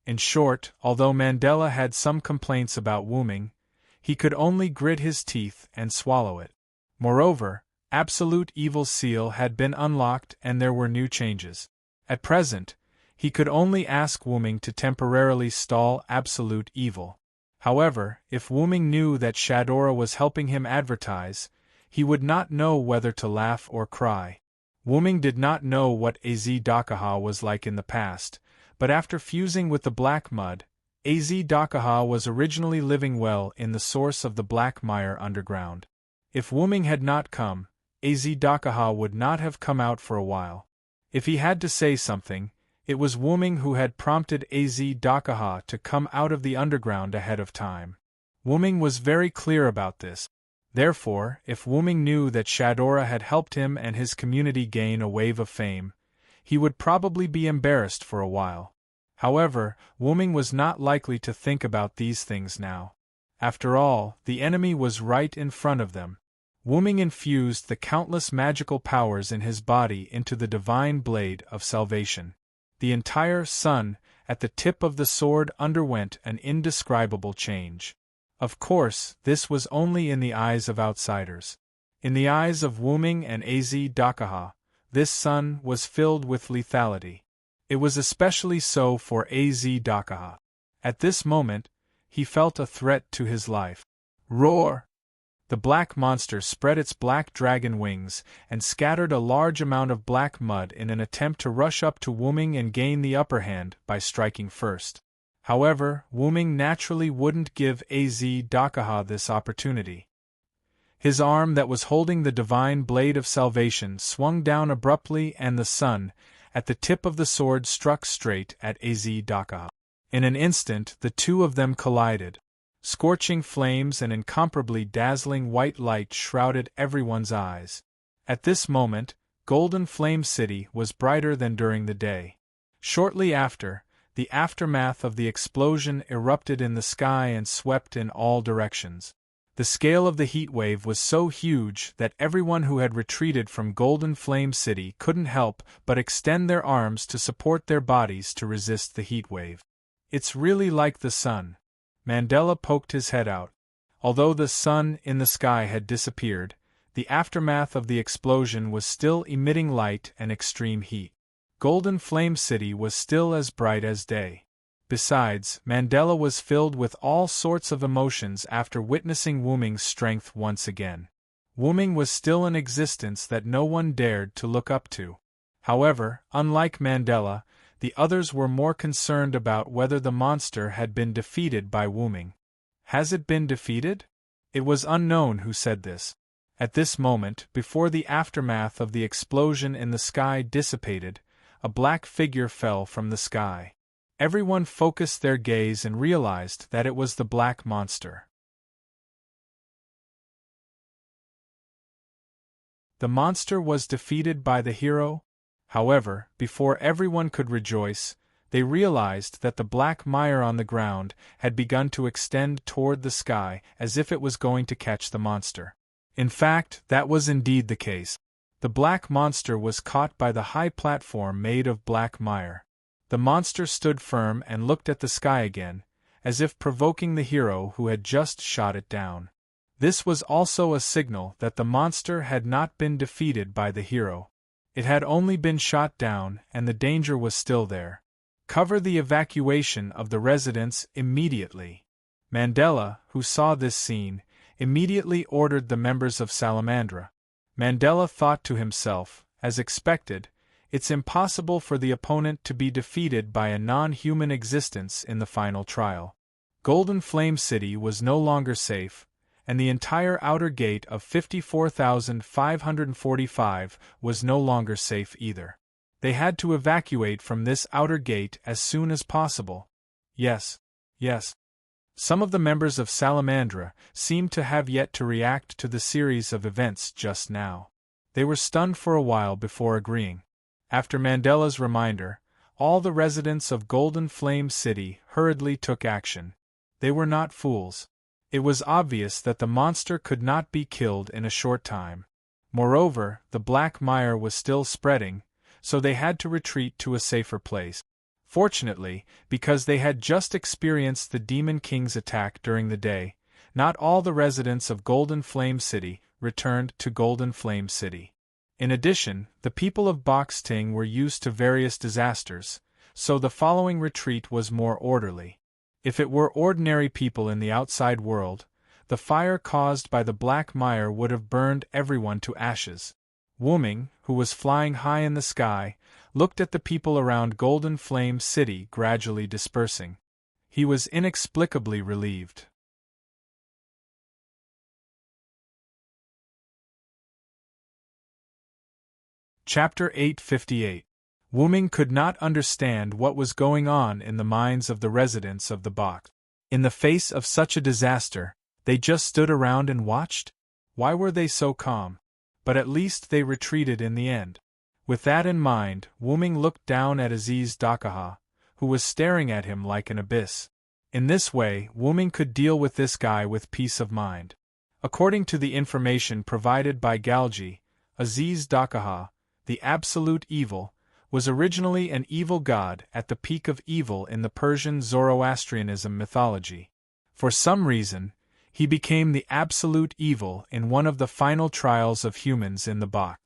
S1: In short, although Mandela had some complaints about Wuming, he could only grit his teeth and swallow it. Moreover, Absolute Evil's seal had been unlocked and there were new changes. At present, he could only ask Wuming to temporarily stall Absolute Evil. However, if Wuming knew that Shadora was helping him advertise, he would not know whether to laugh or cry. Wuming did not know what Azidakaha was like in the past, but after fusing with the Black Mud, Azidakaha was originally living well in the source of the Black Mire underground. If Wuming had not come, Azidakaha would not have come out for a while. If he had to say something, it was Wuming who had prompted Azidakaha to come out of the underground ahead of time. Wuming was very clear about this. Therefore, if Wuming knew that Shadora had helped him and his community gain a wave of fame, he would probably be embarrassed for a while. However, Wuming was not likely to think about these things now. After all, the enemy was right in front of them. Wu-ming infused the countless magical powers in his body into the divine blade of salvation. The entire sun, at the tip of the sword, underwent an indescribable change. Of course, this was only in the eyes of outsiders. In the eyes of Wu-ming and Az Dakaha, this sun was filled with lethality. It was especially so for Az Dakaha. At this moment, he felt a threat to his life. Roar! The black monster spread its black dragon wings and scattered a large amount of black mud in an attempt to rush up to Wu-ming and gain the upper hand by striking first. However, Wu-ming naturally wouldn't give Az Dakaha this opportunity. His arm that was holding the divine blade of salvation swung down abruptly, and the sun, at the tip of the sword, struck straight at Az Dakaha. In an instant, the two of them collided. Scorching flames and incomparably dazzling white light shrouded everyone's eyes. At this moment, Golden Flame City was brighter than during the day. Shortly after, the aftermath of the explosion erupted in the sky and swept in all directions. The scale of the heat wave was so huge that everyone who had retreated from Golden Flame City couldn't help but extend their arms to support their bodies to resist the heat wave. It's really like the sun. Mandela poked his head out. Although the sun in the sky had disappeared, the aftermath of the explosion was still emitting light and extreme heat. Golden Flame City was still as bright as day. Besides, Mandela was filled with all sorts of emotions after witnessing Wu-ming's strength once again. Wu-ming was still an existence that no one dared to look up to. However, unlike Mandela, the others were more concerned about whether the monster had been defeated by Wu-ming. Has it been defeated? It was unknown who said this. At this moment, before the aftermath of the explosion in the sky dissipated, a black figure fell from the sky. Everyone focused their gaze and realized that it was the black monster. The monster was defeated by the hero. However, before everyone could rejoice, they realized that the black mire on the ground had begun to extend toward the sky as if it was going to catch the monster. In fact, that was indeed the case. The black monster was caught by the high platform made of black mire. The monster stood firm and looked at the sky again, as if provoking the hero who had just shot it down. This was also a signal that the monster had not been defeated by the hero. It had only been shot down, and the danger was still there. Cover the evacuation of the residents immediately. Mandela, who saw this scene, immediately ordered the members of Salamandra. Mandela thought to himself, as expected, it's impossible for the opponent to be defeated by a non-human existence in the final trial. Golden Flame City was no longer safe, and the entire outer gate of 54,545 was no longer safe either. They had to evacuate from this outer gate as soon as possible. Yes. Some of the members of Salamandra seemed to have yet to react to the series of events just now. They were stunned for a while before agreeing. After Mandela's reminder, all the residents of Golden Flame City hurriedly took action. They were not fools. It was obvious that the monster could not be killed in a short time. Moreover, the black mire was still spreading, so they had to retreat to a safer place. Fortunately, because they had just experienced the Demon King's attack during the day, not all the residents of Golden Flame City returned to Golden Flame City. In addition, the people of Boxting were used to various disasters, so the following retreat was more orderly. If it were ordinary people in the outside world, the fire caused by the black mire would have burned everyone to ashes. Wu-ming, who was flying high in the sky, looked at the people around Golden Flame City gradually dispersing. He was inexplicably relieved. Chapter 858. Wu-ming could not understand what was going on in the minds of the residents of the box. In the face of such a disaster, they just stood around and watched? Why were they so calm? But at least they retreated in the end. With that in mind, Wu-ming looked down at Aziz Dakaha, who was staring at him like an abyss. In this way, Wu-ming could deal with this guy with peace of mind. According to the information provided by Galgi, Aziz Dakaha, the absolute evil, was originally an evil god at the peak of evil in the Persian Zoroastrianism mythology. For some reason, he became the absolute evil in one of the final trials of humans in the Bach.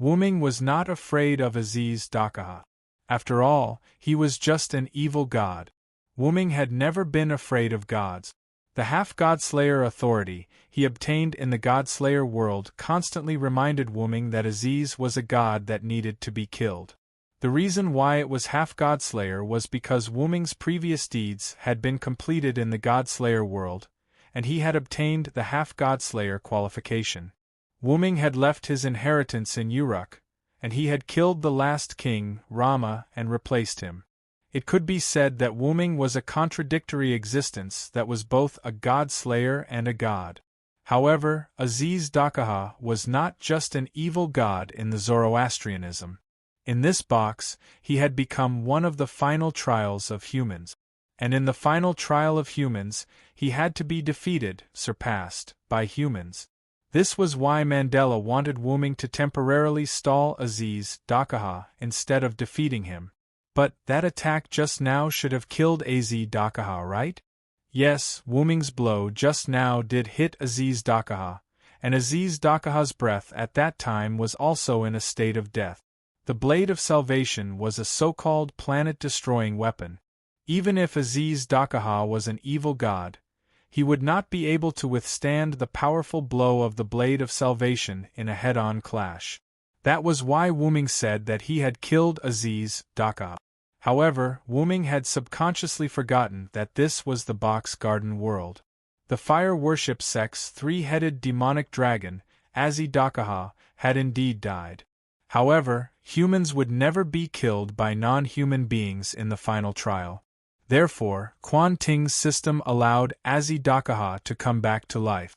S1: Wuming was not afraid of Aziz Dakaha. After all, he was just an evil god. Wuming had never been afraid of gods. The half-god-slayer authority he obtained in the god-slayer world constantly reminded Wuming that Aziz was a god that needed to be killed. The reason why it was half-god-slayer was because Wuming's previous deeds had been completed in the god-slayer world, and he had obtained the half-god-slayer qualification. Wuming had left his inheritance in Uruk, and he had killed the last king, Rama, and replaced him. It could be said that Wuming was a contradictory existence that was both a god-slayer and a god. However, Aziz Dakaha was not just an evil god in the Zoroastrianism. In this box, he had become one of the final trials of humans. And in the final trial of humans, he had to be defeated, surpassed, by humans. This was why Mandela wanted Wuming to temporarily stall Aziz Dakaha instead of defeating him. But that attack just now should have killed Aziz Dakaha, right? Yes, Wuming's blow just now did hit Aziz Dakaha, and Aziz Dakaha's breath at that time was also in a state of death. The Blade of Salvation was a so-called planet-destroying weapon. Even if Aziz Dakaha was an evil god, he would not be able to withstand the powerful blow of the Blade of Salvation in a head-on clash. That was why Wuming said that he had killed Aziz Dakaha. However, Wuming had subconsciously forgotten that this was the Box Garden world. The fire worship sect's three-headed demonic dragon, Aziz Dakaha, had indeed died. However, humans would never be killed by non-human beings in the final trial. Therefore, Quan Ting's system allowed Aziz Dakaha to come back to life.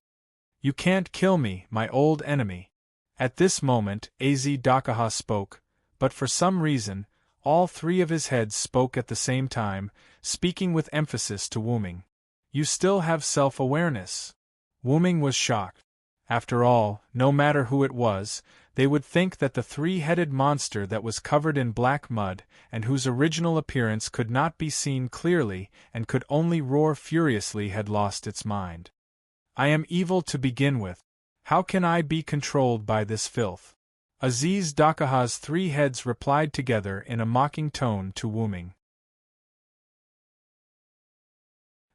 S1: "You can't kill me, my old enemy." At this moment, Aziz Dakaha spoke, but for some reason, all three of his heads spoke at the same time, speaking with emphasis to Wuming. "You still have self-awareness." Wuming was shocked. After all, no matter who it was, they would think that the three-headed monster that was covered in black mud and whose original appearance could not be seen clearly and could only roar furiously had lost its mind. "I am evil to begin with. How can I be controlled by this filth?" Aziz Dakaha's three heads replied together in a mocking tone to Wuming.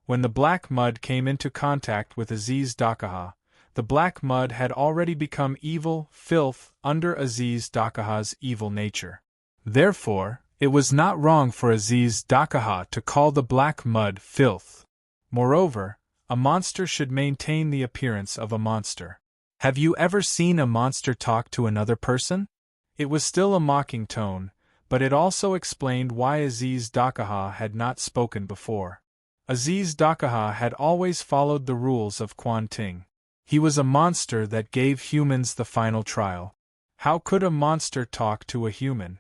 S1: When the black mud came into contact with Aziz Dakaha, the black mud had already become evil, filth, under Aziz Dakaha's evil nature. Therefore, it was not wrong for Aziz Dakaha to call the black mud filth. Moreover, a monster should maintain the appearance of a monster. Have you ever seen a monster talk to another person? It was still a mocking tone, but it also explained why Aziz Dakaha had not spoken before. Aziz Dakaha had always followed the rules of Quan Ting. He was a monster that gave humans the final trial. How could a monster talk to a human?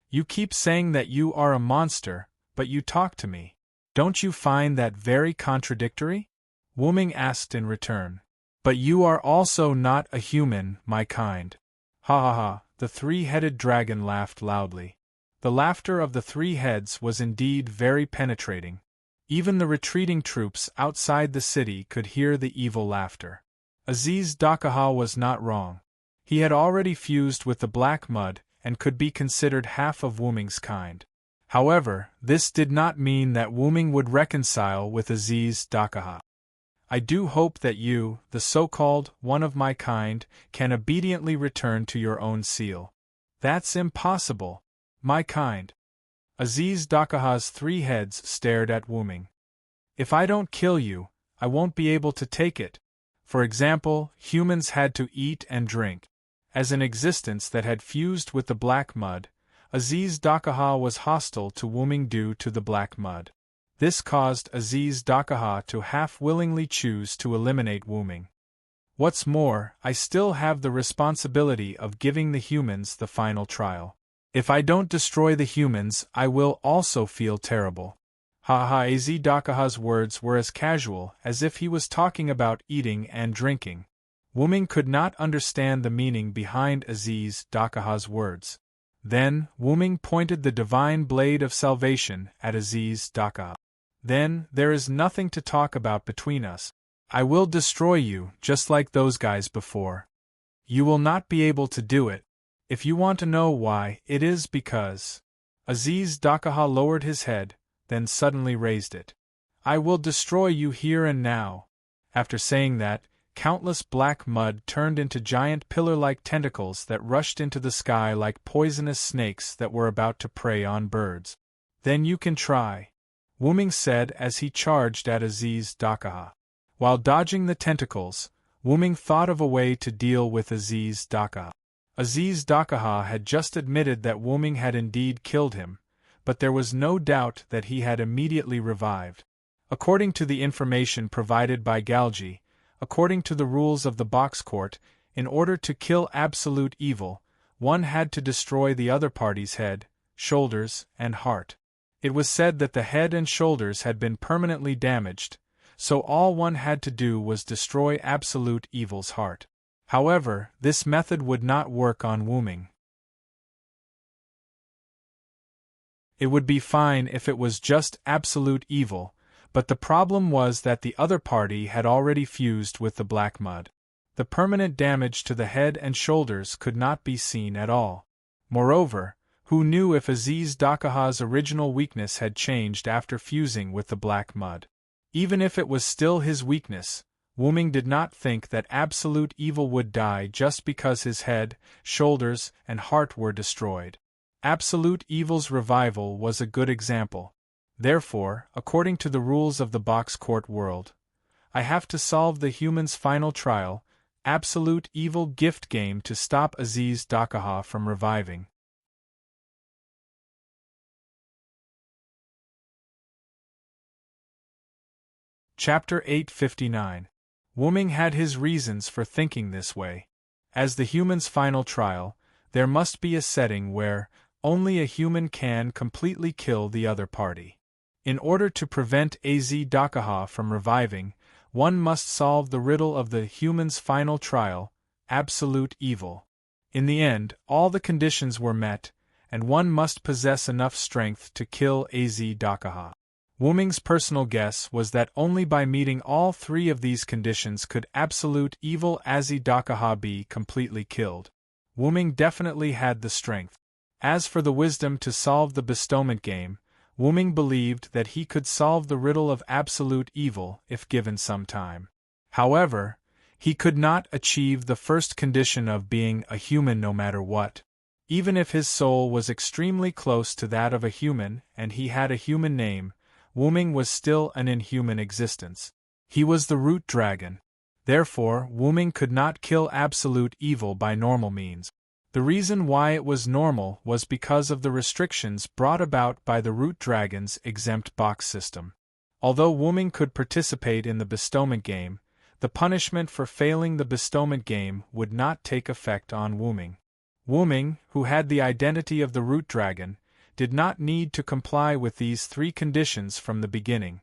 S1: "You keep saying that you are a monster, but you talk to me. Don't you find that very contradictory?" Wuming asked in return. "But you are also not a human, my kind." Ha ha ha, the three-headed dragon laughed loudly. The laughter of the three heads was indeed very penetrating. Even the retreating troops outside the city could hear the evil laughter. Aziz Dakaha was not wrong. He had already fused with the black mud and could be considered half of Wuming's kind. However, this did not mean that Wuming would reconcile with Aziz Dakaha. "I do hope that you, the so-called one of my kind, can obediently return to your own seal." "That's impossible, my kind." Aziz Dakaha's three heads stared at Wuming. "If I don't kill you, I won't be able to take it." For example, humans had to eat and drink. As an existence that had fused with the black mud, Aziz Dakaha was hostile to Wuming due to the black mud. This caused Aziz Dakaha to half-willingly choose to eliminate Wuming. "What's more, I still have the responsibility of giving the humans the final trial. If I don't destroy the humans, I will also feel terrible." Ha ha, Aziz Dakaha's words were as casual as if he was talking about eating and drinking. Wu-ming could not understand the meaning behind Aziz Dakaha's words. Then, Wu-ming pointed the divine blade of salvation at Aziz Dakaha. Then, there is nothing to talk about between us. I will destroy you, just like those guys before. You will not be able to do it. If you want to know why, it is because... Aziz Dakaha lowered his head, then suddenly raised it. I will destroy you here and now. After saying that, countless black mud turned into giant pillar-like tentacles that rushed into the sky like poisonous snakes that were about to prey on birds. Then you can try, Wu-ming said as he charged at Aziz Dakaha. While dodging the tentacles, Wu-ming thought of a way to deal with Aziz Dakaha. Aziz Dakaha had just admitted that Wu-ming had indeed killed him, but there was no doubt that he had immediately revived. According to the information provided by Galji, according to the rules of the box court, in order to kill absolute evil, one had to destroy the other party's head, shoulders, and heart. It was said that the head and shoulders had been permanently damaged, so all one had to do was destroy absolute evil's heart. However, this method would not work on Wu-ming. It would be fine if it was just absolute evil, but the problem was that the other party had already fused with the black mud. The permanent damage to the head and shoulders could not be seen at all. Moreover, who knew if Aziz Dakaha's original weakness had changed after fusing with the black mud? Even if it was still his weakness, Wu-ming did not think that absolute evil would die just because his head, shoulders, and heart were destroyed. Absolute evil's revival was a good example. Therefore, according to the rules of the box court world, I have to solve the human's final trial, absolute evil gift game to stop Aziz Dakaha from reviving. Chapter 859. Wu-ming had his reasons for thinking this way. As the human's final trial, there must be a setting where only a human can completely kill the other party. In order to prevent Az Dakaha from reviving, one must solve the riddle of the human's final trial, absolute evil. In the end, all the conditions were met, and one must possess enough strength to kill Az Dakaha. Wu-ming's personal guess was that only by meeting all three of these conditions could absolute evil Az Dakaha be completely killed. Wu-ming definitely had the strength. As for the wisdom to solve the bestowment game, Wu-ming believed that he could solve the riddle of absolute evil if given some time. However, he could not achieve the first condition of being a human no matter what. Even if his soul was extremely close to that of a human and he had a human name, Wu-ming was still an inhuman existence. He was the root dragon. Therefore, Wu-ming could not kill absolute evil by normal means. The reason why it was normal was because of the restrictions brought about by the root dragon's exempt box system. Although Wu-ming could participate in the bestowment game, the punishment for failing the bestowment game would not take effect on Wu-ming. Wu-ming, who had the identity of the root dragon, did not need to comply with these three conditions from the beginning.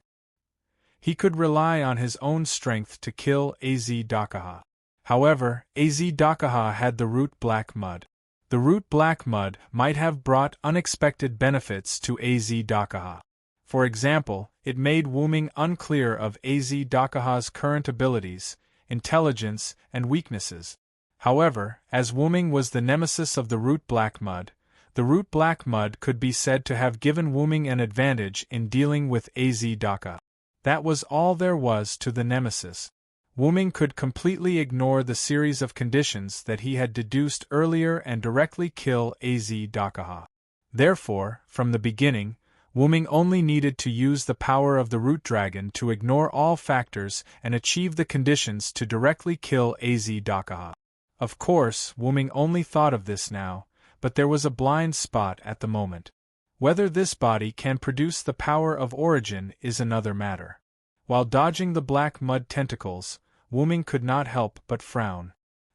S1: He could rely on his own strength to kill Az Dakaha. However, Az Dakaha had the root black mud. The root black mud might have brought unexpected benefits to Az Dakaha. For example, it made Wu-ming unclear of Az Dakaha's current abilities, intelligence, and weaknesses. However, as Wu-ming was the nemesis of the root black mud, the root black mud could be said to have given Wu-ming an advantage in dealing with Az Dakaha. That was all there was to the nemesis. Wu-ming could completely ignore the series of conditions that he had deduced earlier and directly kill Az Dakaha. Therefore, from the beginning, Wu-ming only needed to use the power of the root dragon to ignore all factors and achieve the conditions to directly kill Az Dakaha. Of course, Wu-ming only thought of this now, but there was a blind spot at the moment. Whether this body can produce the power of origin is another matter. While dodging the black mud tentacles, Wu-ming could not help but frown.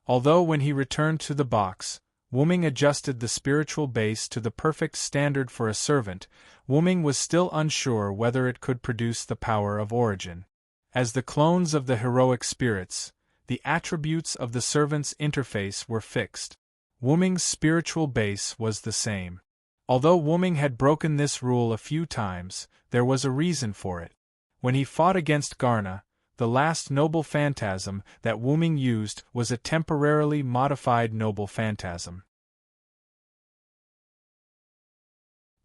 S1: Although when he returned to the box, Wu-ming adjusted the spiritual base to the perfect standard for a servant, Wu-ming was still unsure whether it could produce the power of origin. As the clones of the heroic spirits, the attributes of the servant's interface were fixed. Wu Ming's spiritual base was the same. Although Wu Ming had broken this rule a few times, there was a reason for it. When he fought against Garna, the last noble phantasm that Wu Ming used was a temporarily modified noble phantasm.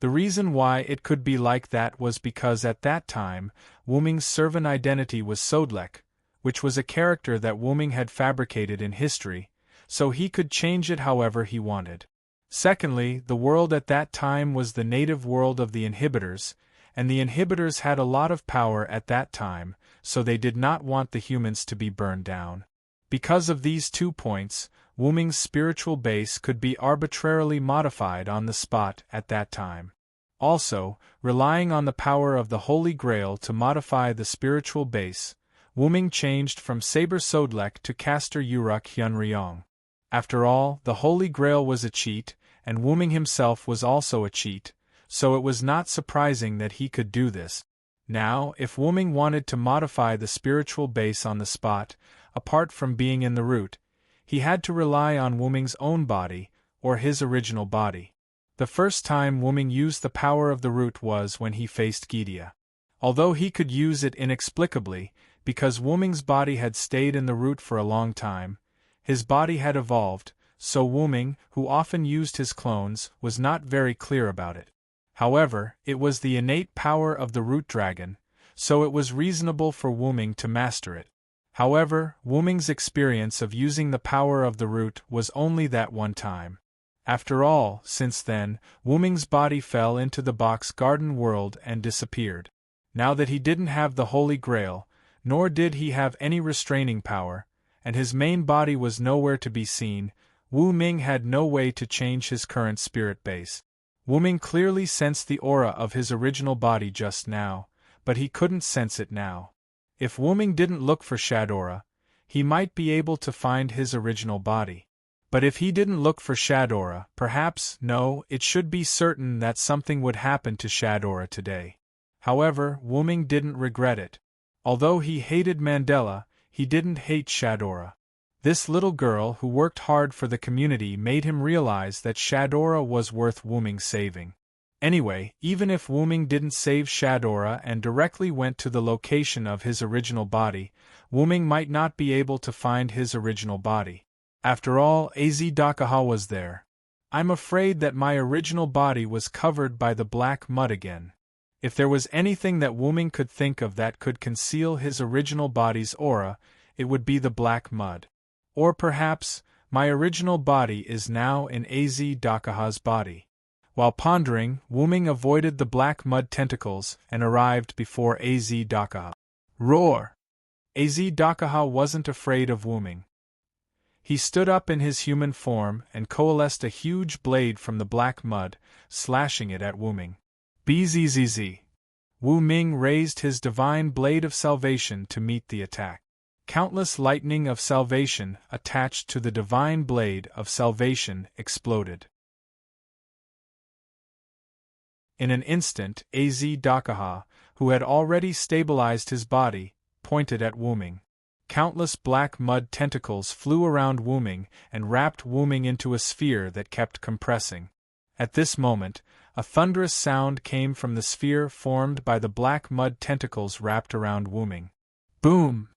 S1: The reason why it could be like that was because at that time, Wu Ming's servant identity was Sodlek, which was a character that Wu Ming had fabricated in history, so he could change it however he wanted. Secondly, the world at that time was the native world of the inhibitors, and the inhibitors had a lot of power at that time, so they did not want the humans to be burned down. Because of these 2 points, Wu Ming's spiritual base could be arbitrarily modified on the spot at that time. Also, relying on the power of the Holy Grail to modify the spiritual base, Wu Ming changed from Saber Sodlek to Caster Uruk Hyunryong. After all, the Holy Grail was a cheat, and Wu Ming himself was also a cheat, so it was not surprising that he could do this. Now, if Wu Ming wanted to modify the spiritual base on the spot, apart from being in the root, he had to rely on Wu Ming's own body, or his original body. The first time Wu Ming used the power of the root was when he faced Gidia. Although he could use it inexplicably, because Wu Ming's body had stayed in the root for a long time, his body had evolved, so Wu Ming, who often used his clones, was not very clear about it. However, it was the innate power of the root dragon, so it was reasonable for Wu Ming to master it. However, Wu Ming's experience of using the power of the root was only that one time. After all, since then, Wu Ming's body fell into the box garden world and disappeared. Now that he didn't have the Holy Grail, nor did he have any restraining power, and his main body was nowhere to be seen, Wu Ming had no way to change his current spirit base. Wu Ming clearly sensed the aura of his original body just now, but he couldn't sense it now. If Wu Ming didn't look for Shadora, he might be able to find his original body. But if he didn't look for Shadora, perhaps, no, it should be certain that something would happen to Shadora today. However, Wu Ming didn't regret it. Although he hated Mandela, he didn't hate Shadora. This little girl who worked hard for the community made him realize that Shadora was worth Wu Ming saving. Anyway, even if Wu Ming didn't save Shadora and directly went to the location of his original body, Wu Ming might not be able to find his original body. After all, Az Dakaha was there. I'm afraid that my original body was covered by the black mud again. If there was anything that Wu Ming could think of that could conceal his original body's aura, it would be the black mud. Or perhaps, my original body is now in Az Dakaha's body. While pondering, Wu Ming avoided the black mud tentacles and arrived before Az Dakaha. Roar! Az Dakaha wasn't afraid of Wu Ming. He stood up in his human form and coalesced a huge blade from the black mud, slashing it at Wu Ming. Bzzz. Wu Ming raised his divine blade of salvation to meet the attack. Countless lightning of salvation attached to the divine blade of salvation exploded. In an instant, Az Dakaha, who had already stabilized his body, pointed at Wu Ming. Countless black mud tentacles flew around Wu Ming and wrapped Wu Ming into a sphere that kept compressing. At this moment, a thunderous sound came from the sphere formed by the black mud tentacles wrapped around Wu Ming. Boom!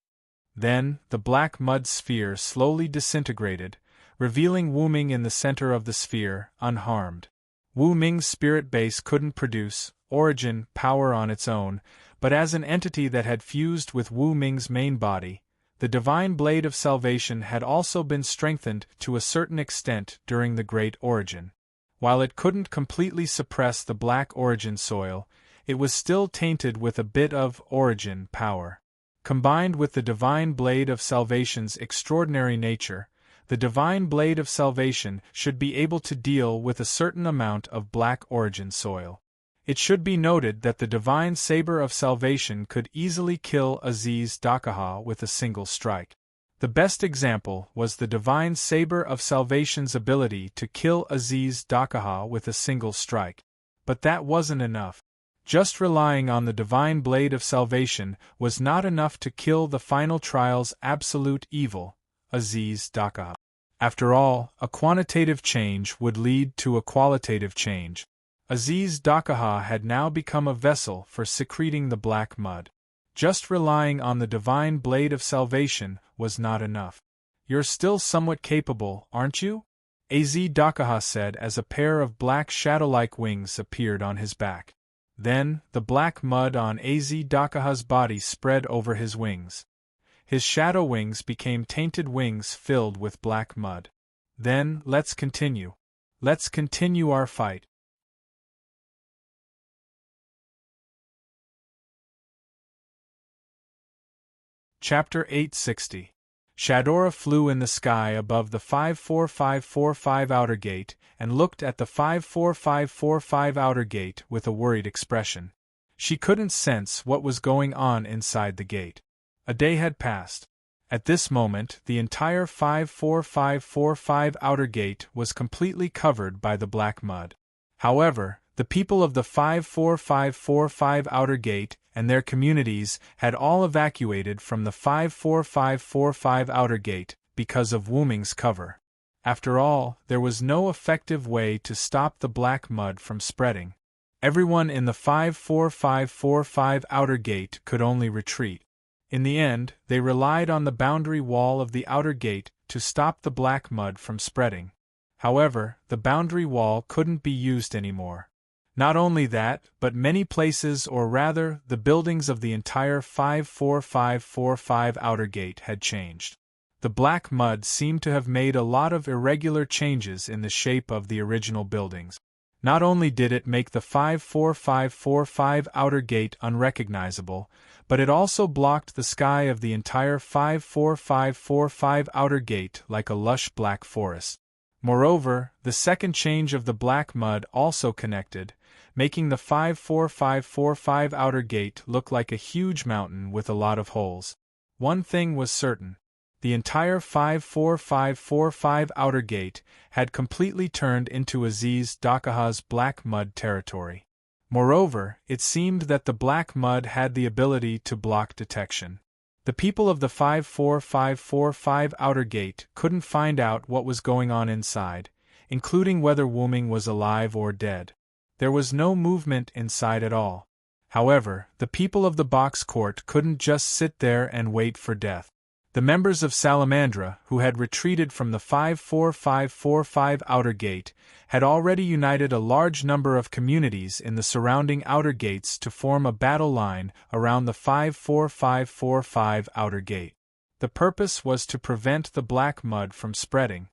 S1: Then, the black mud sphere slowly disintegrated, revealing Wu Ming in the center of the sphere, unharmed. Wu Ming's spirit base couldn't produce origin power on its own, but as an entity that had fused with Wu Ming's main body, the divine blade of salvation had also been strengthened to a certain extent during the Great Origin. While it couldn't completely suppress the black origin soil, it was still tainted with a bit of origin power. Combined with the divine blade of salvation's extraordinary nature, the divine blade of salvation should be able to deal with a certain amount of black origin soil. It should be noted that the divine saber of salvation could easily kill Az Dakaha with a single strike. The best example was the divine saber of salvation's ability to kill Az Dakaha with a single strike. But that wasn't enough. Just relying on the divine blade of salvation was not enough to kill the final trial's absolute evil, Aziz Dakaha. After all, a quantitative change would lead to a qualitative change. Aziz Dakaha had now become a vessel for secreting the black mud. Just relying on the divine blade of salvation was not enough. You're still somewhat capable, aren't you? Az Dakaha said as a pair of black shadow-like wings appeared on his back. Then, the black mud on Az Dakaha's body spread over his wings. His shadow wings became tainted wings filled with black mud. Then, let's continue. Let's continue our fight. Chapter 860. Shadora flew in the sky above the 54545 outer gate and looked at the 54545 outer gate with a worried expression. She couldn't sense what was going on inside the gate. A day had passed. At this moment, the entire 54545 outer gate was completely covered by the black mud. However, the people of the 54545 outer gate and their communities had all evacuated from the 54545 outer gate because of Wuming's cover. After all, there was no effective way to stop the black mud from spreading. Everyone in the 54545 outer gate could only retreat. In the end, they relied on the boundary wall of the outer gate to stop the black mud from spreading. However, the boundary wall couldn't be used anymore. Not only that, but many places, or rather, the buildings of the entire 54545 outer gate had changed. The black mud seemed to have made a lot of irregular changes in the shape of the original buildings. Not only did it make the 54545 outer gate unrecognizable, but it also blocked the sky of the entire 54545 outer gate like a lush black forest. Moreover, the second change of the black mud also connected, making the 54545 outer gate look like a huge mountain with a lot of holes. One thing was certain. The entire 54545 outer gate had completely turned into Aziz Dakaha's black mud territory. Moreover, it seemed that the black mud had the ability to block detection. The people of the 54545 outer gate couldn't find out what was going on inside, including whether Wuming was alive or dead. There was no movement inside at all. However, the people of the box court couldn't just sit there and wait for death. The members of Salamandra, who had retreated from the 54545 outer gate, had already united a large number of communities in the surrounding outer gates to form a battle line around the 54545 outer gate. The purpose was to prevent the black mud from spreading.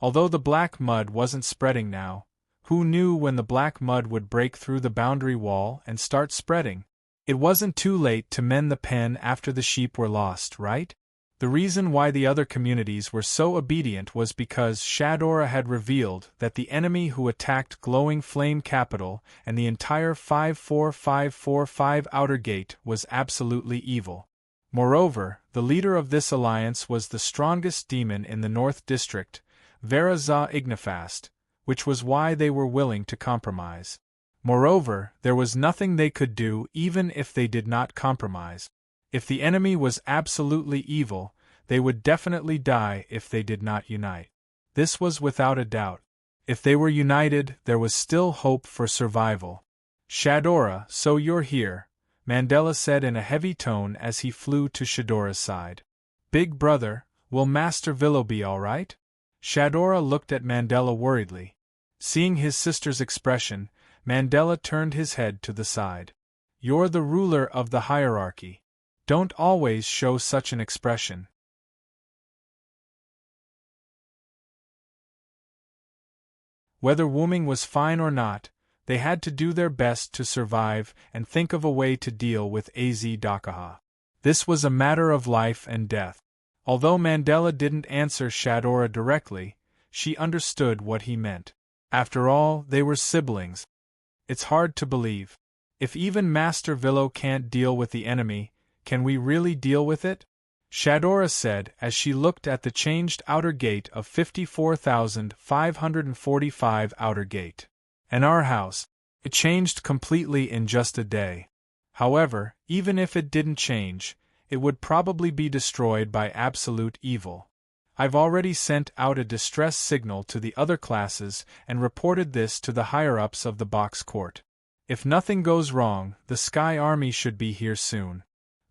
S1: Although the black mud wasn't spreading now, who knew when the black mud would break through the boundary wall and start spreading? It wasn't too late to mend the pen after the sheep were lost, right? The reason why the other communities were so obedient was because Shadora had revealed that the enemy who attacked Glowing Flame Capital and the entire 54545 outer gate was absolutely evil. Moreover, the leader of this alliance was the strongest demon in the North District, Vera Za Ignifast, which was why they were willing to compromise. Moreover, there was nothing they could do even if they did not compromise. If the enemy was absolutely evil, they would definitely die if they did not unite. This was without a doubt. If they were united, there was still hope for survival. Shadora, so you're here, Mandela said in a heavy tone as he flew to Shadora's side. Big brother, will Master Villo be all right? Shadora looked at Mandela worriedly. Seeing his sister's expression, Mandela turned his head to the side. You're the ruler of the hierarchy. Don't always show such an expression. Whether Wuming was fine or not, they had to do their best to survive and think of a way to deal with Az Dakaha. This was a matter of life and death. Although Mandela didn't answer Shadora directly, she understood what he meant. After all, they were siblings. It's hard to believe. If even Master Villo can't deal with the enemy, can we really deal with it? Shadora said as she looked at the changed outer gate of 54,545 outer gate. And our house. It changed completely in just a day. However, even if it didn't change, it would probably be destroyed by absolute evil. I've already sent out a distress signal to the other classes and reported this to the higher-ups of the box court. If nothing goes wrong, the Sky Army should be here soon.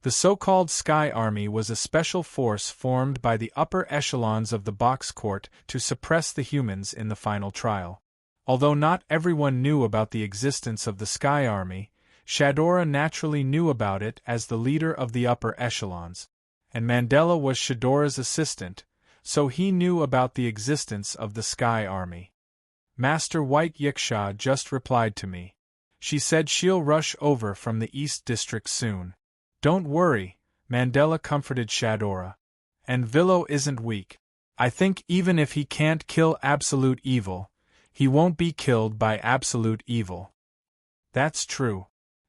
S1: The so-called Sky Army was a special force formed by the upper echelons of the box court to suppress the humans in the final trial. Although not everyone knew about the existence of the Sky Army, Shadora naturally knew about it as the leader of the upper echelons. And Mandela was Shadora's assistant, so he knew about the existence of the Sky Army. Master White Yiksha just replied to me. She said she'll rush over from the East District soon. Don't worry, Mandela comforted Shadora. And Villo isn't weak. I think even if he can't kill absolute evil, he won't be killed by absolute evil. That's true.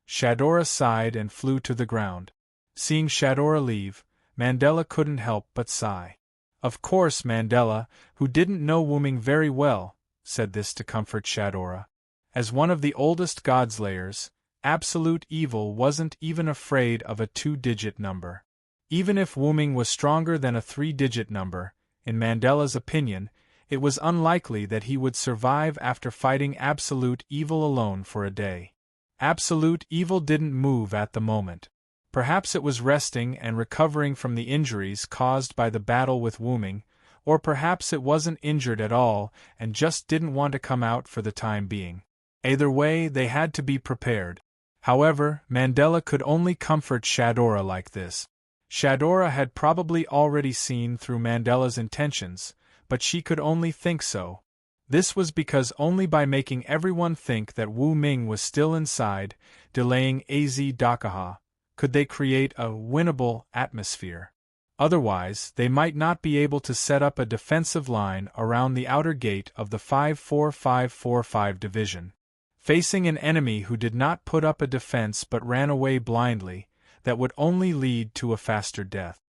S1: Shadora sighed and flew to the ground. Seeing Shadora leave, Mandela couldn't help but sigh. Of course Mandela, who didn't know Wuming very well, said this to comfort Shadora. As one of the oldest Godslayers, absolute evil wasn't even afraid of a 2-digit number. Even if Wuming was stronger than a 3-digit number, in Mandela's opinion, it was unlikely that he would survive after fighting absolute evil alone for a day. Absolute evil didn't move at the moment. Perhaps it was resting and recovering from the injuries caused by the battle with Wuming, or perhaps it wasn't injured at all and just didn't want to come out for the time being. Either way, they had to be prepared. However, Mandela could only comfort Shadora like this. Shadora had probably already seen through Mandela's intentions, but she could only think so. This was because only by making everyone think that Wu Ming was still inside, delaying Az Dakaha, could they create a winnable atmosphere. Otherwise, they might not be able to set up a defensive line around the outer gate of the 54545 division. Facing an enemy who did not put up a defense but ran away blindly, that would only lead to a faster death.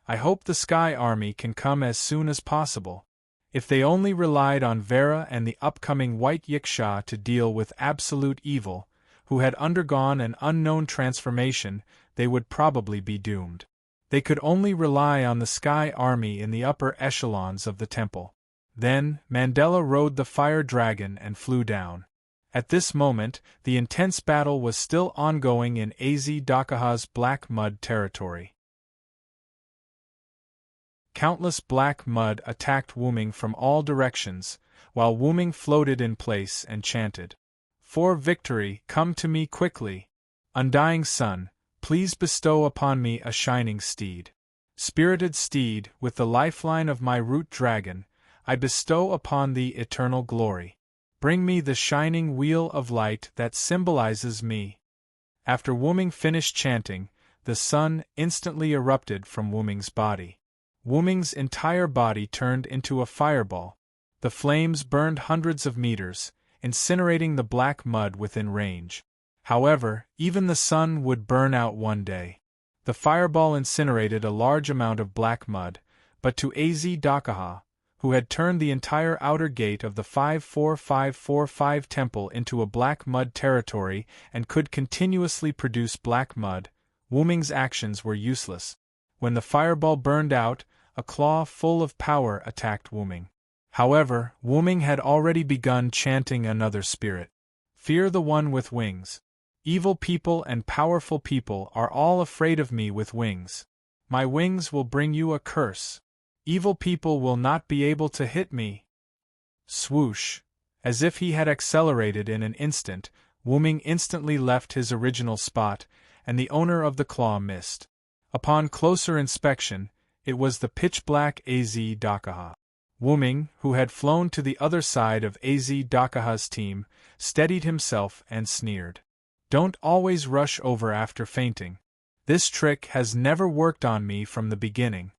S1: I hope the Sky Army can come as soon as possible. If they only relied on Vera and the upcoming White Yiksha to deal with absolute evil, who had undergone an unknown transformation, they would probably be doomed. They could only rely on the Sky Army in the upper echelons of the temple. Then, Mandela rode the fire dragon and flew down. At this moment, the intense battle was still ongoing in Az Dakaha's Black Mud territory. Countless black mud attacked Wuming from all directions, while Wuming floated in place and chanted, "For victory, come to me quickly. Undying sun, please bestow upon me a shining steed. Spirited steed, with the lifeline of my root dragon, I bestow upon thee eternal glory. Bring me the shining wheel of light that symbolizes me." After Wuming finished chanting, the sun instantly erupted from Wuming's body. Wuming's entire body turned into a fireball. The flames burned hundreds of meters, incinerating the black mud within range. However, even the sun would burn out one day. The fireball incinerated a large amount of black mud, but to Az Dakaha, who had turned the entire outer gate of the 54545 temple into a black mud territory and could continuously produce black mud, Wuming's actions were useless. When the fireball burned out, a claw full of power attacked Wuming. However, Wuming had already begun chanting another spirit. "Fear the one with wings. Evil people and powerful people are all afraid of me with wings. My wings will bring you a curse. Evil people will not be able to hit me." Swoosh! As if he had accelerated in an instant, Wuming instantly left his original spot, and the owner of the claw missed. Upon closer inspection, it was the pitch-black Az Dakaha. Wuming, who had flown to the other side of Az Dakaha's team, steadied himself and sneered. "Don't always rush over after fainting. This trick has never worked on me from the beginning."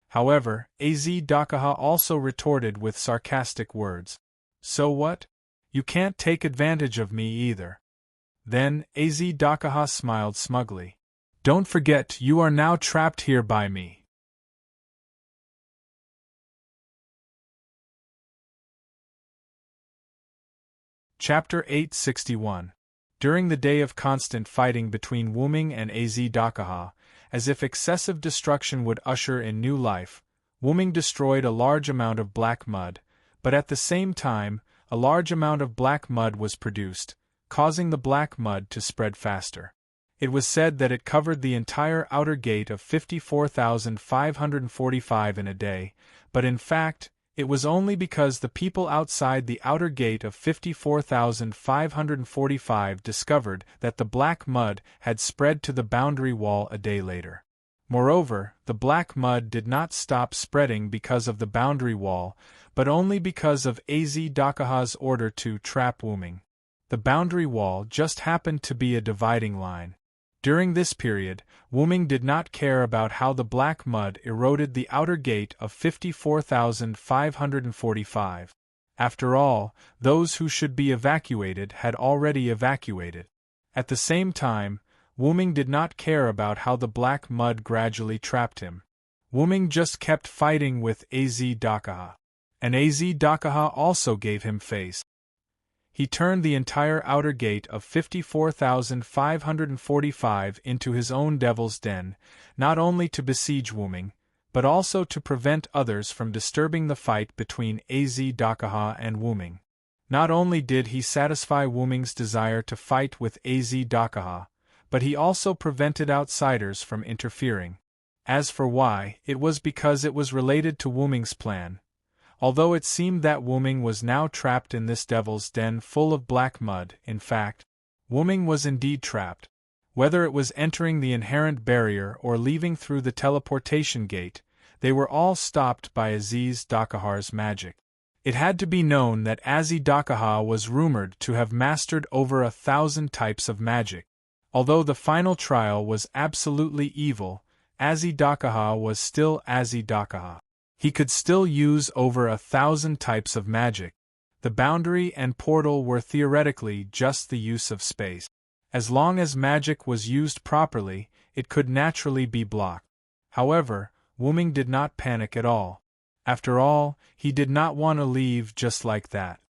S1: However, Az Dakaha also retorted with sarcastic words. "So what? You can't take advantage of me either." Then Az Dakaha smiled smugly. "Don't forget you are now trapped here by me." Chapter 861. During the day of constant fighting between Wuming and Az-Dakaha, as if excessive destruction would usher in new life, Wuming destroyed a large amount of black mud, but at the same time, a large amount of black mud was produced, causing the black mud to spread faster. It was said that it covered the entire outer gate of 54,545 in a day, but in fact, it was only because the people outside the outer gate of 54,545 discovered that the black mud had spread to the boundary wall a day later. Moreover, the black mud did not stop spreading because of the boundary wall, but only because of Az-Dakaha's order to trap Wuming. The boundary wall just happened to be a dividing line. During this period, Wuming did not care about how the black mud eroded the outer gate of 54,545. After all, those who should be evacuated had already evacuated. At the same time, Wuming did not care about how the black mud gradually trapped him. Wuming just kept fighting with Az-Dakaha. And Az-Dakaha also gave him face. He turned the entire outer gate of 54,545 into his own devil's den, not only to besiege Wuming, but also to prevent others from disturbing the fight between Az-Dakaha and Wuming. Not only did he satisfy Wuming's desire to fight with Az-Dakaha, but he also prevented outsiders from interfering. As for why, it was because it was related to Wuming's plan. Although it seemed that Wuming was now trapped in this devil's den full of black mud, in fact, Wuming was indeed trapped. Whether it was entering the inherent barrier or leaving through the teleportation gate, they were all stopped by Az-Dakaha's magic. It had to be known that Az-Dakaha was rumored to have mastered over 1,000 types of magic. Although the final trial was absolutely evil, Az-Dakaha was still Az-Dakaha. He could still use over 1,000 types of magic. The boundary and portal were theoretically just the use of space. As long as magic was used properly, it could naturally be blocked. However, Wuming did not panic at all. After all, he did not want to leave just like that.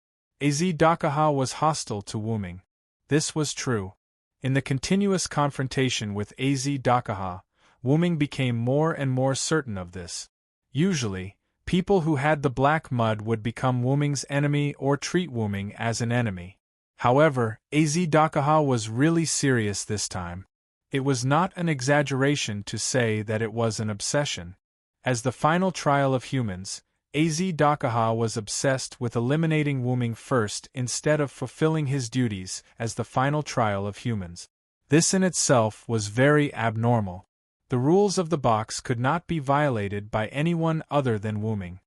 S1: Az-Dakaha was hostile to Wuming. This was true. In the continuous confrontation with Az-Dakaha, Wuming became more and more certain of this. Usually, people who had the black mud would become Wuming's enemy or treat Wuming as an enemy. However, Az-Dakaha was really serious this time. It was not an exaggeration to say that it was an obsession. As the final trial of humans, Az-Dakaha was obsessed with eliminating Wuming first instead of fulfilling his duties as the final trial of humans. This in itself was very abnormal. The rules of the box could not be violated by anyone other than Wuming.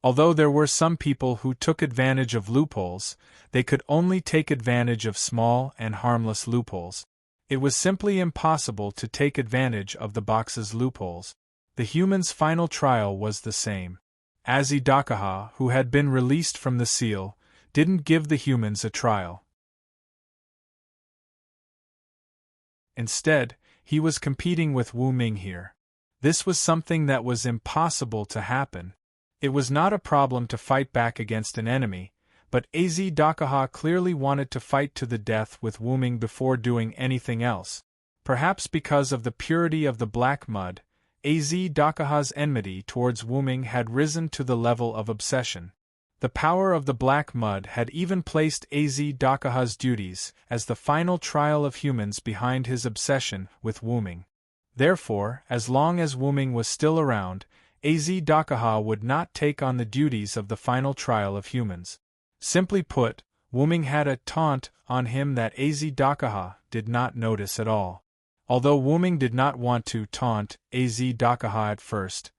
S1: Although there were some people who took advantage of loopholes, they could only take advantage of small and harmless loopholes. It was simply impossible to take advantage of the box's loopholes. The humans' final trial was the same. Az-Dakaha, who had been released from the seal, didn't give the humans a trial. Instead, he was competing with Wuming here. This was something that was impossible to happen. It was not a problem to fight back against an enemy, but Az-Dakaha clearly wanted to fight to the death with Wuming before doing anything else. Perhaps because of the purity of the black mud, Az-Dakaha's enmity towards Wuming had risen to the level of obsession. The power of the black mud had even placed Az-Dakaha's duties as the final trial of humans behind his obsession with Wuming. Therefore, as long as Wuming was still around, Az-Dakaha would not take on the duties of the final trial of humans. Simply put, Wuming had a taunt on him that Az-Dakaha did not notice at all. Although Wuming did not want to taunt Az-Dakaha at first,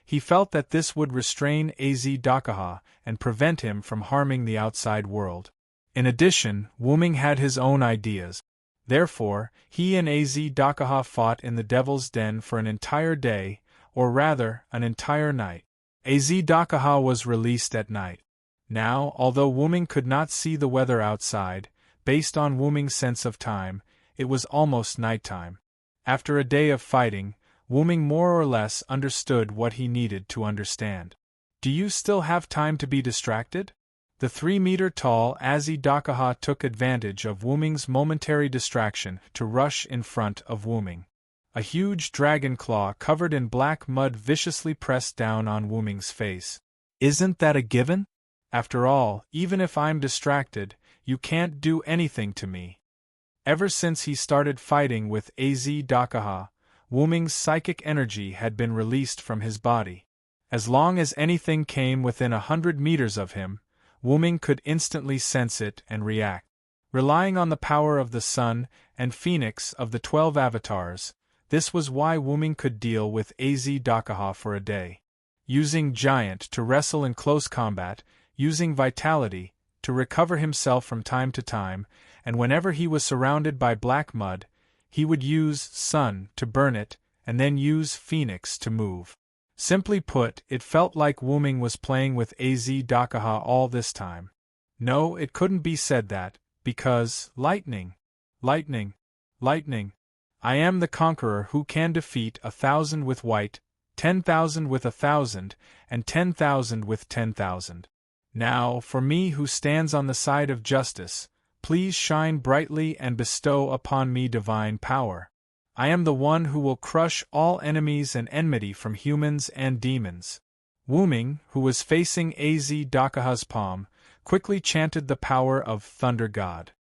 S1: he felt that this would restrain Az-Dakaha and prevent him from harming the outside world. In addition, Wuming had his own ideas. Therefore, he and Az-Dakaha fought in the Devil's Den for an entire day, or rather, an entire night. Az-Dakaha was released at night. Now, although Wuming could not see the weather outside, based on Wuming's sense of time, it was almost nighttime. After a day of fighting, Wuming more or less understood what he needed to understand. "Do you still have time to be distracted?" The 3-meter-tall Azi-Dakaha took advantage of Wuming's momentary distraction to rush in front of Wuming. A huge dragon claw covered in black mud viciously pressed down on Wuming's face. "Isn't that a given? After all, even if I'm distracted, you can't do anything to me." Ever since he started fighting with Azi-Dakaha, Wuming's psychic energy had been released from his body. As long as anything came within 100 meters of him, Wuming could instantly sense it and react. Relying on the power of the Sun and Phoenix of the 12 avatars, this was why Wuming could deal with Azi-Dakaha for a day. Using Giant to wrestle in close combat, using Vitality to recover himself from time to time, and whenever he was surrounded by black mud, he would use Sun to burn it, and then use Phoenix to move. Simply put, it felt like Wuming was playing with Azi-Dakaha all this time. No, it couldn't be said that, because, lightning, lightning, lightning. I am the conqueror who can defeat 1,000 with white, 10,000 with 1,000, and 10,000 with 10,000. Now, for me who stands on the side of justice, please shine brightly and bestow upon me divine power. I am the one who will crush all enemies and enmity from humans and demons. Wuming, who was facing Azi-Dakaha's palm, quickly chanted the power of Thunder God.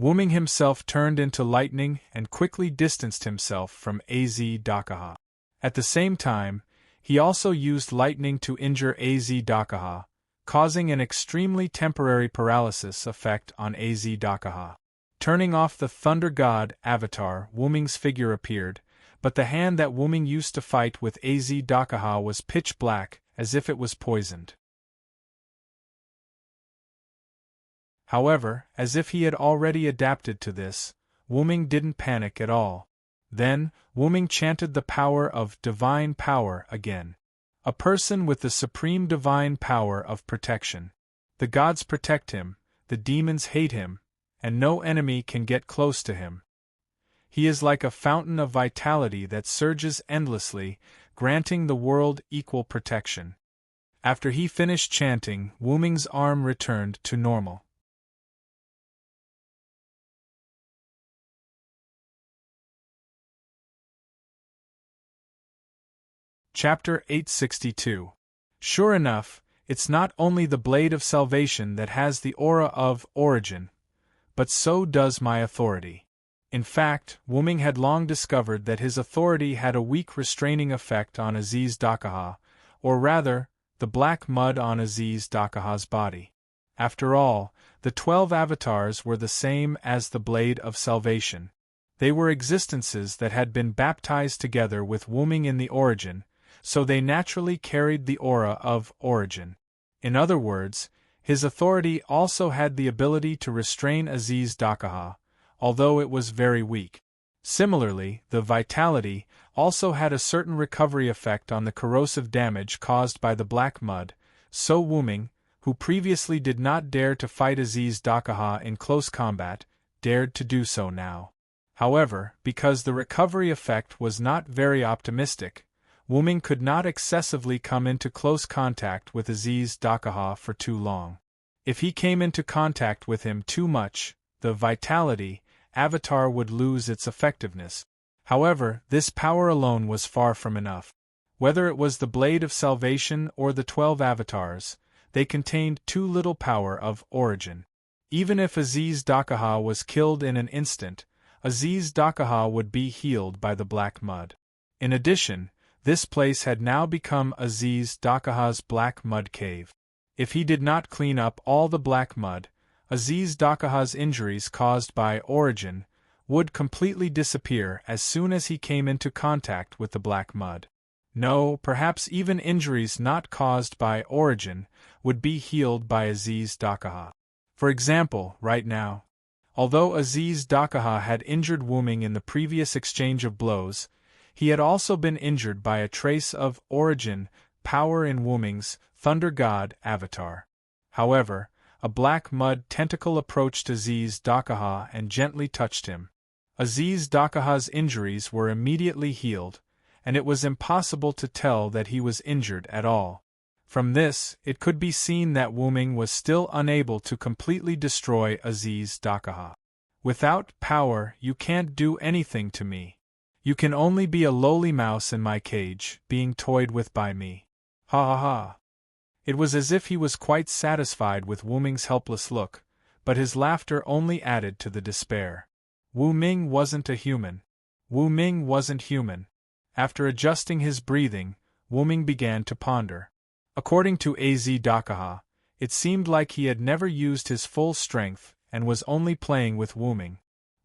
S1: Wuming himself turned into lightning and quickly distanced himself from Azi-Dakaha. At the same time, he also used lightning to injure Azi-Dakaha, causing an extremely temporary paralysis effect on Azi-Dakaha. Turning off the Thunder God avatar, Wuming's figure appeared, but the hand that Wuming used to fight with Azi-Dakaha was pitch black, as if it was poisoned. However, as if he had already adapted to this, Wuming didn't panic at all. Then, Wuming chanted the power of divine power again. A person with the supreme divine power of protection. The gods protect him, the demons hate him, and no enemy can get close to him. He is like a fountain of vitality that surges endlessly, granting the world equal protection. After he finished chanting, Wuming's arm returned to normal. Chapter 862. Sure enough, it's not only the Blade of Salvation that has the aura of origin, but so does my authority. In fact, Wuming had long discovered that his authority had a weak restraining effect on Aziz-Dakaha, or rather, the black mud on Aziz-Dakaha's body. After all, the 12 avatars were the same as the Blade of Salvation. They were existences that had been baptized together with Wuming in the origin, so they naturally carried the aura of origin. In other words, his authority also had the ability to restrain Aziz-Dakaha, although it was very weak. Similarly, the vitality also had a certain recovery effect on the corrosive damage caused by the black mud, so Wuming, who previously did not dare to fight Aziz-Dakaha in close combat, dared to do so now. However, because the recovery effect was not very optimistic, Wuming could not excessively come into close contact with Aziz-Dakaha for too long. If he came into contact with him too much, the vitality avatar would lose its effectiveness. However, this power alone was far from enough. Whether it was the Blade of Salvation or the 12 avatars, they contained too little power of origin. Even if Aziz-Dakaha was killed in an instant, Aziz-Dakaha would be healed by the black mud. In addition, this place had now become Aziz-Dakaha's black mud cave. If he did not clean up all the black mud, Aziz-Dakaha's injuries caused by origin would completely disappear as soon as he came into contact with the black mud. No, perhaps even injuries not caused by origin would be healed by Aziz-Dakaha. For example, right now, although Aziz-Dakaha had injured Wuming in the previous exchange of blows, he had also been injured by a trace of origin power in Wuming's Thunder God avatar. However, a black mud tentacle approached Aziz-Dakaha and gently touched him. Aziz-Dakaha's injuries were immediately healed, and it was impossible to tell that he was injured at all. From this, it could be seen that Wu Ming was still unable to completely destroy Aziz Dakaha. Without power, you can't do anything to me. You can only be a lowly mouse in my cage, being toyed with by me. Ha ha ha. It was as if he was quite satisfied with Wu Ming's helpless look, but his laughter only added to the despair. Wu Ming wasn't a human. Wu Ming wasn't human. After adjusting his breathing, Wu Ming began to ponder. According to Az Dakaha, it seemed like he had never used his full strength and was only playing with Wu Ming.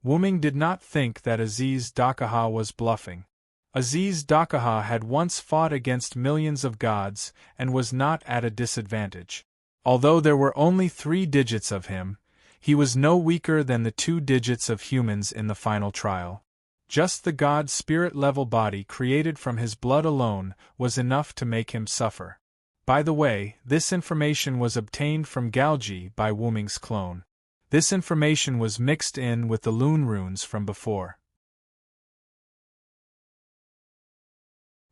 S1: Wu Ming did not think that Aziz Dakaha was bluffing. Aziz Dakaha had once fought against millions of gods and was not at a disadvantage. Although there were only 3 digits of him, he was no weaker than the 2 digits of humans in the final trial. Just the god spirit level body created from his blood alone was enough to make him suffer. By the way, this information was obtained from Galji by Wu Ming's clone. This information was mixed in with the Lune runes from before.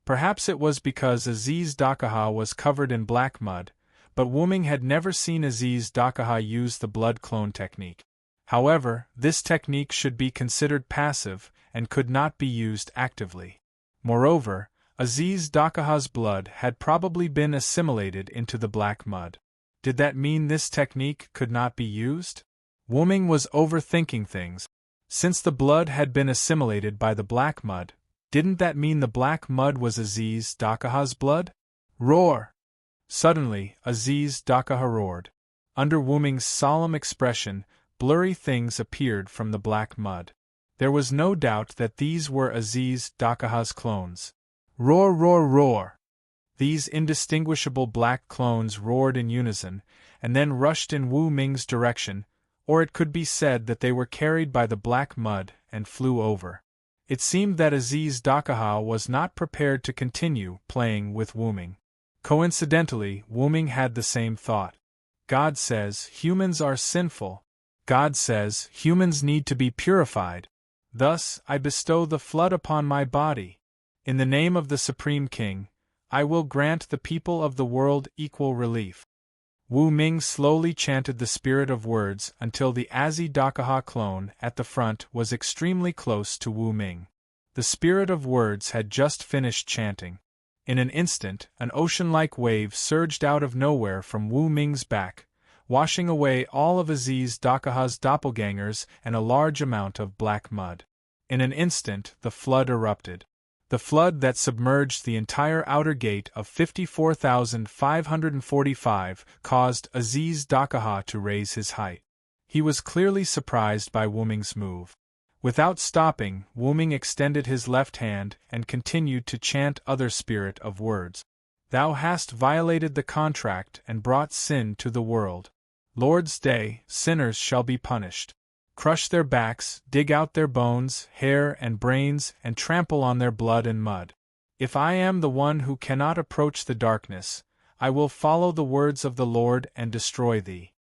S1: Perhaps it was because Aziz Dakaha was covered in black mud, but Wu Ming had never seen Aziz Dakaha use the blood clone technique. However, this technique should be considered passive and could not be used actively. Moreover, Aziz Dakaha's blood had probably been assimilated into the black mud. Did that mean this technique could not be used? Wu Ming was overthinking things. Since the blood had been assimilated by the black mud, didn't that mean the black mud was Aziz Dakaha's blood? Roar! Suddenly, Aziz Dakaha roared. Under Wu Ming's solemn expression, blurry things appeared from the black mud. There was no doubt that these were Aziz Dakaha's clones. Roar, roar, roar! These indistinguishable black clones roared in unison, and then rushed in Wu Ming's direction, or it could be said that they were carried by the black mud and flew over. It seemed that Aziz Dakaha was not prepared to continue playing with Wu Ming. Coincidentally, Wu Ming had the same thought. God says humans are sinful. God says humans need to be purified. Thus, I bestow the flood upon my body. In the name of the Supreme King, I will grant the people of the world equal relief. Wu Ming slowly chanted the spirit of words until the Azi Dakaha clone at the front was extremely close to Wu Ming. The spirit of words had just finished chanting. In an instant, an ocean-like wave surged out of nowhere from Wu Ming's back, washing away all of Aziz Dakaha's doppelgangers and a large amount of black mud. In an instant, the flood erupted. The flood that submerged the entire outer gate of 54,545 caused Aziz Dakaha to raise his height. He was clearly surprised by Wu Ming's move. Without stopping, Wu Ming extended his left hand and continued to chant other spirit of words. Thou hast violated the contract and brought sin to the world. Lord's day, sinners shall be punished. Crush their backs, dig out their bones, hair, and brains, and trample on their blood and mud. If I am the one who cannot approach the darkness, I will follow the words of the Lord and destroy thee.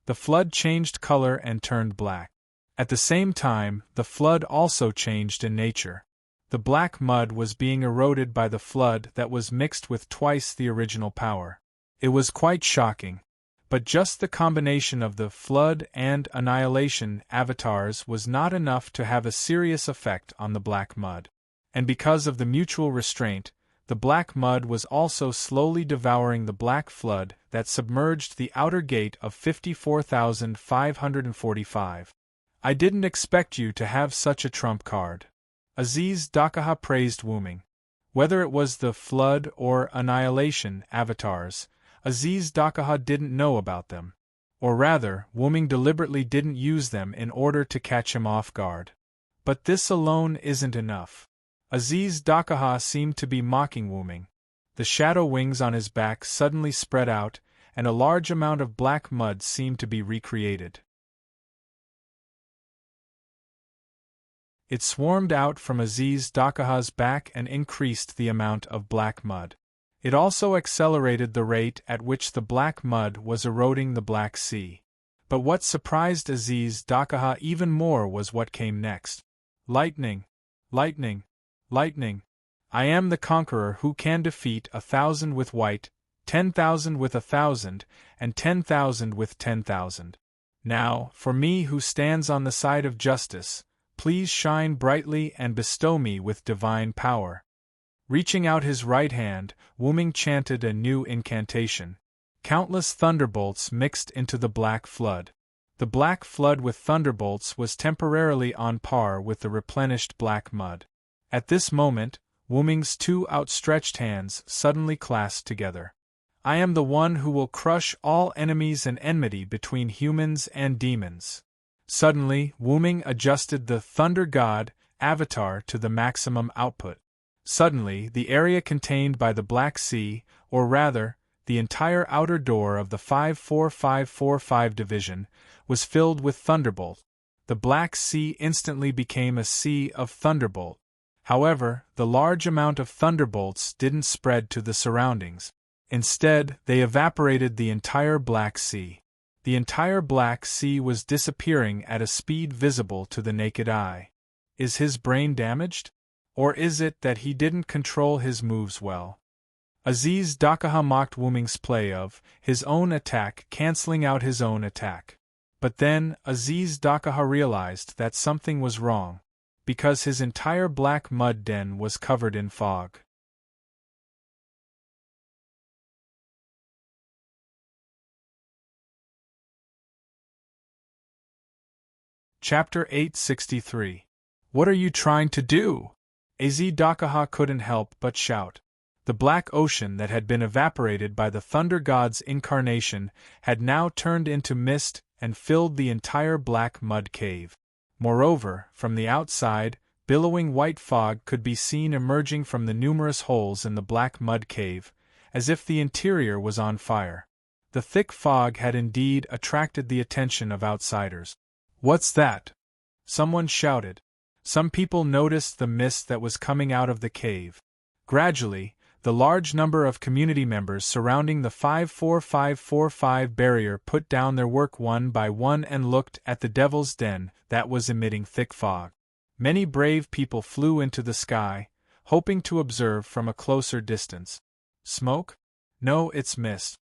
S1: The flood changed color and turned black. At the same time, the flood also changed in nature. The black mud was being eroded by the flood that was mixed with twice the original power. It was quite shocking. But just the combination of the flood and annihilation avatars was not enough to have a serious effect on the black mud. And because of the mutual restraint, the black mud was also slowly devouring the black flood that submerged the outer gate of 54,545. I didn't expect you to have such a trump card. Aziz Dakaha praised Wu Ming. Whether it was the flood or annihilation avatars, Aziz Dakaha didn't know about them. Or rather, Wu Ming deliberately didn't use them in order to catch him off guard. But this alone isn't enough. Aziz Dakaha seemed to be mocking Wu Ming. The shadow wings on his back suddenly spread out, and a large amount of black mud seemed to be recreated. It swarmed out from Aziz Dakaha's back and increased the amount of black mud. It also accelerated the rate at which the black mud was eroding the Black Sea. But what surprised Aziz Dakaha even more was what came next. Lightning! Lightning! Lightning! I am the conqueror who can defeat 1,000 with white, 10,000 with 1,000, and 10,000 with 10,000. Now, for me who stands on the side of justice, please shine brightly and bestow me with divine power. Reaching out his right hand, Wuming chanted a new incantation. Countless thunderbolts mixed into the black flood. The black flood with thunderbolts was temporarily on par with the replenished black mud. At this moment, Wuming's two outstretched hands suddenly clasped together. I am the one who will crush all enemies and enmity between humans and demons. Suddenly, Wuming adjusted the Thunder God avatar to the maximum output. Suddenly, the area contained by the Black Sea, or rather, the entire outer door of the 54545 division, was filled with thunderbolt. The Black Sea instantly became a sea of thunderbolt. However, the large amount of thunderbolts didn't spread to the surroundings. Instead, they evaporated the entire Black Sea. The entire Black Sea was disappearing at a speed visible to the naked eye. Is his brain damaged? Or is it that he didn't control his moves well? Aziz Dakaha mocked Wuming's play of his own attack canceling out his own attack. But then, Aziz Dakaha realized that something was wrong, because his entire black mud den was covered in fog. Chapter 863. What are you trying to do? Az Dakaha couldn't help but shout. The black ocean that had been evaporated by the Thunder God's incarnation had now turned into mist and filled the entire black mud cave. Moreover, from the outside, billowing white fog could be seen emerging from the numerous holes in the black mud cave, as if the interior was on fire. The thick fog had indeed attracted the attention of outsiders. What's that? Someone shouted. Some people noticed the mist that was coming out of the cave. Gradually, the large number of community members surrounding the 54545 barrier put down their work one by one and looked at the Devil's Den that was emitting thick fog. Many brave people flew into the sky, hoping to observe from a closer distance. Smoke? No, it's mist.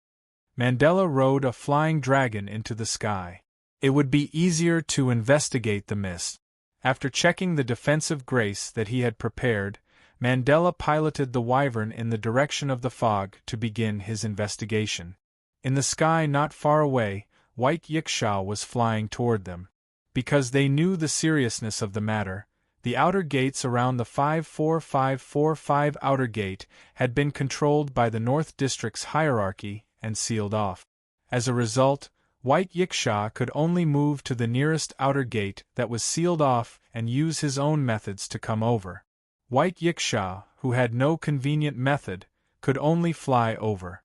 S1: Mandela rode a flying dragon into the sky. It would be easier to investigate the mist. After checking the defensive grace that he had prepared, Mandela piloted the wyvern in the direction of the fog to begin his investigation. In the sky not far away, White Yikshaw was flying toward them. Because they knew the seriousness of the matter, the outer gates around the 54545 outer gate had been controlled by the North District's hierarchy and sealed off. As a result, White Yikshaw could only move to the nearest outer gate that was sealed off and use his own methods to come over. White Yikshaw, who had no convenient method, could only fly over.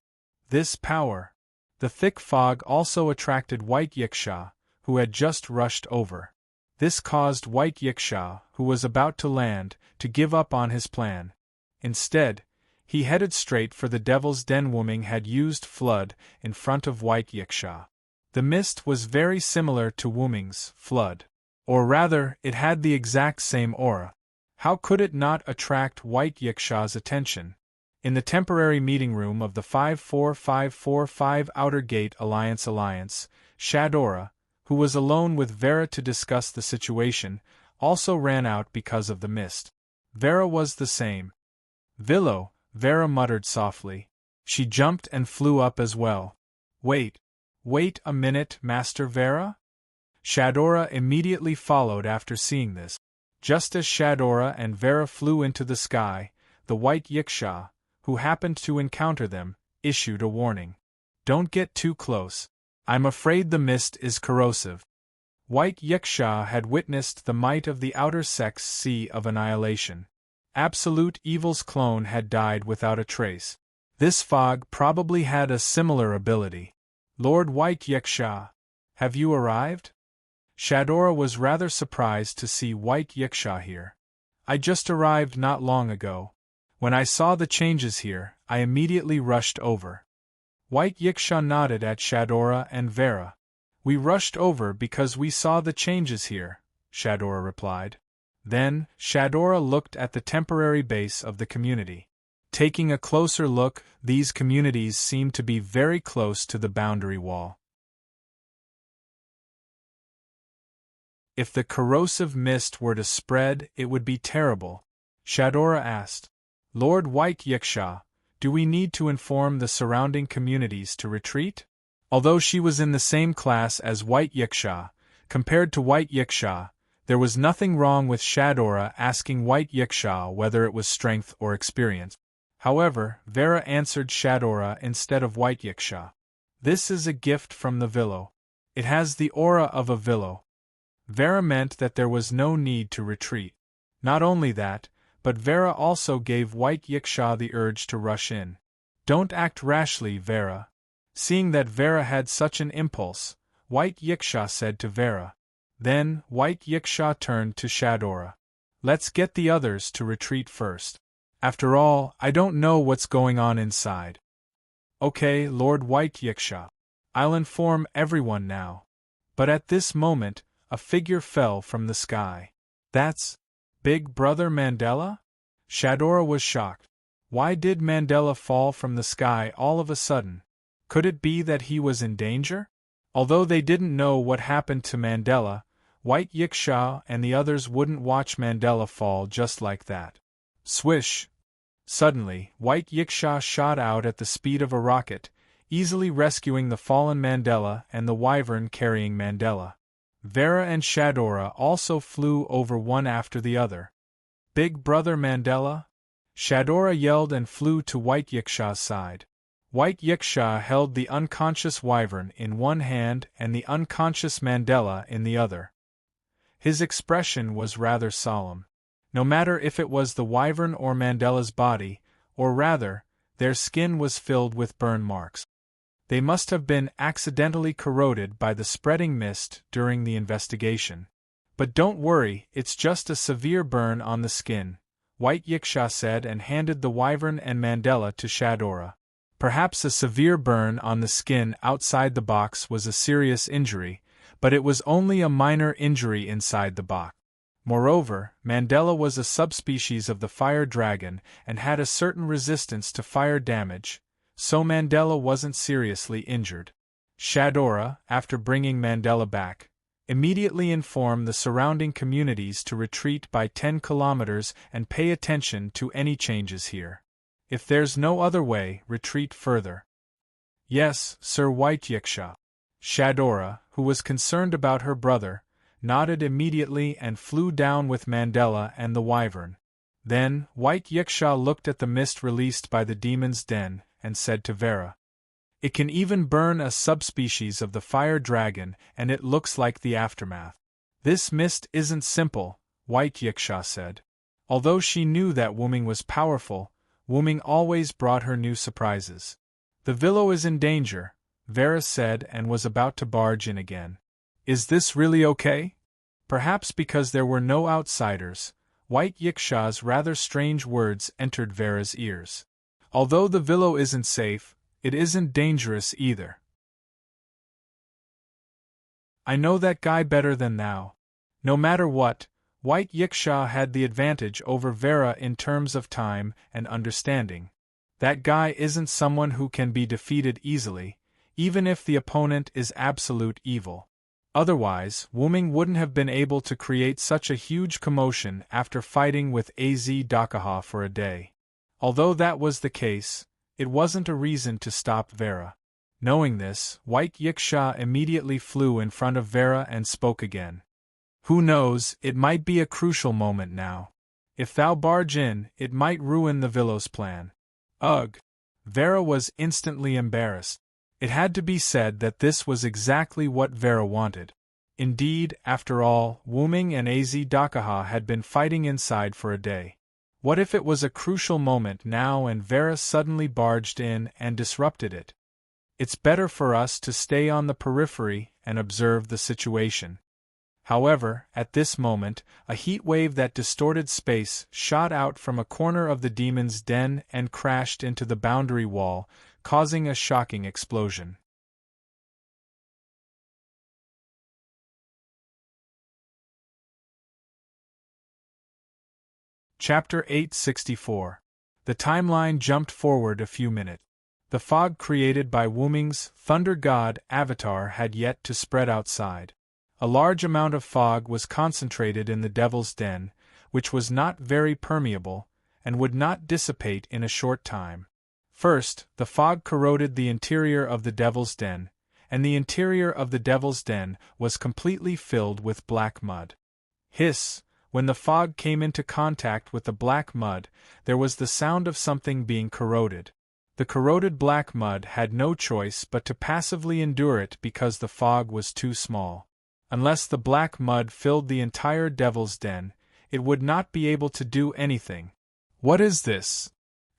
S1: This power. The thick fog also attracted White Yikshaw, who had just rushed over. This caused White Yikshaw, who was about to land, to give up on his plan. Instead, he headed straight for the Devil's Den. Wuming had used flood in front of White Yikshaw. The mist was very similar to Wuming's flood. Or rather, it had the exact same aura. How could it not attract White Yikshaw's attention? In the temporary meeting room of the 54545 Outer Gate Alliance, Shadora, who was alone with Vera to discuss the situation, also ran out because of the mist. Vera was the same. Villo, Vera muttered softly. She jumped and flew up as well. Wait a minute, Master Vera? Shadora immediately followed after seeing this. Just as Shadora and Vera flew into the sky, the White Yikshaw, who happened to encounter them, issued a warning. Don't get too close. I'm afraid the mist is corrosive. White Yikshaw had witnessed the might of the outer sex sea of annihilation. Absolute Evil's clone had died without a trace. This fog probably had a similar ability. Lord White Yikshaw, have you arrived? Shadora was rather surprised to see White Yikshaw here. I just arrived not long ago. When I saw the changes here, I immediately rushed over. White Yikshaw nodded at Shadora and Vera. We rushed over because we saw the changes here, Shadora replied. Then, Shadora looked at the temporary base of the community. Taking a closer look, these communities seemed to be very close to the boundary wall. If the corrosive mist were to spread, it would be terrible, Shadora asked. Lord White Yiksha, do we need to inform the surrounding communities to retreat? Although she was in the same class as White Yiksha, compared to White Yiksha, there was nothing wrong with Shadora asking White Yiksha whether it was strength or experience. However, Vera answered Shadora instead of White Yiksha. This is a gift from the Villo. It has the aura of a Villo. Vera meant that there was no need to retreat. Not only that, but Vera also gave White Yiksha the urge to rush in. Don't act rashly, Vera. Seeing that Vera had such an impulse, White Yiksha said to Vera. Then, White Yiksha turned to Shadora. Let's get the others to retreat first. After all, I don't know what's going on inside. Okay, Lord White Yiksha. I'll inform everyone now. But at this moment, a figure fell from the sky. That's Big Brother Mandela? Shadora was shocked. Why did Mandela fall from the sky all of a sudden? Could it be that he was in danger? Although they didn't know what happened to Mandela, White Yiksha and the others wouldn't watch Mandela fall just like that. Swish! Suddenly, White Yiksha shot out at the speed of a rocket, easily rescuing the fallen Mandela and the wyvern carrying Mandela. Vera and Shadora also flew over one after the other. Big Brother Mandela? Shadora yelled and flew to White Yiksha's side. White Yiksha held the unconscious wyvern in one hand and the unconscious Mandela in the other. His expression was rather solemn. No matter if it was the wyvern or Mandela's body, or rather, their skin was filled with burn marks. They must have been accidentally corroded by the spreading mist during the investigation. But don't worry, it's just a severe burn on the skin, White Yiksha said and handed the wyvern and Mandela to Shadora. Perhaps a severe burn on the skin outside the box was a serious injury, but it was only a minor injury inside the box. Moreover, Mandela was a subspecies of the fire dragon and had a certain resistance to fire damage, so Mandela wasn't seriously injured. Shadora, after bringing Mandela back, immediately informed the surrounding communities to retreat by 10 kilometers and pay attention to any changes here. If there's no other way, retreat further. Yes, Sir White Yiksha. Shadora, who was concerned about her brother, nodded immediately and flew down with Mandela and the wyvern. Then, White Yiksha looked at the mist released by the demon's den, and said to Vera. It can even burn a subspecies of the fire dragon, and it looks like the aftermath. This mist isn't simple, White Yiksha said. Although she knew that Wuming was powerful, Wuming always brought her new surprises. The Villo is in danger, Vera said and was about to barge in again. Is this really okay? Perhaps because there were no outsiders, White Yiksha's rather strange words entered Vera's ears. Although the Villo isn't safe, it isn't dangerous either. I know that guy better than thou. No matter what, White Yiksha had the advantage over Vera in terms of time and understanding. That guy isn't someone who can be defeated easily, even if the opponent is absolute evil. Otherwise, Wuming wouldn't have been able to create such a huge commotion after fighting with Az Dakaha for a day. Although that was the case, it wasn't a reason to stop Vera. Knowing this, White Yiksha immediately flew in front of Vera and spoke again. Who knows, it might be a crucial moment now. If thou barge in, it might ruin the Villo's plan. Ugh! Vera was instantly embarrassed. It had to be said that this was exactly what Vera wanted. Indeed, after all, Wuming and Az Dakaha had been fighting inside for a day. What if it was a crucial moment now and Vera suddenly barged in and disrupted it? It's better for us to stay on the periphery and observe the situation. However, at this moment, a heat wave that distorted space shot out from a corner of the demon's den and crashed into the boundary wall, causing a shocking explosion. Chapter 864. The timeline jumped forward a few minutes. The fog created by Wu Ming's Thunder God avatar had yet to spread outside. A large amount of fog was concentrated in the Devil's Den, which was not very permeable, and would not dissipate in a short time. First, the fog corroded the interior of the Devil's Den, and the interior of the Devil's Den was completely filled with black mud. Hiss! When the fog came into contact with the black mud, there was the sound of something being corroded. The corroded black mud had no choice but to passively endure it because the fog was too small. Unless the black mud filled the entire Devil's Den, it would not be able to do anything. What is this?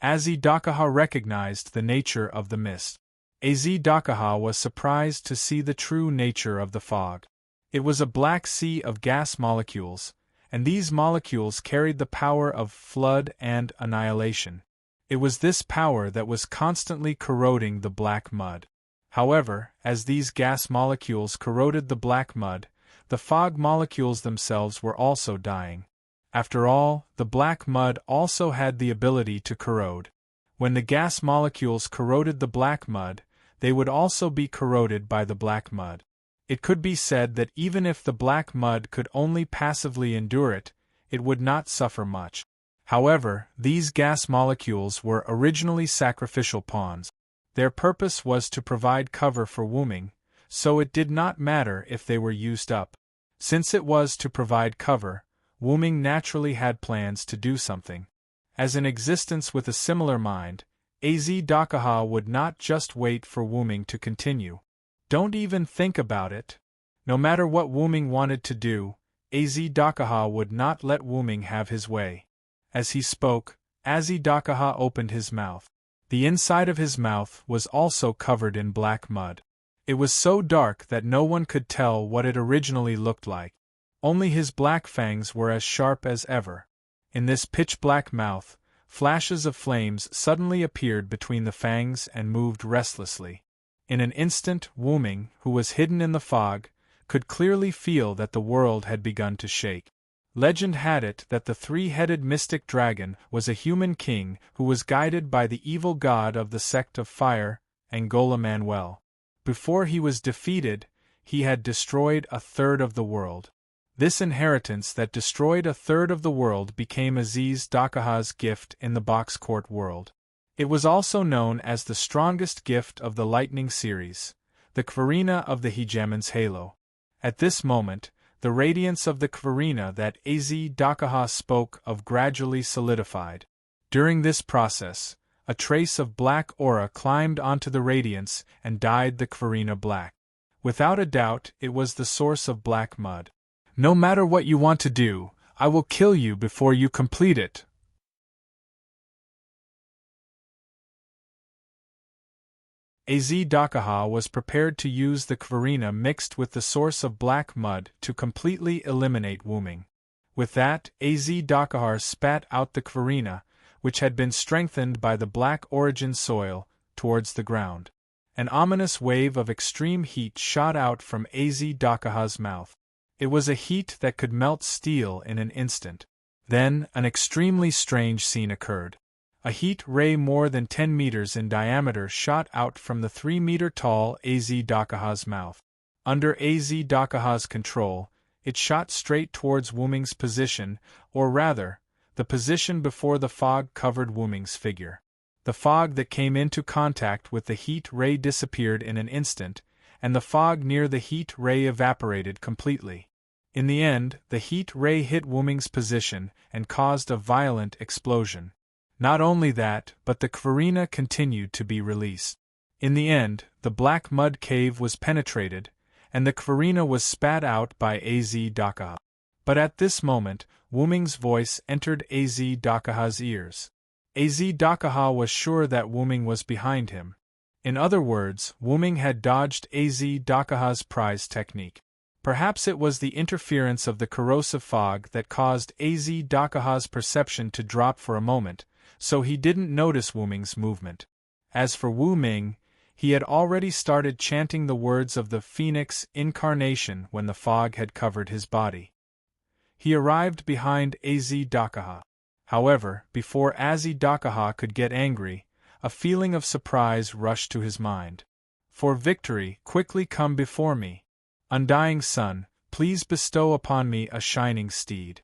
S1: Az-Dakaha recognized the nature of the mist. Az-Dakaha was surprised to see the true nature of the fog. It was a black sea of gas molecules, and these molecules carried the power of flood and annihilation. It was this power that was constantly corroding the black mud. However, as these gas molecules corroded the black mud, the fog molecules themselves were also dying. After all, the black mud also had the ability to corrode. When the gas molecules corroded the black mud, they would also be corroded by the black mud. It could be said that even if the black mud could only passively endure it, it would not suffer much. However, these gas molecules were originally sacrificial pawns. Their purpose was to provide cover for Wu Ming, so it did not matter if they were used up. Since it was to provide cover, Wu Ming naturally had plans to do something. As an existence with a similar mind, Az-Dakaha would not just wait for Wu Ming to continue. Don't even think about it. No matter what Wu Ming wanted to do, Az-Dakaha would not let Wu Ming have his way. As he spoke, Az-Dakaha opened his mouth. The inside of his mouth was also covered in black mud. It was so dark that no one could tell what it originally looked like. Only his black fangs were as sharp as ever. In this pitch-black mouth, flashes of flames suddenly appeared between the fangs and moved restlessly. In an instant, Wu Ming, who was hidden in the fog, could clearly feel that the world had begun to shake. Legend had it that the three-headed mystic dragon was a human king who was guided by the evil god of the sect of fire, Angola Manuel. Before he was defeated, he had destroyed a third of the world. This inheritance that destroyed a third of the world became Az-Dakaha's gift in the box court world. It was also known as the strongest gift of the Lightning series, the Kvarina of the Hegemon's halo. At this moment, the radiance of the Kvarina that Az-Dakaha spoke of gradually solidified. During this process, a trace of black aura climbed onto the radiance and dyed the Kvarina black. Without a doubt, it was the source of black mud. No matter what you want to do, I will kill you before you complete it. Az-Dakaha was prepared to use the Kvarina mixed with the source of black mud to completely eliminate Wu Ming. With that, Az-Dakaha spat out the Kvarina, which had been strengthened by the black origin soil, towards the ground. An ominous wave of extreme heat shot out from Az-Dakaha's mouth. It was a heat that could melt steel in an instant. Then, an extremely strange scene occurred. A heat ray more than 10 meters in diameter shot out from the 3-meter-tall Az-Dakaha's mouth. Under Az-Dakaha's control, it shot straight towards Wu Ming's position, or rather, the position before the fog covered Wu Ming's figure. The fog that came into contact with the heat ray disappeared in an instant, and the fog near the heat ray evaporated completely. In the end, the heat ray hit Wu Ming's position and caused a violent explosion. Not only that, but the Kvarina continued to be released. In the end, the black mud cave was penetrated, and the Kvarina was spat out by Az-Dakaha. But at this moment, Wu Ming's voice entered Az-Dakaha's ears. Az-Dakaha was sure that Wu Ming was behind him. In other words, Wu Ming had dodged Az-Dakaha's prize technique. Perhaps it was the interference of the corrosive fog that caused Az-Dakaha's perception to drop for a moment, so he didn't notice Wu Ming's movement. As for Wu Ming, he had already started chanting the words of the Phoenix incarnation when the fog had covered his body. He arrived behind Az-Dakaha. However, before Dakaha could get angry, a feeling of surprise rushed to his mind. For victory, quickly come before me. Undying sun, please bestow upon me a shining steed.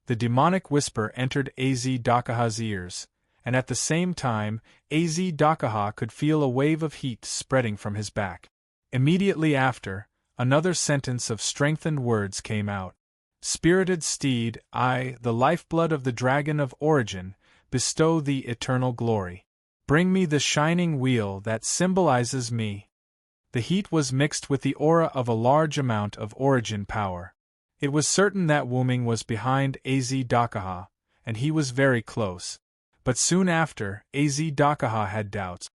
S1: The demonic whisper entered Dakaha's ears, and at the same time, Dakaha could feel a wave of heat spreading from his back. Immediately after, another sentence of strengthened words came out. Spirited steed, I, the lifeblood of the dragon of origin, bestow thee eternal glory. Bring me the shining wheel that symbolizes me. The heat was mixed with the aura of a large amount of origin power. It was certain that Wuming was behind Dakaha, and he was very close. But soon after, Dakaha had doubts.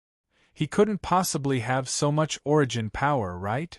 S1: He couldn't possibly have so much origin power, right?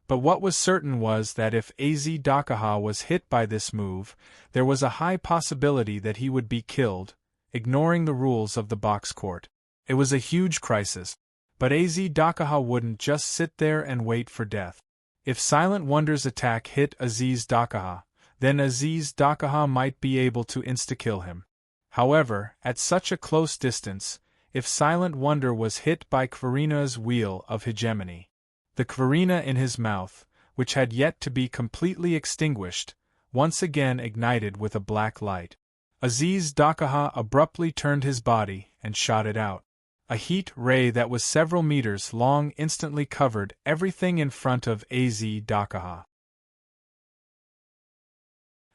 S1: But what was certain was that if Dakaha was hit by this move, there was a high possibility that he would be killed, ignoring the rules of the box court. It was a huge crisis. But Dakaha wouldn't just sit there and wait for death. If Silent Wonder's attack hit Dakaha, then Dakaha might be able to insta-kill him. However, at such a close distance, if Silent Wonder was hit by Kvarina's wheel of hegemony, the Kvarina in his mouth, which had yet to be completely extinguished, once again ignited with a black light. Dakaha abruptly turned his body and shot it out. A heat ray that was several meters long instantly covered everything in front of Dakaha.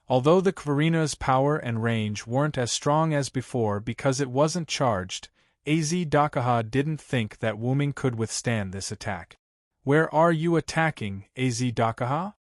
S1: Although the Kvarina's power and range weren't as strong as before because it wasn't charged, Dakaha didn't think that Wuming could withstand this attack. Where are you attacking, Dakaha?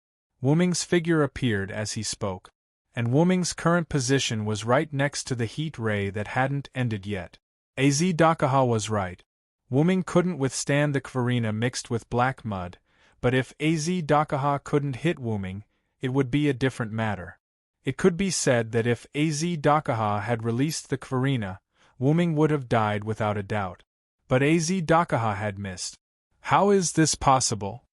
S1: Wuming's figure appeared as he spoke. And Wuming's current position was right next to the heat ray that hadn't ended yet. Dakaha was right. Wuming couldn't withstand the Kvarina mixed with black mud, but if Dakaha couldn't hit Wuming, it would be a different matter. It could be said that if Dakaha had released the Kvarina, Wuming would have died without a doubt. But Dakaha had missed. How is this possible?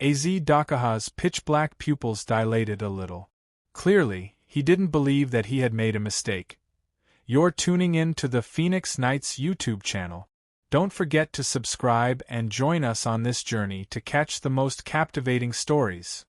S1: Dakaha's pitch-black pupils dilated a little. Clearly, he didn't believe that he had made a mistake. You're tuning in to the Phoenix Knights YouTube channel. Don't forget to subscribe and join us on this journey to catch the most captivating stories.